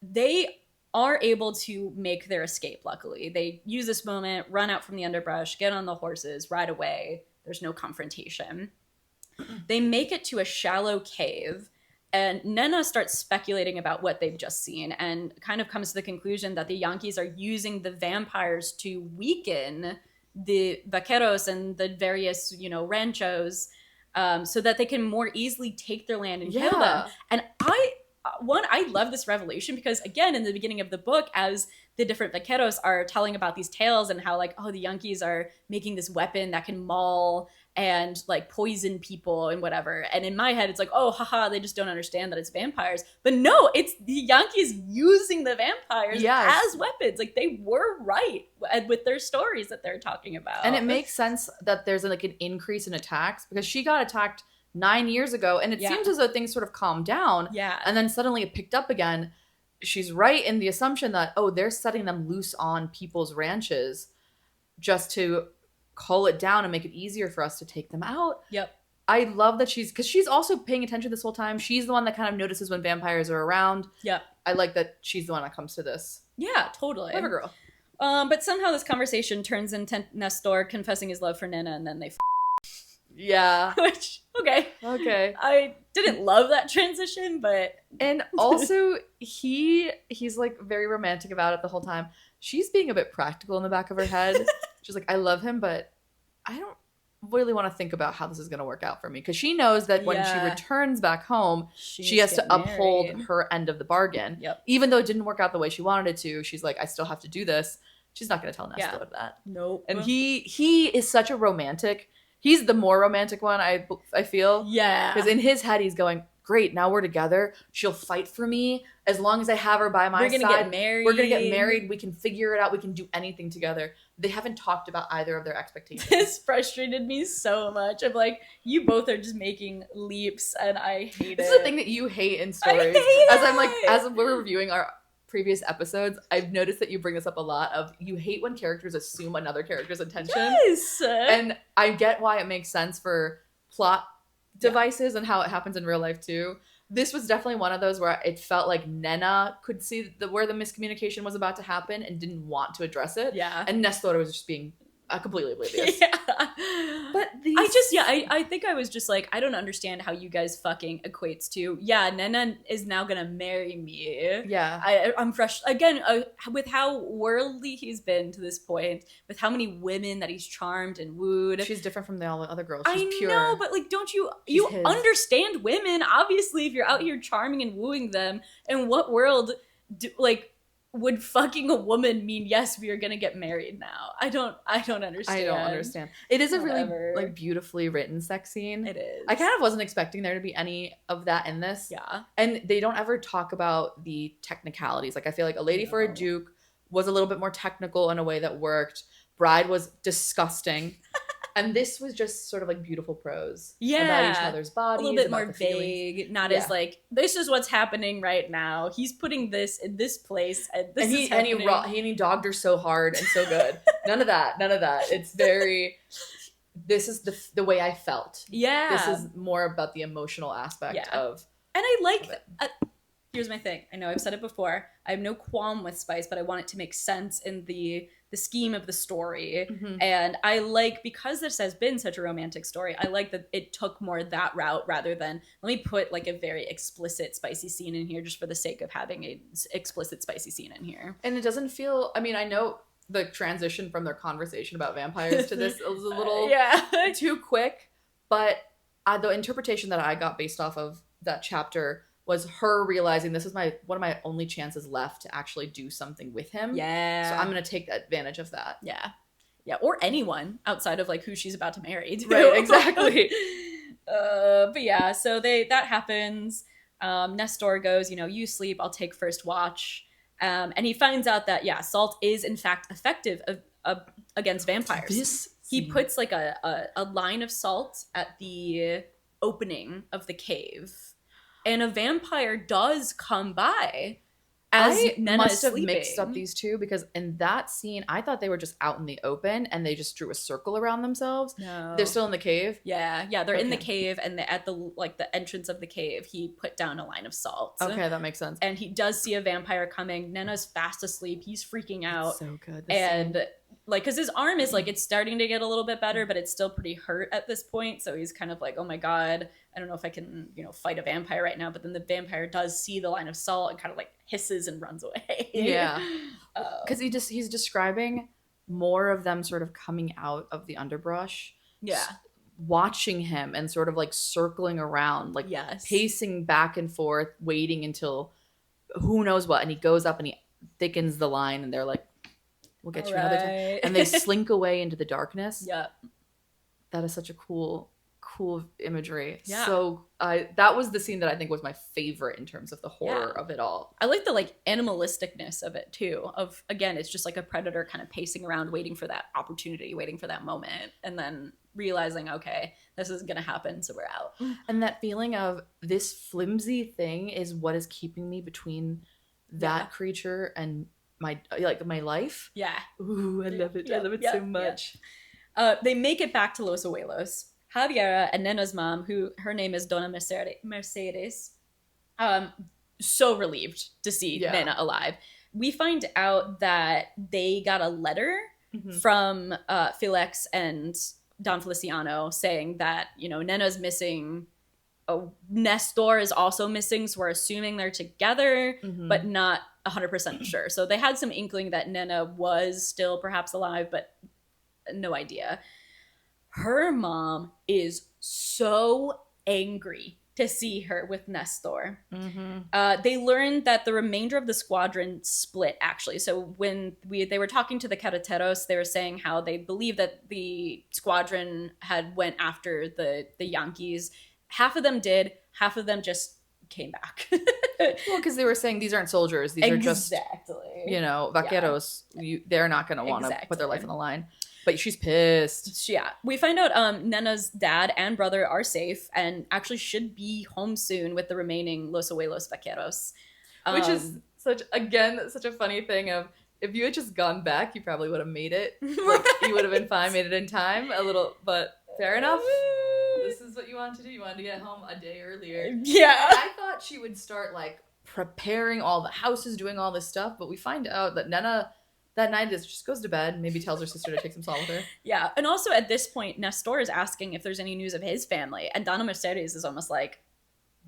they are able to make their escape, luckily. They use this moment, run out from the underbrush, get on the horses, ride away. There's no confrontation. They make it to a shallow cave, and Nena starts speculating about what they've just seen and kind of comes to the conclusion that the Yankees are using the vampires to weaken the vaqueros and the various, ranchos so that they can more easily take their land and kill them. And I love this revelation because, again, in the beginning of the book, as the different vaqueros are telling about these tales and how, like, the Yankees are making this weapon that can maul and, like, poison people and whatever. And in my head, it's like, oh, haha, they just don't understand that it's vampires. But no, it's the Yankees using the vampires as weapons. Like, they were right with their stories that they're talking about. And it makes sense that there's, like, an increase in attacks because she got attacked 9 years ago, and it seems as though things sort of calmed down. Yeah. And then suddenly it picked up again. She's right in the assumption that, they're setting them loose on people's ranches just to cull it down and make it easier for us to take them out. Yep. I love that because she's also paying attention this whole time. She's the one that kind of notices when vampires are around. Yep. I like that she's the one that comes to this. Yeah, totally. Clever girl. But somehow this conversation turns into Nestor confessing his love for Nena, and then they yeah. Which, okay. I didn't love that transition, but... And also, he's, like, very romantic about it the whole time. She's being a bit practical in the back of her head. She's like, I love him, but I don't really want to think about how this is going to work out for me. Because she knows that when she returns back home, she has to uphold her end of the bargain. Yep. Even though it didn't work out the way she wanted it to, she's like, I still have to do this. She's not going to tell Nestor that. Nope. And he is such a romantic... He's the more romantic one, I feel. Yeah. Because in his head, he's going, great, now we're together. She'll fight for me. As long as I have her by my side. We're going to get married. We're going to get married. We can figure it out. We can do anything together. They haven't talked about either of their expectations. This frustrated me so much. I'm like, you both are just making leaps, and I hate it. This is the thing that you hate in stories. As we're reviewing our previous episodes, I've noticed that you bring this up a lot of you hate when characters assume another character's intention. Yes. And I get why it makes sense for plot devices and how it happens in real life too. This was definitely one of those where it felt like Nena could see where the miscommunication was about to happen and didn't want to address it. Yeah. And Nestor was just being completely oblivious. Yeah. But these... I think I was just like, I don't understand how you guys fucking equates to, yeah, Nena is now gonna marry me. Yeah. I'm fresh. Again, with how worldly he's been to this point, with how many women that he's charmed and wooed. She's different from all the other girls. She's I pure. know, but like, don't you His. understand women? Obviously, if you're out here charming and wooing them, in what world, would fucking a woman mean, yes, we are gonna get married now? I don't understand. I don't understand. It is Whatever. a really beautifully written sex scene. It is. I kind of wasn't expecting there to be any of that in this. Yeah. And they don't ever talk about the technicalities. Like, I feel like A Lady for a Duke was a little bit more technical in a way that worked. Bride was disgusting. And this was just sort of like beautiful prose. Yeah. About each other's bodies. A little bit about more the vague. feelings. Not as like, this is what's happening right now. He's putting this in this place. And this is happening. And he dogged her so hard and so good. None of that. It's very... This is the way I felt. Yeah. This is more about the emotional aspect of... And I like... here's my thing. I know I've said it before. I have no qualm with spice, but I want it to make sense in the scheme of the story. Mm-hmm. And I like, because this has been such a romantic story, I like that it took more that route rather than, let me put like a very explicit spicy scene in here just for the sake of having a explicit spicy scene in here. And it doesn't feel... I mean, I know the transition from their conversation about vampires to this was a little too quick, but the interpretation that I got based off of that chapter was her realizing this is one of my only chances left to actually do something with him. Yeah. So I'm going to take advantage of that. Yeah. Yeah. Or anyone outside of like who she's about to marry. Too. Right, exactly. But yeah, so that happens. Nestor goes, you sleep, I'll take first watch. And he finds out that, salt is in fact effective against vampires. He puts like a line of salt at the opening of the cave. And a vampire does come by as Nena must have sleeping. mixed up these two, because in that scene, I thought they were just out in the open and they just drew a circle around themselves. No. They're still in the cave? Yeah, they're in the cave, and at the entrance of the cave, he put down a line of salt. Okay, that makes sense. And he does see a vampire coming. Nena's fast asleep. He's freaking out. It's so good. And like, because his arm is like, it's starting to get a little bit better, but it's still pretty hurt at this point. So he's kind of like, oh my God, I don't know if I can, fight a vampire right now. But then the vampire does see the line of salt and kind of like hisses and runs away. Yeah. Because he's describing more of them sort of coming out of the underbrush. Yeah. Watching him and sort of like circling around, like pacing back and forth, waiting until who knows what. And he goes up and he thickens the line, and they're like, we'll get you another time. And they slink away into the darkness. Yeah. That is such a cool imagery. Yeah. So that was the scene that I think was my favorite in terms of the horror of it all. I like the like animalisticness of it too. Of, again, it's just like a predator kind of pacing around, waiting for that opportunity, waiting for that moment, and then realizing, okay, this isn't going to happen, so we're out. And that feeling of this flimsy thing is what is keeping me between that creature and my life. Yeah. Ooh, I love it. I love it so much. Yeah. They make it back to Los Abuelos. Javiera and Nena's mom, who her name is Dona Mercedes, so relieved to see Nena alive. We find out that they got a letter from Felix and Don Feliciano saying that, Nena's missing. Nestor is also missing, so we're assuming they're together, but not 100% sure. So they had some inkling that Nena was still perhaps alive, but no idea. Her mom is so angry to see her with Nestor. They learned that the remainder of the squadron split, actually. So when they were talking to the Carreteros, they were saying how they believe that the squadron had went after the Yankees. Half of them did. Half of them just came back. Well, because they were saying these aren't soldiers. These are just, vaqueros. They're not going to want to put their life on the line. But she's pissed. Yeah. We find out Nena's dad and brother are safe and actually should be home soon with the remaining Los Abuelos vaqueros. Which is such a funny thing of, if you had just gone back, you probably would have made it. Like, you would have been fine, made it in time a little, but fair enough. This is what you wanted to do. You wanted to get home a day earlier. Yeah. I thought she would start like preparing all the houses, doing all this stuff, but we find out that Nena That night, just goes to bed, maybe tells her sister to take some salt with her. Yeah. And also at this point, Nestor is asking if there's any news of his family. And Donna Mercedes is almost like,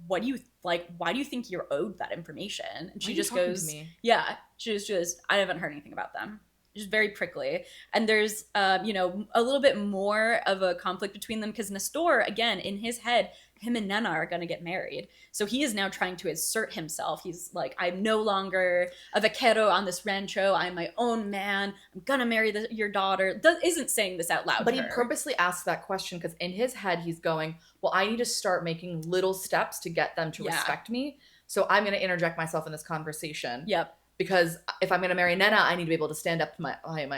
what do you like? Why do you think you're owed that information? And she just goes, yeah, she's just, I haven't heard anything about them. Just very prickly. And there's, you know, a little bit more of a conflict between them because Nestor, again, in his head, him and Nena are going to get married. So he is now trying to assert himself. He's like, I'm no longer a vaquero on this rancho. I'm my own man. I'm going to marry your daughter. Isn't saying this out loud. But he purposely asks that question because in his head, he's going, well, I need to start making little steps to get them to respect me. So I'm going to interject myself in this conversation. Yep. Because if I'm going to marry Nena, I need to be able to stand up to my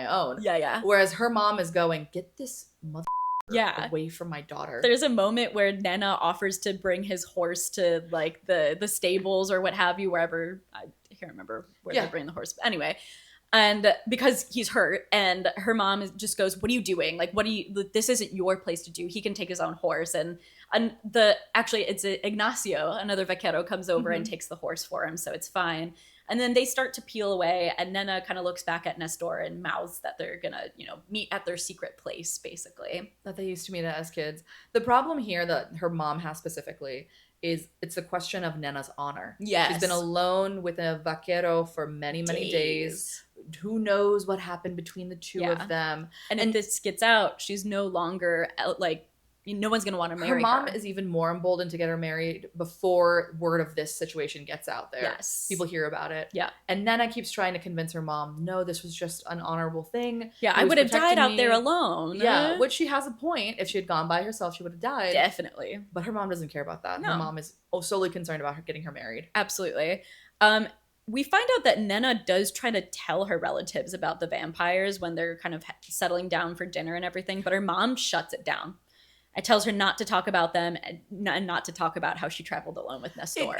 own. Yeah, yeah. Whereas her mom is going, get this mother away from my daughter. There's a moment where Nena offers to bring his horse to like the stables or what have you, wherever. I can't remember where they bring the horse. But anyway, and because he's hurt, and her mom just goes, what are you doing? Like, this isn't your place to do. He can take his own horse. And actually it's Ignacio, another vaquero, comes over and takes the horse for him. So it's fine. And then they start to peel away, and Nena kind of looks back at Nestor and mouths that they're gonna, you know, meet at their secret place, basically. That they used to meet as kids. The problem here that her mom has specifically is it's a question of Nena's honor. Yes. She's been alone with a vaquero for many, many days. Who knows what happened between the two of them. And if this gets out, she's no longer, like, no one's going to want to marry her. Her mom is even more emboldened to get her married before word of this situation gets out there. Yes. People hear about it. Yeah. And Nena keeps trying to convince her mom, no, this was just an honorable thing. Yeah, I would have died out there alone. Yeah, which she has a point. If she had gone by herself, she would have died. Definitely. But her mom doesn't care about that. No. Her mom is solely concerned about her getting her married. Absolutely. We find out that Nena does try to tell her relatives about the vampires when they're kind of settling down for dinner and everything, but her mom shuts it down. It tells her not to talk about them and not to talk about how she traveled alone with Nestor.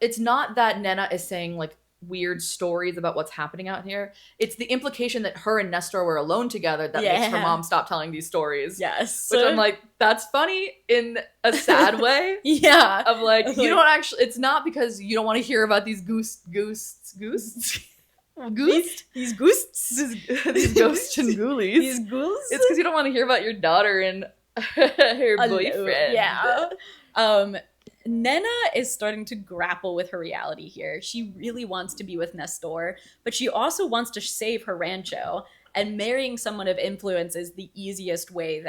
It's not that Nena is saying like weird stories about what's happening out here. It's the implication that her and Nestor were alone together that makes her mom stop telling these stories. Yes. Which I'm like, that's funny in a sad way. Yeah. Of like, you don't actually, it's not because you don't want to hear about these ghosts? These ghosts These ghosts and ghoulies. These ghouls? It's because you don't want to hear about your daughter and her boyfriend. Yeah. Nena is starting to grapple with her reality here. She really wants to be with Nestor, but she also wants to save her rancho. And marrying someone of influence is the easiest way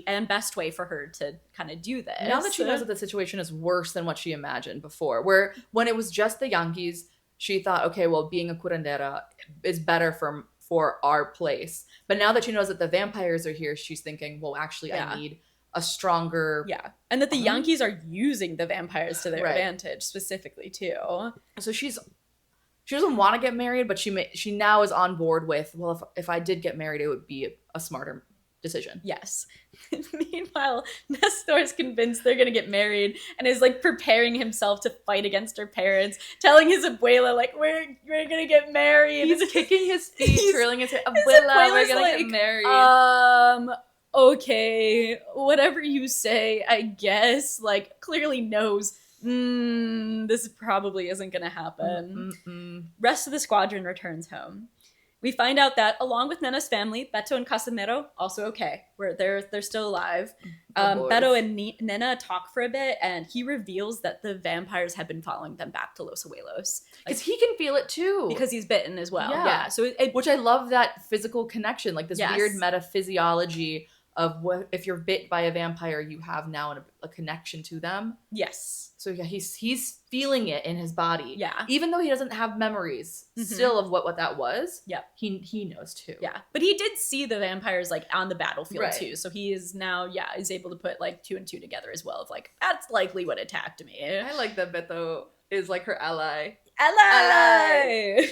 and best way for her to kind of do this. Now that she knows that the situation is worse than what she imagined before, where when it was just the Yankees, she thought, okay, well, being a curandera is better for our place. But now that she knows that the vampires are here, she's thinking, well, actually, I need a stronger... Yeah, and that the Yankees are using the vampires to their advantage, specifically, too. So she doesn't want to get married, but she now is on board with, well, if I did get married, it would be a smarter decision. Yes. Meanwhile, Nestor is convinced they're going to get married and is like preparing himself to fight against her parents, telling his abuela, like, we're going to get married. He's kicking his feet, twirling his hair. Abuela, we're going to get married. Okay, whatever you say, I guess. Like, clearly knows, this probably isn't going to happen. Rest of the squadron returns home. We find out that, along with Nena's family, Beto and Casimiro, also okay. They're still alive. Beto and Nena talk for a bit, and he reveals that the vampires have been following them back to Los Abuelos. Because he can feel it too. Because he's bitten as well. Yeah. So which I love that physical connection, like this weird metaphysiology of what if you're bit by a vampire, you have now a connection to them. Yes. So yeah, he's feeling it in his body. Yeah. Even though he doesn't have memories still of what that was. Yeah. He knows too. Yeah. But he did see the vampires like on the battlefield too. So he is now, is able to put like 2 and 2 together as well of like, that's likely what attacked me. I like that Beto is like her ally. Ally!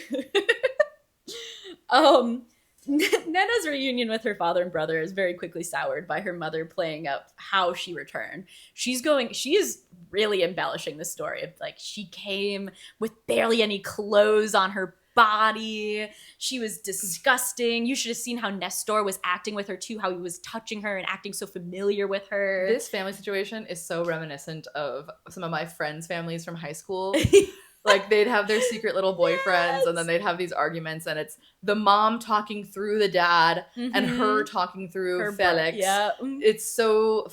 Nena's reunion with her father and brother is very quickly soured by her mother playing up how she returned. She is really embellishing the story of like she came with barely any clothes on her body. She was disgusting. You should have seen how Nestor was acting with her too, how he was touching her and acting so familiar with her. This family situation is so reminiscent of some of my friends' families from high school. Like they'd have their secret little boyfriends, Yes. and then they'd have these arguments, and it's the mom talking through the dad and her talking through Her Felix. yeah. It's so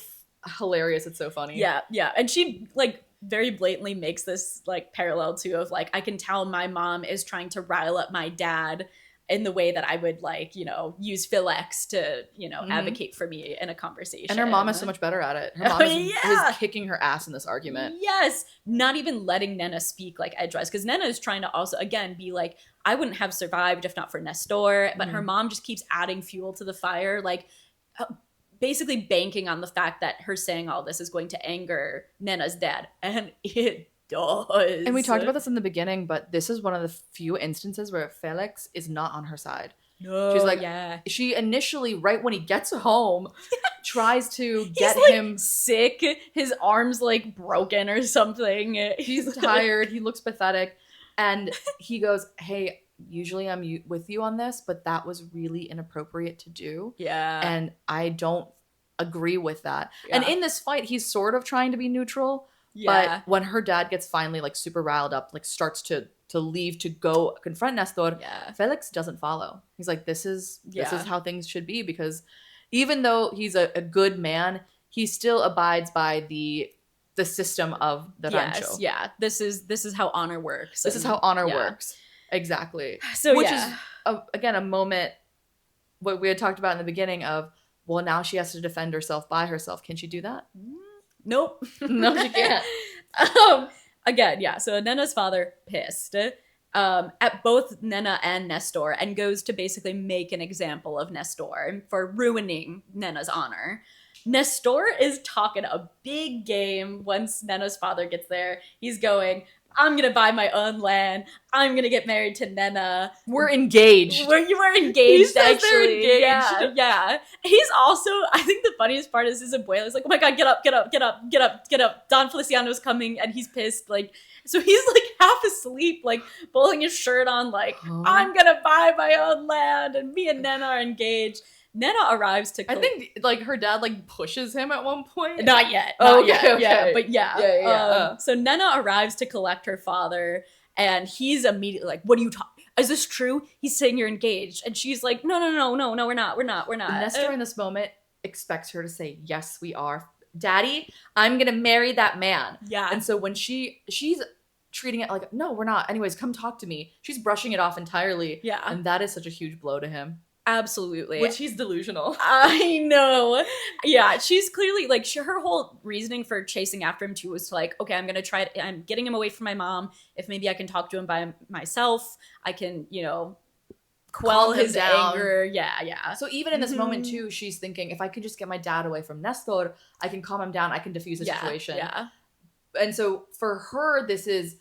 hilarious. It's so funny. Yeah, yeah. And she like very blatantly makes this like parallel too of like, I can tell my mom is trying to rile up my dad in the way that I would like, you know, use Felix to, you know, advocate for me in a conversation. And her mom is so much better at it. Her mom is kicking her ass in this argument. Yes. Not even letting Nena speak like edgewise. Because Nena is trying to also, again, be like, I wouldn't have survived if not for Nestor. But her mom just keeps adding fuel to the fire. Like, basically banking on the fact that her saying all this is going to anger Nena's dad. And it does. And we talked about this in the beginning, but this is one of the few instances where Felix is not on her side. No, she's like, she initially, right when he gets home, tries to get him sick. His arm's like broken or something. He's tired. He looks pathetic. And he goes, hey, usually I'm with you on this, but that was really inappropriate to do. Yeah. And I don't agree with that. Yeah. And in this fight, he's sort of trying to be neutral. Yeah. But when her dad gets finally like super riled up, like starts to leave to go confront Nestor, Felix doesn't follow. He's like, this is how things should be, because even though he's a good man, he still abides by the system of the rancho. Yeah. This is how honor works. This is how honor works. Exactly. So which is again a moment what we had talked about in the beginning of, well, now she has to defend herself by herself. Can she do that? Nope. No, she can't. Again, yeah. So Nena's father pissed at both Nena and Nestor and goes to basically make an example of Nestor for ruining Nena's honor. Nestor is talking a big game once Nena's father gets there. He's going, I'm going to buy my own land. I'm going to get married to Nena. We're engaged. We're engaged, actually. They're engaged. Yeah. He's also, I think the funniest part is his abuela is like, oh my God, get up, get up, get up, get up, get up. Don Feliciano's coming and he's pissed. Like, so he's like half asleep, like pulling his shirt on, like, I'm going to buy my own land and me and Nena are engaged. Nena arrives to... I think, like, her dad, like, pushes him at one point. Not yet. Okay. Yeah, but yeah. So Nena arrives to collect her father, and he's immediately like, what are you talking... Is this true? He's saying you're engaged. And she's like, no, we're not. And Nestor in this moment expects her to say, yes, we are. Daddy, I'm going to marry that man. Yeah. And so when she's treating it like, no, we're not. Anyways, come talk to me. She's brushing it off entirely. Yeah. And that is such a huge blow to him. Absolutely. Which he's delusional. I know. Yeah, she's clearly, like, her whole reasoning for chasing after him, too, was like, okay, I'm going to try it. I'm getting him away from my mom. If maybe I can talk to him by myself, I can, you know, quell his anger. Yeah. So even in this moment, too, she's thinking, if I could just get my dad away from Nestor, I can calm him down. I can diffuse the situation. Yeah. And so for her, this is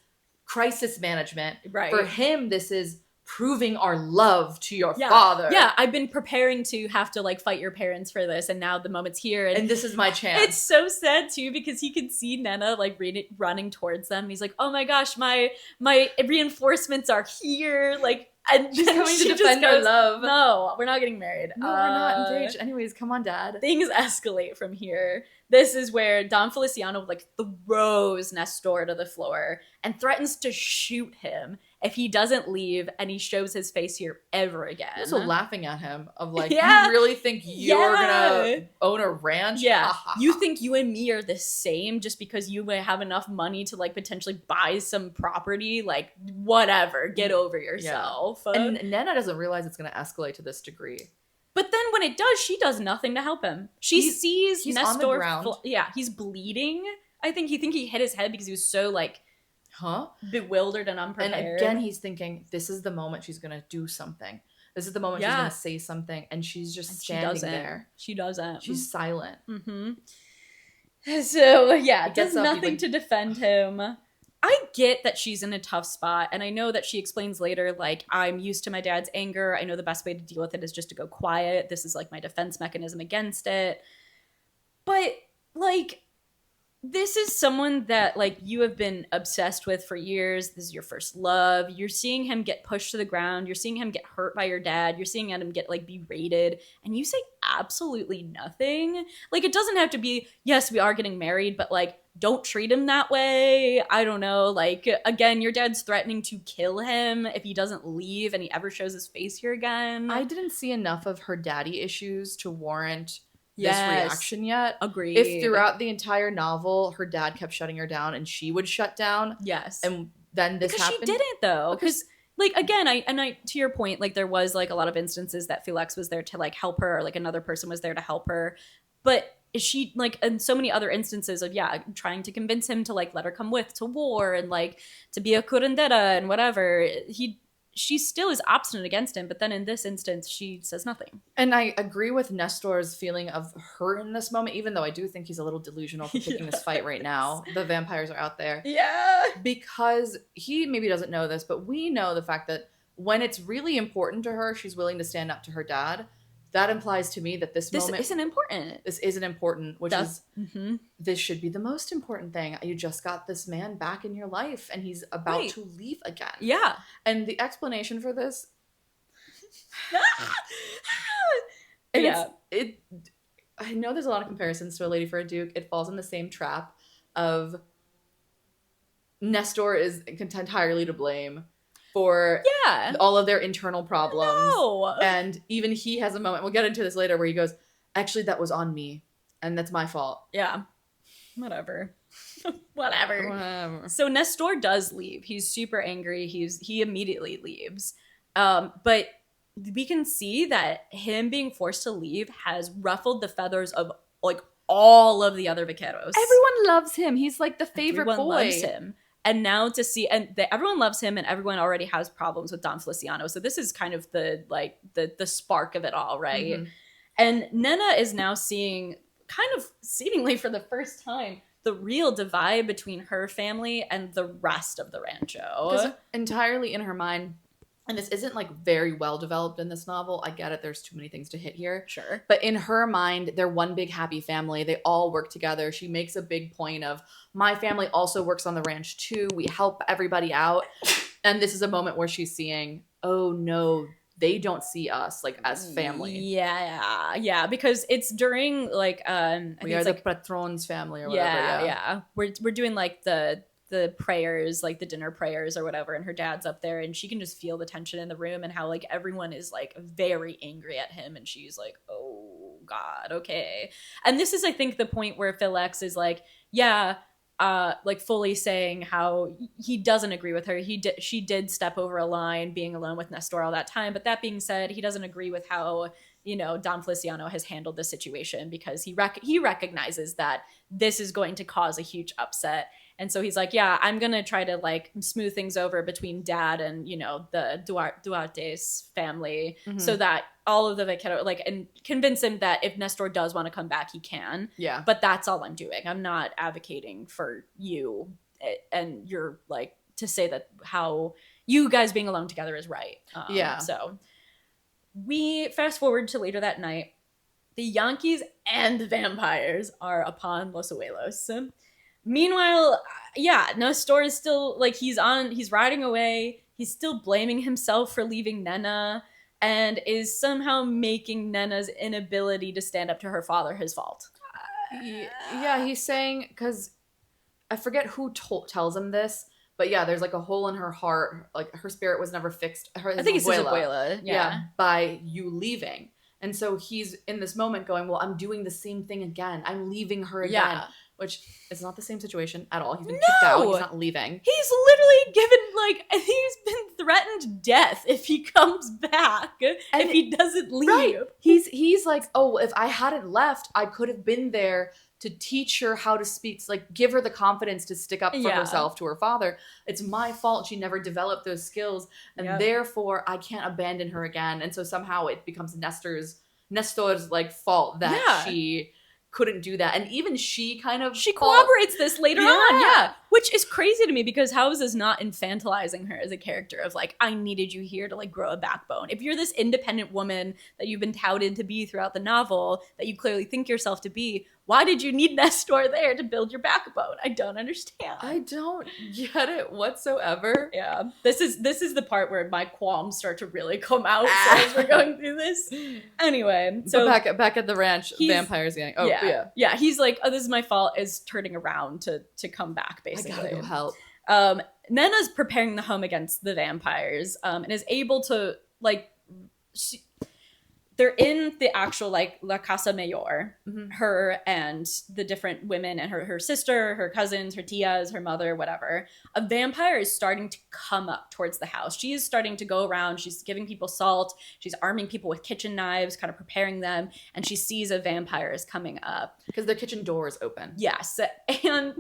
crisis management. Right. For him, this is proving our love to your father. Yeah, I've been preparing to have to like fight your parents for this, and now the moment's here, and this is my chance. It's so sad too, because he can see Nena like running towards them, and he's like, "Oh my gosh, my reinforcements are here!" Like, and she's coming to defend our love. No, we're not getting married. No, we're not engaged. Anyways, come on, Dad. Things escalate from here. This is where Don Feliciano like throws Nestor to the floor and threatens to shoot him if he doesn't leave and he shows his face here ever again. Also laughing at him of like, you really think you're gonna own a ranch? Yeah. You think you and me are the same just because you may have enough money to like potentially buy some property? Like, whatever. Get over yourself. Yeah. And Nena doesn't realize it's gonna escalate to this degree. But then when it does, she does nothing to help him. She sees he's Nestor on the ground. He's bleeding. I think he hit his head because he was so like bewildered and unprepared. And again, he's thinking, this is the moment she's gonna do something. This is the moment she's gonna say something, and she's just standing there. She doesn't. She's silent. So yeah, does nothing to defend him. I get that she's in a tough spot, and I know that she explains later, like, I'm used to my dad's anger. I know the best way to deal with it is just to go quiet. This is, like, my defense mechanism against it. But, like, this is someone that, like, you have been obsessed with for years. This is your first love. You're seeing him get pushed to the ground. You're seeing him get hurt by your dad. You're seeing him get, like, berated. And you say absolutely nothing. Like, it doesn't have to be, yes, we are getting married, but, like, don't treat him that way. I don't know. Like, again, your dad's threatening to kill him if he doesn't leave and he ever shows his face here again. I didn't see enough of her daddy issues to warrant this Yes. reaction yet. Agreed. If throughout the entire novel her dad kept shutting her down and she would shut down, Yes. and then this because happened. she didn't, though. Because, like, again, I to your point, like, there was, like, a lot of instances that Felix was there to, like, help her, or, like, another person was there to help her. But she, like, in so many other instances of, trying to convince him to, like, let her come with to war and, like, to be a curandera and whatever, she still is obstinate against him, but then in this instance, she says nothing. And I agree with Nestor's feeling of her in this moment, even though I do think he's a little delusional for picking this fight right now. The vampires are out there. Yeah. Because he maybe doesn't know this, but we know the fact that when it's really important to her, she's willing to stand up to her dad. That implies to me that this moment isn't important. This isn't important, which is mm-hmm. This should be the most important thing. You just got this man back in your life and he's about to leave again. Yeah. And the explanation for this I know there's a lot of comparisons to A Lady for a Duke. It falls in the same trap of Nestor is entirely to blame for all of their internal problems. No. And even he has a moment, we'll get into this later, where he goes, actually, that was on me. And that's my fault. Yeah. Whatever. Whatever. So Nestor does leave. He's super angry. He immediately leaves. But we can see that him being forced to leave has ruffled the feathers of, like, all of the other vaqueros. Everyone loves him. He's like the favorite Everyone boy. loves him. And now to see, everyone loves him, and everyone already has problems with Don Feliciano. So this is kind of the spark of it all, right? Mm-hmm. And Nena is now seeing, kind of seemingly for the first time, the real divide between her family and the rest of the rancho. Because entirely in her mind, and this isn't like very well developed in this novel. I get it. There's too many things to hit here. Sure. But in her mind, they're one big happy family. They all work together. She makes a big point of, my family also works on the ranch too. We help everybody out. And this is a moment where she's seeing, oh no, they don't see us like as family. Yeah. Because it's during like we are the patron's family or whatever. Yeah. We're doing like the prayers, like the dinner prayers or whatever, and her dad's up there and she can just feel the tension in the room and how like everyone is like very angry at him, and she's like, oh God, okay. And this is, I think, the point where Felix is like, like fully saying how he doesn't agree with her. She did step over a line being alone with Nestor all that time, but that being said, he doesn't agree with how, you know, Don Feliciano has handled this situation, because he recognizes that this is going to cause a huge upset. And so he's like, I'm going to try to like smooth things over between dad and, you know, the Duarte's family, so that all of the vaquero, like, and convince him that if Nestor does want to come back, he can. Yeah. But that's all I'm doing. I'm not advocating for you and you're like to say that how you guys being alone together is right. So we fast forward to later that night. The Yankees and the vampires are upon Los Abuelos. Meanwhile, Nestor is still like he's riding away. He's still blaming himself for leaving Nena, and is somehow making Nena's inability to stand up to her father his fault. He's saying, because I forget who tells him this, but there's like a hole in her heart, like her spirit was never fixed. I think it's his abuela. By you leaving. And so he's in this moment going, well, I'm doing the same thing again. I'm leaving her again. Which is not the same situation at all. He's been kicked out. He's not leaving. He's literally given, like, he's been threatened death if he comes back, if he doesn't leave. Right. He's like, oh, if I hadn't left, I could have been there to teach her how to speak, like give her the confidence to stick up for herself to her father. It's my fault she never developed those skills, and therefore I can't abandon her again. And so somehow it becomes Nestor's like fault that she couldn't do that. And even she corroborates this later on, Which is crazy to me because how is this not infantilizing her as a character of like, I needed you here to like grow a backbone. If you're this independent woman that you've been touted to be throughout the novel, that you clearly think yourself to be, why did you need Nestor there to build your backbone? I don't understand. I don't get it whatsoever. Yeah. This is the part where my qualms start to really come out as we're going through this. Anyway, so back at the ranch, vampires gang. Oh yeah. He's like, oh, this is my fault. Is turning around to come back basically. I gotta go help. Nena's preparing the home against the vampires, and is able to like. They're in the actual like La Casa Mayor, her and the different women and her sister, her cousins, her tias, her mother, whatever. A vampire is starting to come up towards the house. She is starting to go around. She's giving people salt. She's arming people with kitchen knives, kind of preparing them. And she sees a vampire is coming up. Because the kitchen door is open. Yes. And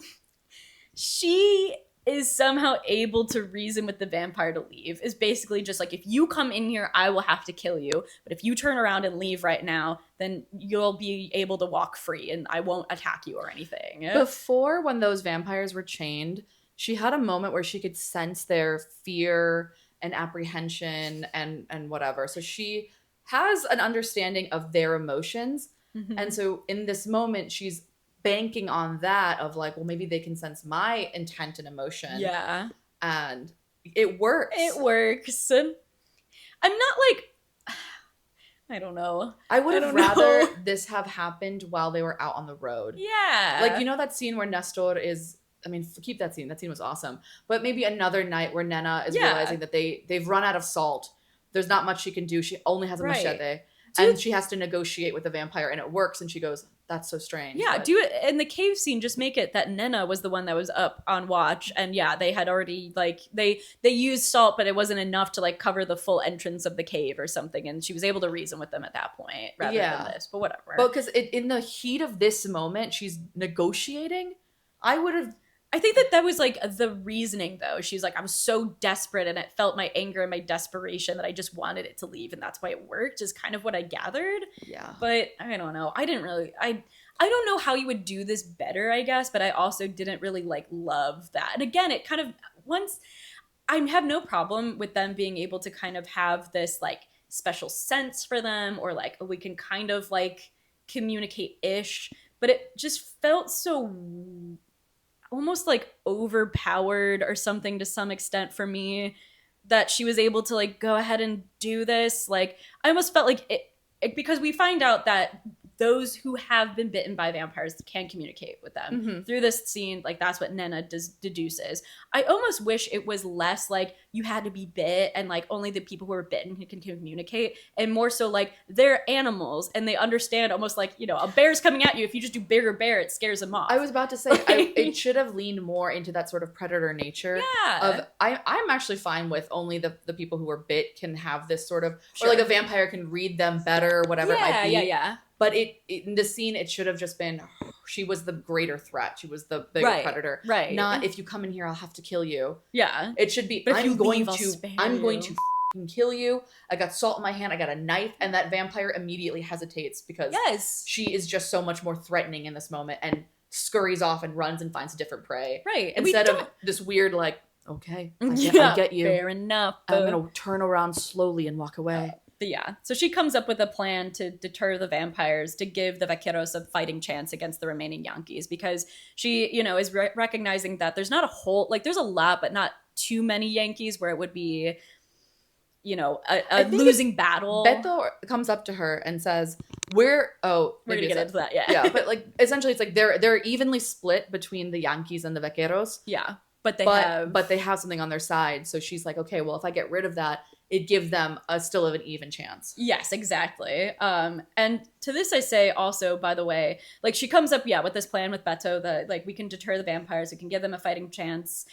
she is somehow able to reason with the vampire to leave, is basically just like, if you come in here, I will have to kill you. But if you turn around and leave right now, then you'll be able to walk free and I won't attack you or anything. Before, when those vampires were chained, she had a moment where she could sense their fear and apprehension and whatever. So she has an understanding of their emotions. And so in this moment, she's banking on that of like, well, maybe they can sense my intent and emotion. Yeah. And it works. It works. I'm not like, I don't know. I would have rather this have happened while they were out on the road. Yeah. Like, you know that scene where Nestor is, I mean, keep that scene. That scene was awesome. But maybe another night where Nena is realizing that they've run out of salt. There's not much she can do. She only has a machete. And she has to negotiate with the vampire, and it works. And she goes, that's so strange. Yeah, do it in the cave scene. Just make it that Nena was the one that was up on watch, and yeah, they had already like they used salt, but it wasn't enough to like cover the full entrance of the cave or something. And she was able to reason with them at that point rather than this. But whatever. But because in the heat of this moment, she's negotiating. I think that was like the reasoning though. She's like, I was so desperate and it felt my anger and my desperation that I just wanted it to leave, and that's why it worked, is kind of what I gathered. Yeah. But I don't know. I don't know how you would do this better, I guess, but I also didn't really like love that. And again, it kind of I have no problem with them being able to kind of have this like special sense for them, or like we can kind of like communicate-ish, but it just felt so almost like overpowered or something to some extent for me, that she was able to like go ahead and do this. Like I almost felt like it because we find out that those who have been bitten by vampires can communicate with them through this scene. Like that's what Nena deduces. I almost wish it was less like you had to be bit and like only the people who are bitten who can communicate, and more so like they're animals and they understand, almost like, you know, a bear's coming at you. If you just do bigger bear, it scares them off. I was about to say it should have leaned more into that sort of predator nature. Yeah. I'm actually fine with only the people who are bit can have this sort of, or like a vampire can read them better, whatever it might be. Yeah. But in the scene, it should have just been, she was the greater threat. She was the bigger predator. Right. Not, if you come in here, I'll have to kill you. Yeah. It should be, I'm going to f***ing kill you. I got salt in my hand. I got a knife. And that vampire immediately hesitates because she is just so much more threatening in this moment, and scurries off and runs and finds different prey. Right. Instead of this weird like, okay, I get you. Fair enough. I'm going to turn around slowly and walk away. But yeah, so she comes up with a plan to deter the vampires, to give the vaqueros a fighting chance against the remaining Yankees, because she, you know, is recognizing that there's not a whole, like there's a lot, but not too many Yankees where it would be, you know, a losing battle. Beto comes up to her and says, we're going to get into that, yeah, but like essentially it's like they're evenly split between the Yankees and the vaqueros. Yeah, but they have something on their side. So she's like, okay, well, if I get rid of that, it gives them still an even chance. Yes, exactly. And to this I say also, by the way, like she comes up, with this plan with Beto that like we can deter the vampires, we can give them a fighting chance.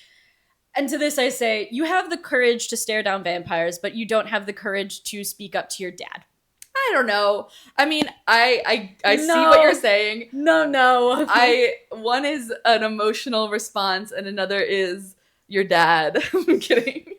And to this I say, you have the courage to stare down vampires, but you don't have the courage to speak up to your dad. I don't know. I mean, I see what you're saying. No. One is an emotional response and another is your dad. I'm kidding.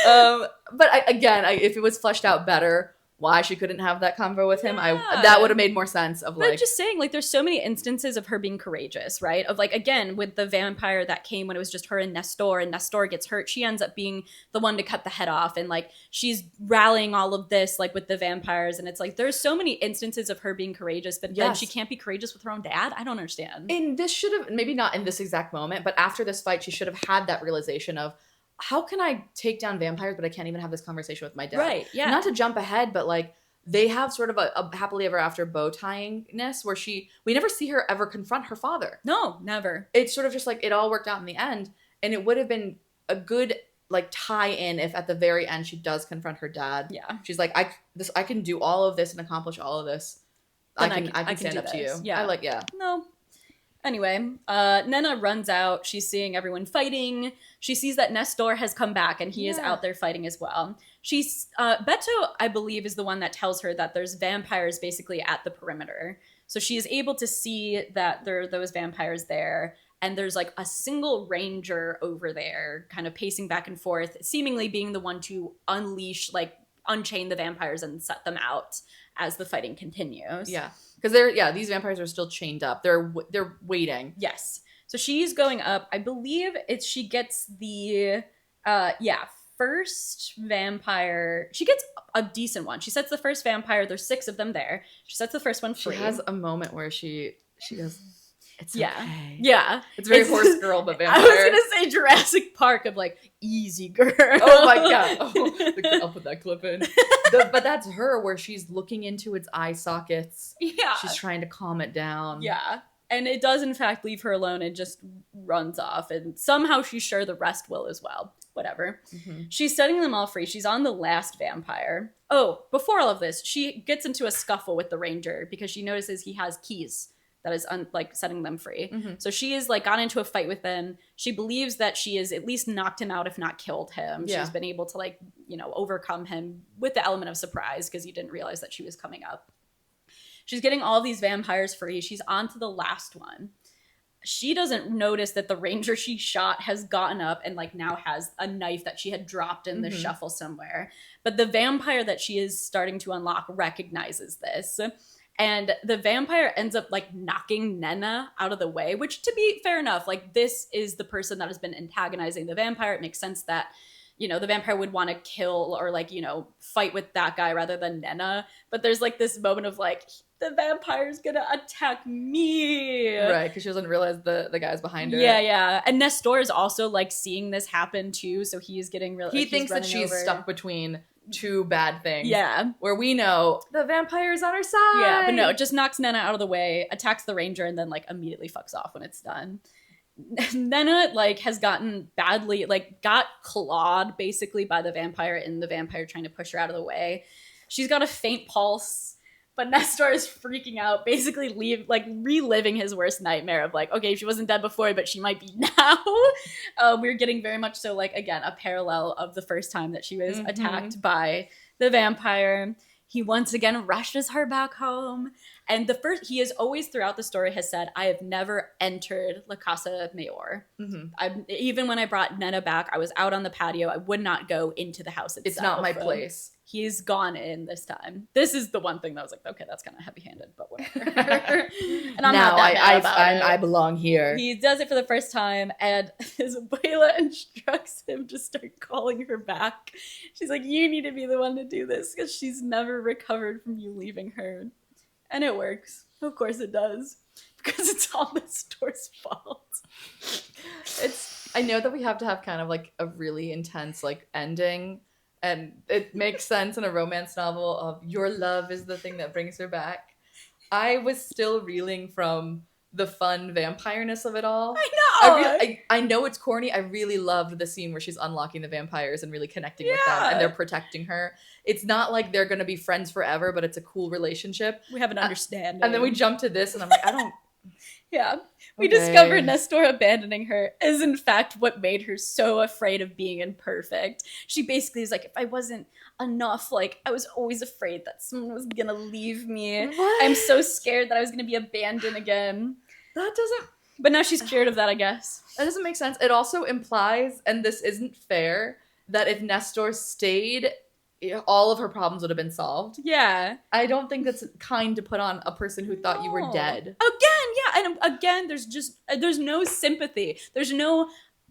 But if it was fleshed out better, why she couldn't have that convo with him. Yeah. That would have made more sense of But like just saying, like, there's so many instances of her being courageous, right? Of like, again, with the vampire that came when it was just her and Nestor gets hurt. She ends up being the one to cut the head off. And like, she's rallying all of this, like with the vampires. And it's like, there's so many instances of her being courageous, but then Yes. she can't be courageous with her own dad. I don't understand. And this should have, maybe not in this exact moment, but after this fight, she should have had that realization of, how can I take down vampires, but I can't even have this conversation with my dad? Right, yeah. Not to jump ahead, but like, they have sort of a happily ever after bow tyingness where we never see her ever confront her father. No, never. It's sort of just like, it all worked out in the end. And it would have been a good like tie in if at the very end she does confront her dad. Yeah. She's like, I can do all of this and accomplish all of this. I can stand up to you. Yeah. Yeah. No. Anyway, Nena runs out. She's seeing everyone fighting. She sees that Nestor has come back and he is out there fighting as well. She's Beto, I believe, is the one that tells her that there's vampires basically at the perimeter. So she is able to see that there are those vampires there. And there's like a single ranger over there kind of pacing back and forth, seemingly being the one to unchain the vampires and set them out as the fighting continues. Yeah. Because these vampires are still chained up. They're waiting. Yes. So she's going up. I believe she gets the first vampire. She gets a decent one. She sets the first vampire. There's 6 of them there. She sets the first one free. She has a moment where she goes, it's okay. Yeah. It's very horse girl, but vampire. I was going to say Jurassic Park of like, easy girl. Oh my God. I'll put that clip in. But that's her where she's looking into its eye sockets. Yeah. She's trying to calm it down. Yeah. And it does, in fact, leave her alone and just runs off. And somehow she's sure the rest will as well. Whatever. Mm-hmm. She's setting them all free. She's on the last vampire. Oh, before all of this, she gets into a scuffle with the ranger because she notices he has keys that is setting them free. Mm-hmm. So she is like got into a fight with them. She believes that she has at least knocked him out, if not killed him. Yeah. She's been able to overcome him with the element of surprise because he didn't realize that she was coming up. She's getting all these vampires free. She's on to the last one. She doesn't notice that the ranger she shot has gotten up and now has a knife that she had dropped in the shuffle somewhere. But the vampire that she is starting to unlock recognizes this. And the vampire ends up knocking Nena out of the way, which, to be fair enough, this is the person that has been antagonizing the vampire. It makes sense that, the vampire would want to kill or fight with that guy rather than Nena. But there's this moment of the vampire's gonna attack me. Right, because she doesn't realize the guy's behind her. Yeah. And Nestor is also seeing this happen too, so he is getting really. He thinks that she's stuck between 2 bad things. Yeah. Where we know the vampire's on her side. Yeah, but no, it just knocks Nena out of the way, attacks the ranger, and then immediately fucks off when it's done. Nena has gotten badly got clawed basically by the vampire, and the vampire trying to push her out of the way. She's got a faint pulse, but Nestor is freaking out, basically reliving his worst nightmare of okay, she wasn't dead before, but she might be now. We're getting very much so again a parallel of the first time that she was attacked by the vampire. He once again rushes her back home. And he has always throughout the story has said, I have never entered La Casa Mayor. Mm-hmm. Even when I brought Nena back, I was out on the patio. I would not go into the house itself. It's not my place. He's gone in this time. This is the one thing that I was okay, that's kind of heavy-handed, but whatever. And I'm not that mad about it. I belong here. He does it for the first time, and his abuela instructs him to start calling her back. She's like, you need to be the one to do this, because she's never recovered from you leaving her. And it works. Of course it does. Because it's all Nestor's fault. I know that we have to have kind of a really intense ending. And it makes sense in a romance novel of your love is the thing that brings her back. I was still reeling from the fun vampireness of it all. I know! I know it's corny. I really loved the scene where she's unlocking the vampires and really connecting with them. And they're protecting her. It's not like they're going to be friends forever, but it's a cool relationship. We have an understanding. And then we jump to this and I'm I don't... Yeah. We discover Nestor abandoning her is in fact what made her so afraid of being imperfect. She basically is if I wasn't enough, I was always afraid that someone was gonna leave me. What? I'm so scared that I was gonna be abandoned again. That doesn't... But now she's cured of that, I guess. That doesn't make sense. It also implies, and this isn't fair, that if Nestor stayed all of her problems would have been solved. Yeah. I don't think that's kind to put on a person who thought you were No. dead. Again, yeah. And again, there's no sympathy. There's no,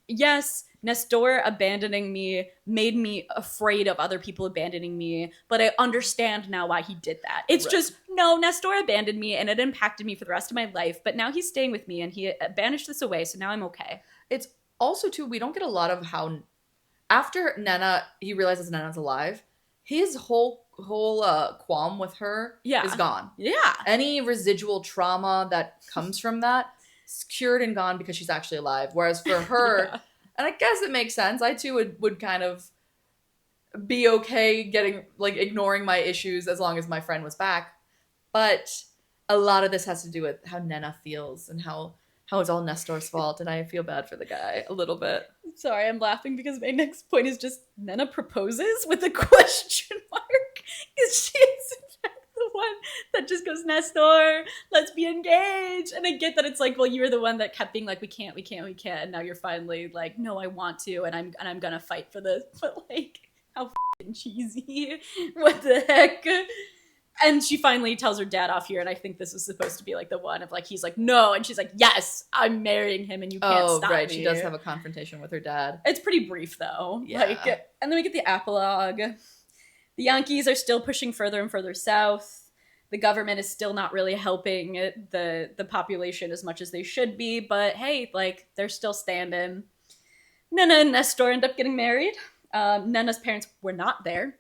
yes, Nestor abandoning me made me afraid of other people abandoning me, but I understand now why he did that. It's just, no, Nestor abandoned me and it impacted me for the rest of my life, but now he's staying with me and he banished this away, so now I'm okay. It's also, too, we don't get a lot of how, after he realizes Nena's alive, his whole qualm with her is gone. Yeah. Any residual trauma that comes from that is cured and gone because she's actually alive. Whereas for her, Yeah. and I guess it makes sense, I too would kind of be okay getting, like, ignoring my issues as long as my friend was back. But a lot of this has to do with how Nena feels and how it's all Nestor's fault, and I feel bad for the guy a little bit. Sorry, I'm laughing because my next point is just Nena proposes with a question mark. Because she is in fact the one that just goes, Nestor, let's be engaged. And I get that it's like, well, you're the one that kept being like, we can't. And now you're finally like, no, I want to, and I'm gonna fight for this. But like, how f***ing cheesy. What the heck? And she finally tells her dad off here, and I think this is supposed to be like the one of like, he's like, no, and she's like, yes, I'm marrying him, and you can't stop me. She does have a confrontation with her dad. It's pretty brief though. Yeah. Like, and then we get the epilogue. The Yankees are still pushing further and further south. The government is still not really helping the population as much as they should be, but hey, like, they're still standing. Nena and Nestor end up getting married. Nena's parents were not there.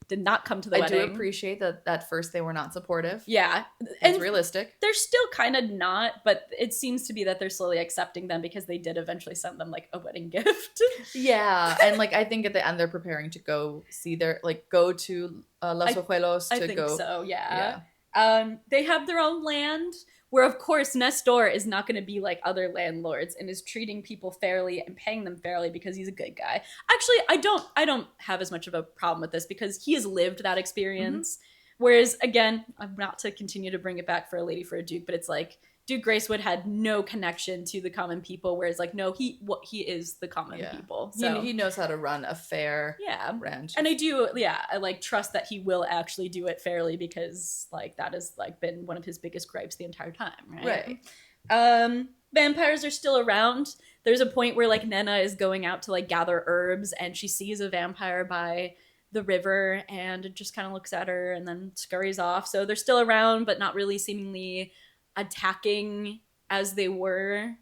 Did not come to the wedding. I do appreciate that at first they were not supportive. Yeah. It's realistic. They're still kind of not, but it seems to be that they're slowly accepting them because they did eventually send them like a wedding gift. Yeah, and like I think at the end they're preparing to go see go to Los Ojuelos to go. I think so, yeah. They have their own land, where of course Nestor is not going to be like other landlords and is treating people fairly and paying them fairly because he's a good guy. Actually, I don't have as much of a problem with this because he has lived that experience. Mm-hmm. Whereas again, I'm not to continue to bring it back for a lady for a duke, but it's like Duke Gracewood had no connection to the common people, whereas like no, he is the common people. So he knows how to run a fair ranch. And I like trust that he will actually do it fairly because like that has like been one of his biggest gripes the entire time, right? Vampires are still around. There's a point where like Nena is going out to like gather herbs and she sees a vampire by the river and just kind of looks at her and then scurries off. So they're still around, but not really seemingly attacking as they were,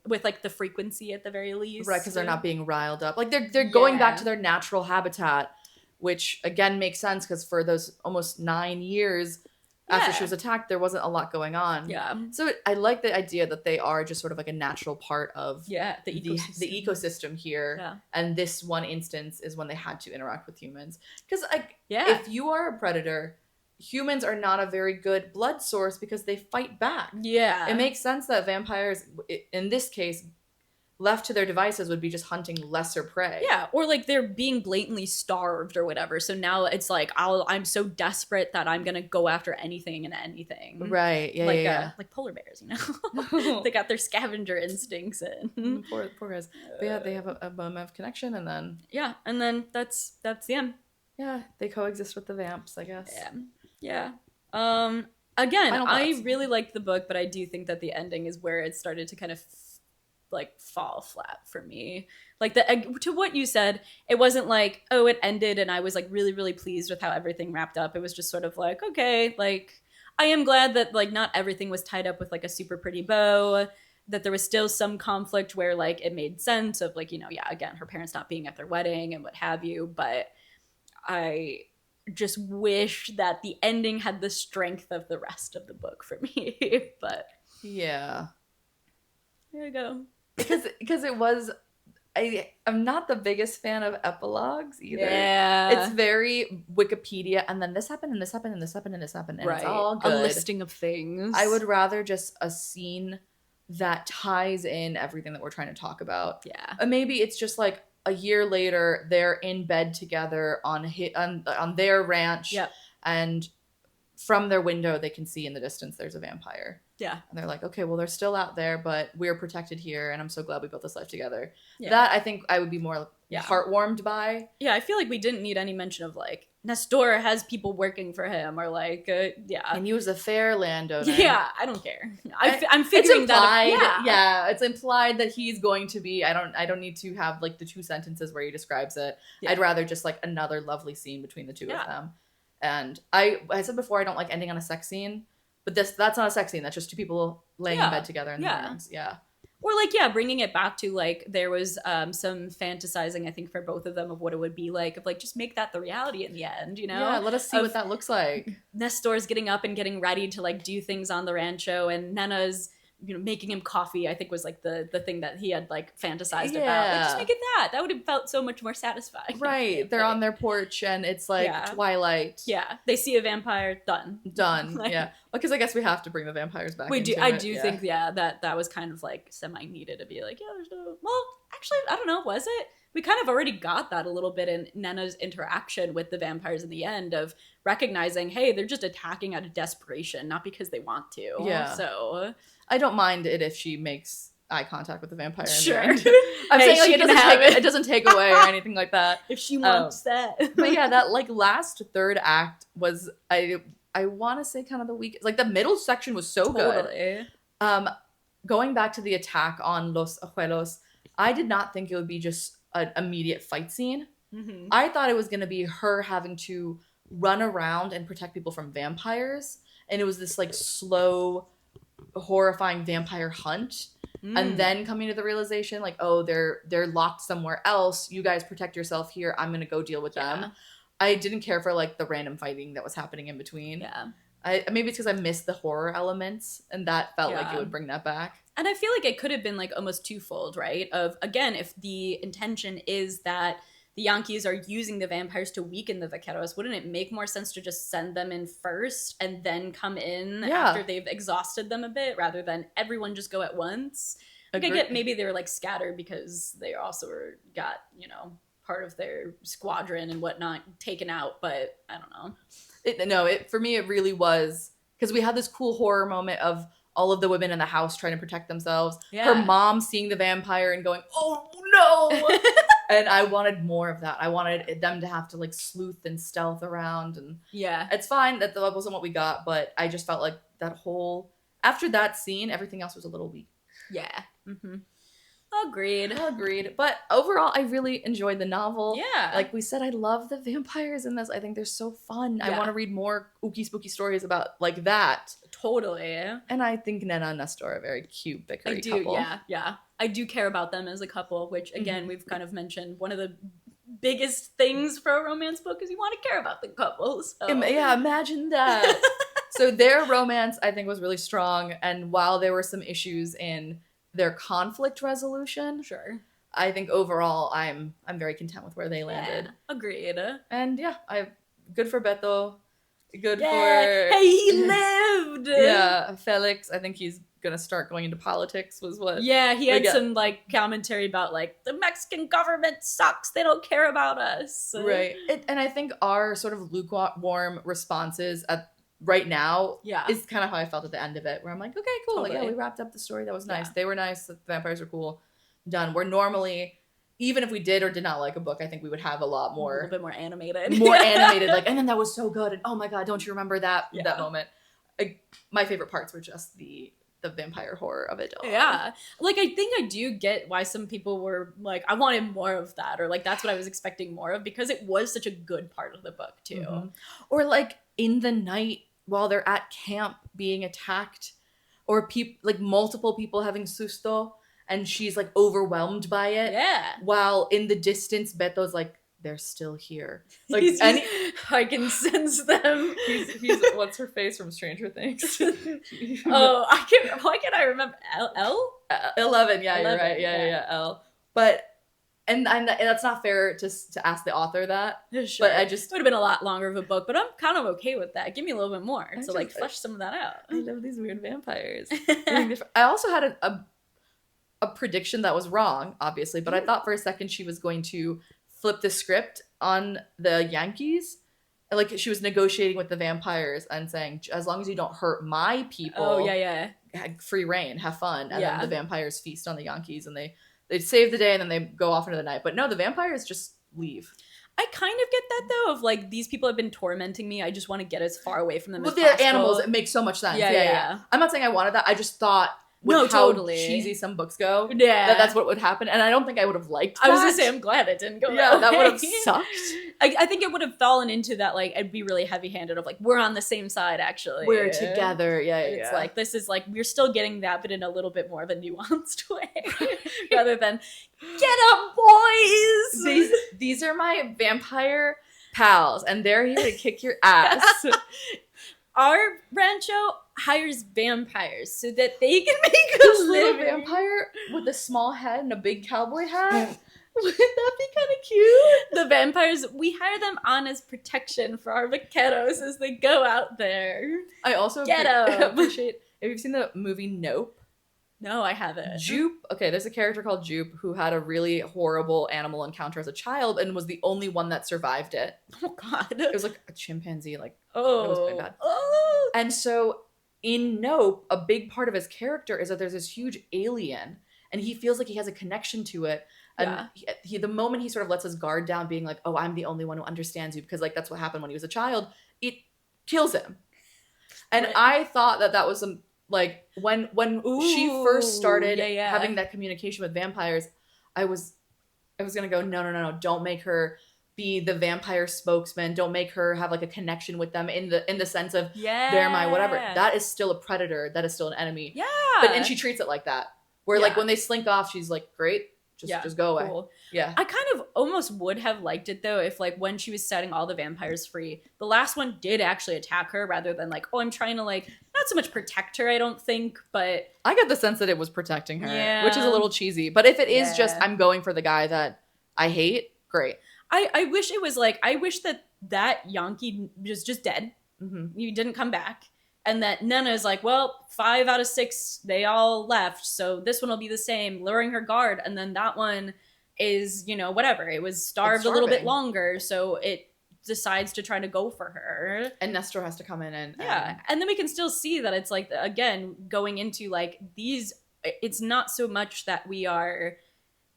with like the frequency at the very least, right? Because they're not being riled up. Like they're going back to their natural habitat, which again makes sense because for those almost 9 years after she was attacked, there wasn't a lot going on. Yeah. So I like the idea that they are just sort of like a natural part of the ecosystem here. Yeah. And this one instance is when they had to interact with humans. Because if you are a predator, humans are not a very good blood source because they fight back. Yeah. It makes sense that vampires, in this case, left to their devices would be just hunting lesser prey. Yeah, or like they're being blatantly starved or whatever. So now it's like, I'm so desperate that I'm going to go after anything and anything. Right, yeah, like polar bears, you know? They got their scavenger instincts in. Poor guys. But yeah, they have a moment of connection and then... Yeah, and then that's the end. Yeah, they coexist with the vamps, I guess. Yeah. Again, I really liked the book, but I do think that the ending is where it started to kind of like fall flat for me. Like to what you said, it wasn't like, oh, it ended and I was like really, really pleased with how everything wrapped up. It was just sort of like, okay, like I am glad that like not everything was tied up with like a super pretty bow, that there was still some conflict where like it made sense of like, you know, again, her parents not being at their wedding and what have you, but I just wish that the ending had the strength of the rest of the book for me. But yeah, there you go. because it was, I'm not the biggest fan of epilogues either. Yeah, it's very Wikipedia, and then this happened, and this happened, and this happened, and this happened, and it's all good. A listing of things. I would rather just a scene that ties in everything that we're trying to talk about. Yeah, and maybe it's just like a year later, they're in bed together on their ranch, and from their window they can see in the distance there's a vampire. Yeah. And they're like, okay, well, they're still out there, but we're protected here, and I'm so glad we built this life together. Yeah. That, I think, I would be more Yeah. heartwarmed by. Yeah, I feel like we didn't need any mention of, like, Nestor has people working for him, or, like, yeah. And he was a fair landowner. Yeah, I don't care. I'm figuring it's implied, that. Yeah, it's implied that he's going to be. I don't need to have, like, the 2 sentences where he describes it. Yeah. I'd rather just, like, another lovely scene between the two Yeah. of them. And I said before, I don't like ending on a sex scene, but that's not a sex scene. That's just 2 people laying in bed together in the mornings. Yeah. Or, like, yeah, bringing it back to, like, there was some fantasizing, I think, for both of them of what it would be like, of, like, just make that the reality in the end, you know? Yeah, let us see what that looks like. Nestor's getting up and getting ready to, like, do things on the rancho, and Nena's, you know, making him coffee, I think was, like, the thing that he had, like, fantasized about. Like, just make it that. That would have felt so much more satisfying. Right. They're on their porch, and it's, like, twilight. Yeah. They see a vampire, done. Like, yeah. Because I guess we have to bring the vampires back. I do think, that was kind of, like, semi-needed to be like, yeah, there's no... Well, actually, I don't know, was it? We kind of already got that a little bit in Nena's interaction with the vampires in the end of recognizing, hey, they're just attacking out of desperation, not because they want to. Yeah. So... I don't mind it if she makes eye contact with the vampire. Sure. I'm saying, like, it doesn't take away or anything like that. If she wants that. But yeah, that, like, last third act was, I want to say, kind of the weakest. Like, the middle section was so good. Going back to the attack on Los Abuelos, I did not think it would be just an immediate fight scene. Mm-hmm. I thought it was going to be her having to run around and protect people from vampires. And it was this, like, slow, horrifying vampire hunt. And then coming to the realization, like, oh, they're locked somewhere else. You guys protect yourself here. I'm going to go deal with them. I didn't care for, like, the random fighting that was happening in between. Yeah. Maybe it's because I missed the horror elements, and that felt like it would bring that back. And I feel like it could have been, like, almost twofold, right? Of, again, if the intention is that the Yankees are using the vampires to weaken the vaqueros, wouldn't it make more sense to just send them in first and then come in after they've exhausted them a bit, rather than everyone just go at once? Like, I get maybe they were, like, scattered because they also got, you know, part of their squadron and whatnot taken out, but I don't know. For me, it really was, because we had this cool horror moment of all of the women in the house trying to protect themselves. Yeah. Her mom seeing the vampire and going, oh no! And I wanted more of that. I wanted them to have to, like, sleuth and stealth around. And it's fine that wasn't what we got, but I just felt like that whole, after that scene, everything else was a little weak. Yeah. Mm-hmm. Agreed. But overall, I really enjoyed the novel. Yeah. Like we said, I love the vampires in this. I think they're so fun. Yeah. I want to read more ooky spooky stories about, like, that. Totally. And I think Nena and Nestor are a very cute bickery couple. Yeah. I do care about them as a couple, which, again, we've kind of mentioned. One of the biggest things for a romance book is you want to care about the couples. So. Yeah, imagine that. So their romance, I think, was really strong. And while there were some issues in their conflict resolution, sure, I think overall I'm very content with where they landed. Yeah, agreed. And yeah, good for Beto. Good for hey, he lived. Yeah, Felix. I think he's gonna start going into politics. Was what? Yeah, he had some, like, commentary about, like, the Mexican government sucks. They don't care about us. Right. And I think our sort of lukewarm responses right now is kind of how I felt at the end of it, where I'm like, okay, cool. Totally. Like, yeah, we wrapped up the story. That was nice. Yeah. They were nice. The vampires were cool. Done. We're normally, even if we did or did not like a book, I think we would have a little bit more animated. Like, and then that was so good. And oh my God, don't you remember that moment? My favorite parts were just the vampire horror of it all. Yeah. Like, I think I do get why some people were like, I wanted more of that, or, like, that's what I was expecting more of, because it was such a good part of the book too. Mm-hmm. Or, like, in the night while they're at camp being attacked, or like multiple people having susto, and she's, like, overwhelmed by it. Yeah. While in the distance, Beto's like, they're still here. Like, I can sense them. He's what's her face from Stranger Things? Why can't I remember? L? 11. Yeah, 11, you're right. Yeah, L. But and that's not fair to ask the author that. Sure. But it would have been a lot longer of a book, but I'm kind of okay with that. Give me a little bit more to, like, flesh some of that out. I love these weird vampires. I also had a prediction that was wrong, obviously, but I thought for a second she was going to flip the script on the Yankees like she was negotiating with the vampires and saying, as long as you don't hurt my people, Oh yeah. free reign, have fun. And Yeah. then the vampires feast on the Yankees and they save the day and then they go off into the night. But no, the vampires just leave. I kind of get that though, of like, these people have been tormenting me. I just want to get as far away from them With as the possible. animals, it makes so much sense. Yeah, Yeah, yeah. I'm not saying I wanted that. I just thought with No, how totally. cheesy some books go, Yeah. that's what would happen. And I don't think I would have liked that. I was gonna say, I'm glad it didn't go Yeah, that way. would have sucked. I think it would have fallen into that, like, I'd be really heavy-handed of like, we're on the same side, actually. We're together. Yeah, And it's like, this is like, we're still getting that, but in a little bit more of a nuanced way. Rather than, get up, boys! These are my vampire pals, and they're here to kick your ass. Our rancho hires vampires so that they can make This a little living. vampire with a small head and a big cowboy hat. Wouldn't that be kind of cute? The vampires, we hire them on as protection for our vaqueros as they go out there. I also Get 'em. appreciate. Have you seen the movie Nope? No, I haven't. Jupe. Okay, there's a character called Jupe who had a really horrible animal encounter as a child and was the only one that survived it. Oh God. It was like a chimpanzee, like. Oh. It was really bad. Oh. And so in Nope, a big part of his character is that there's this huge alien, and he feels like he has a connection to it. And he, the moment he sort of lets his guard down, being like, "Oh, I'm the only one who understands you," because like that's what happened when he was a child. It kills him. And Right. I thought that was some like when she first started yeah. having that communication with vampires, I was gonna go, no, don't make her be the vampire spokesman. Don't make her have like a connection with them in the sense of they're my whatever. That is still a predator. That is still an enemy. Yeah. And she treats it like that. Where like when they slink off, she's like, great, just go away. Cool. Yeah. I kind of almost would have liked it though if like when she was setting all the vampires free, the last one did actually attack her rather than like, oh, I'm trying to like not so much protect her, I don't think, but I get the sense that it was protecting her, Yeah. which is a little cheesy. But if it is just Yeah. I'm going for the guy that I hate, great. I wish it was like, I wish that Yankee was just dead. Mm-hmm. He didn't come back. And that Nana is like, well, 5 out of 6, they all left. So this one will be the same, lowering her guard. And then that one is, whatever. It was starved a little bit starving. longer. So it decides to try to go for her. And Nestor has to come in and And then we can still see that it's like, again, going into like these, it's not so much that we are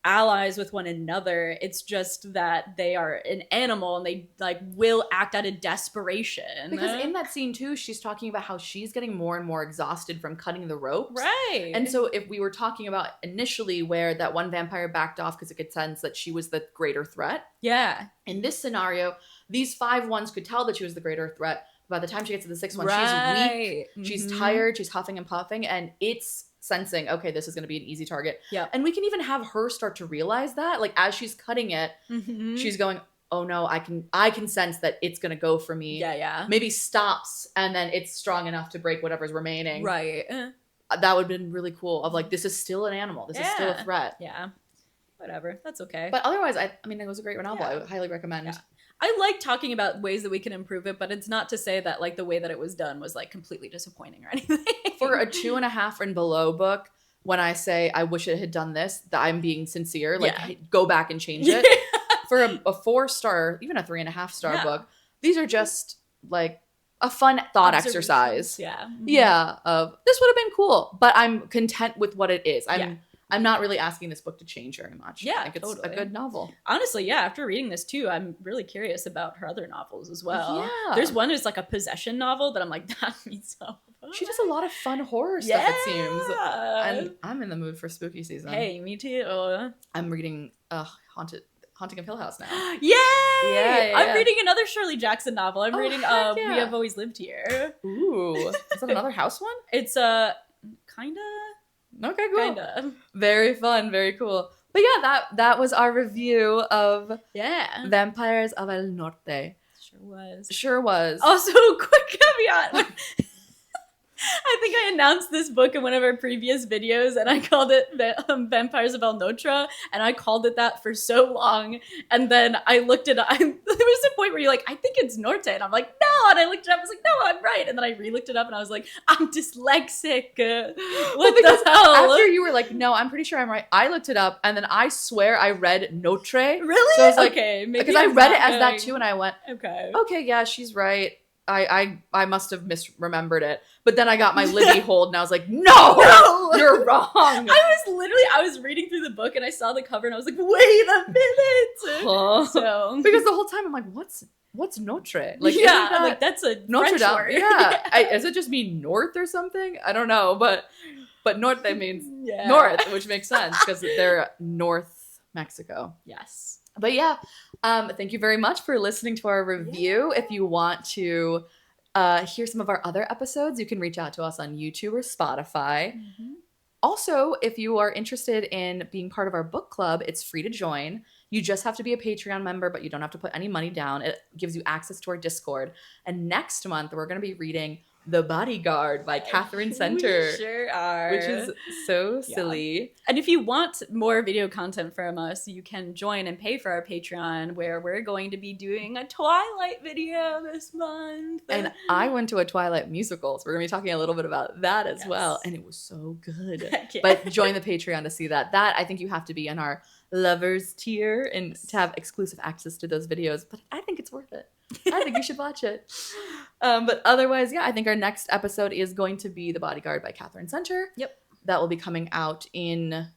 allies with one another, it's just that they are an animal and they like will act out of desperation. Because in that scene too, she's talking about how she's getting more and more exhausted from cutting the ropes. Right. And so if we were talking about initially where that one vampire backed off because it could sense that she was the greater threat, yeah, in this scenario, these 5 ones could tell that she was the greater threat. By the time she gets to the 6th one, right. she's weak, she's tired, she's huffing and puffing, and it's sensing, okay, this is going to be an easy target. Yeah. And we can even have her start to realize that, like as she's cutting it, she's going, oh no, I can sense that it's going to go for me. Yeah. Maybe stops and then it's strong enough to break whatever's remaining. Right. That would have been really cool of like, this is still an animal. This is still a threat. Yeah. Whatever. That's okay. But otherwise, I mean, it was a great novel. I would highly recommend. Yeah. I like talking about ways that we can improve it, but it's not to say that like the way that it was done was like completely disappointing or anything. For a 2.5 and below book, when I say I wish it had done this, that I'm being sincere. Like, hey, go back and change it. For a 4-star, even a 3.5-star book, these are just like a fun thought exercise. Yeah. Yeah. Of this would have been cool, but I'm content with what it is. I'm not really asking this book to change very much. Yeah, I think it's a good novel. Honestly, yeah, after reading this too, I'm really curious about her other novels as well. Yeah. There's one that's like a possession novel that I'm like, that means so much. She does a lot of fun horror stuff, it seems. And I'm in the mood for spooky season. Hey, me too. I'm reading Haunting of Hill House now. Yay! Yeah. I'm reading another Shirley Jackson novel. I'm reading heck We yeah. Have Always Lived Here. Ooh. Is that another house one? It's kinda. Okay, cool. Kinda. Very fun, very cool. But yeah, that was our review of Vampires of El Norte. Sure was. Sure was. Also, quick caveat. I think I announced this book in one of our previous videos, and I called it Vampires of El Notre, and I called it that for so long. And then I looked it up. There was a point where you're like, I think it's Norte. And I'm like, no. And I looked it up. I was like, no, I'm right. And then I re-looked it up, and I was like, I'm dyslexic. What the hell? After you were like, no, I'm pretty sure I'm right. I looked it up, and then I swear I read Notre. Really? So I was like, okay, maybe because I read it as that too, and I went, okay, yeah, she's right. I must have misremembered it. But then I got my Libby hold, and I was like, no, you're wrong. I was reading through the book, and I saw the cover, and I was like, wait a minute. Huh? So because the whole time I'm like, what's Notre? Like, yeah, I'm like, that's a Notre French Dame. word. Yeah, does it just mean north or something? I don't know, but Norte means yeah. north, which makes sense because they're North Mexico. Yes. But yeah, thank you very much for listening to our review. Yeah. If you want to hear some of our other episodes, you can reach out to us on YouTube or Spotify. Mm-hmm. Also, if you are interested in being part of our book club, it's free to join. You just have to be a Patreon member, but you don't have to put any money down. It gives you access to our Discord. And next month, we're going to be reading The Bodyguard by Catherine Center. We sure are. Which is so silly. And if you want more video content from us, you can join and pay for our Patreon, where we're going to be doing a Twilight video this month. And I went to a Twilight musical, so we're going to be talking a little bit about that as well. And it was so good. Heck yeah. But join the Patreon to see that. That, I think you have to be in our lovers tier and to have exclusive access to those videos. But I think it's worth it. I think you should watch it. But otherwise, yeah, I think our next episode is going to be The Bodyguard by Catherine Center. Yep. That will be coming out in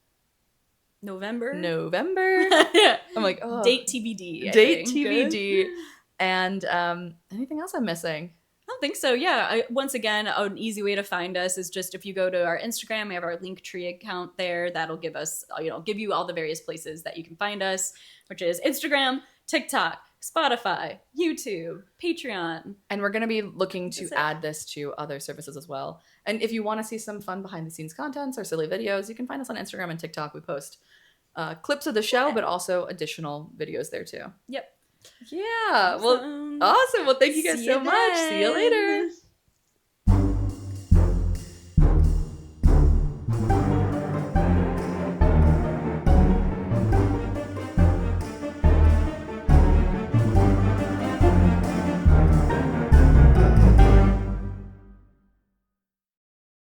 November. Yeah. I'm like, oh. Date TBD. Date TBD. And anything else I'm missing? I don't think so. Yeah. Once again, an easy way to find us is just if you go to our Instagram, we have our Linktree account there. That'll give us, give you all the various places that you can find us, which is Instagram, TikTok, Spotify, YouTube, Patreon. And we're going to be looking to add this to other services as well. And if you want to see some fun behind the scenes contents or silly videos, you can find us on Instagram and TikTok. We post clips of the show, but also additional videos there too. Yep. Yeah. Well, awesome. Well, thank you guys so much. See you later.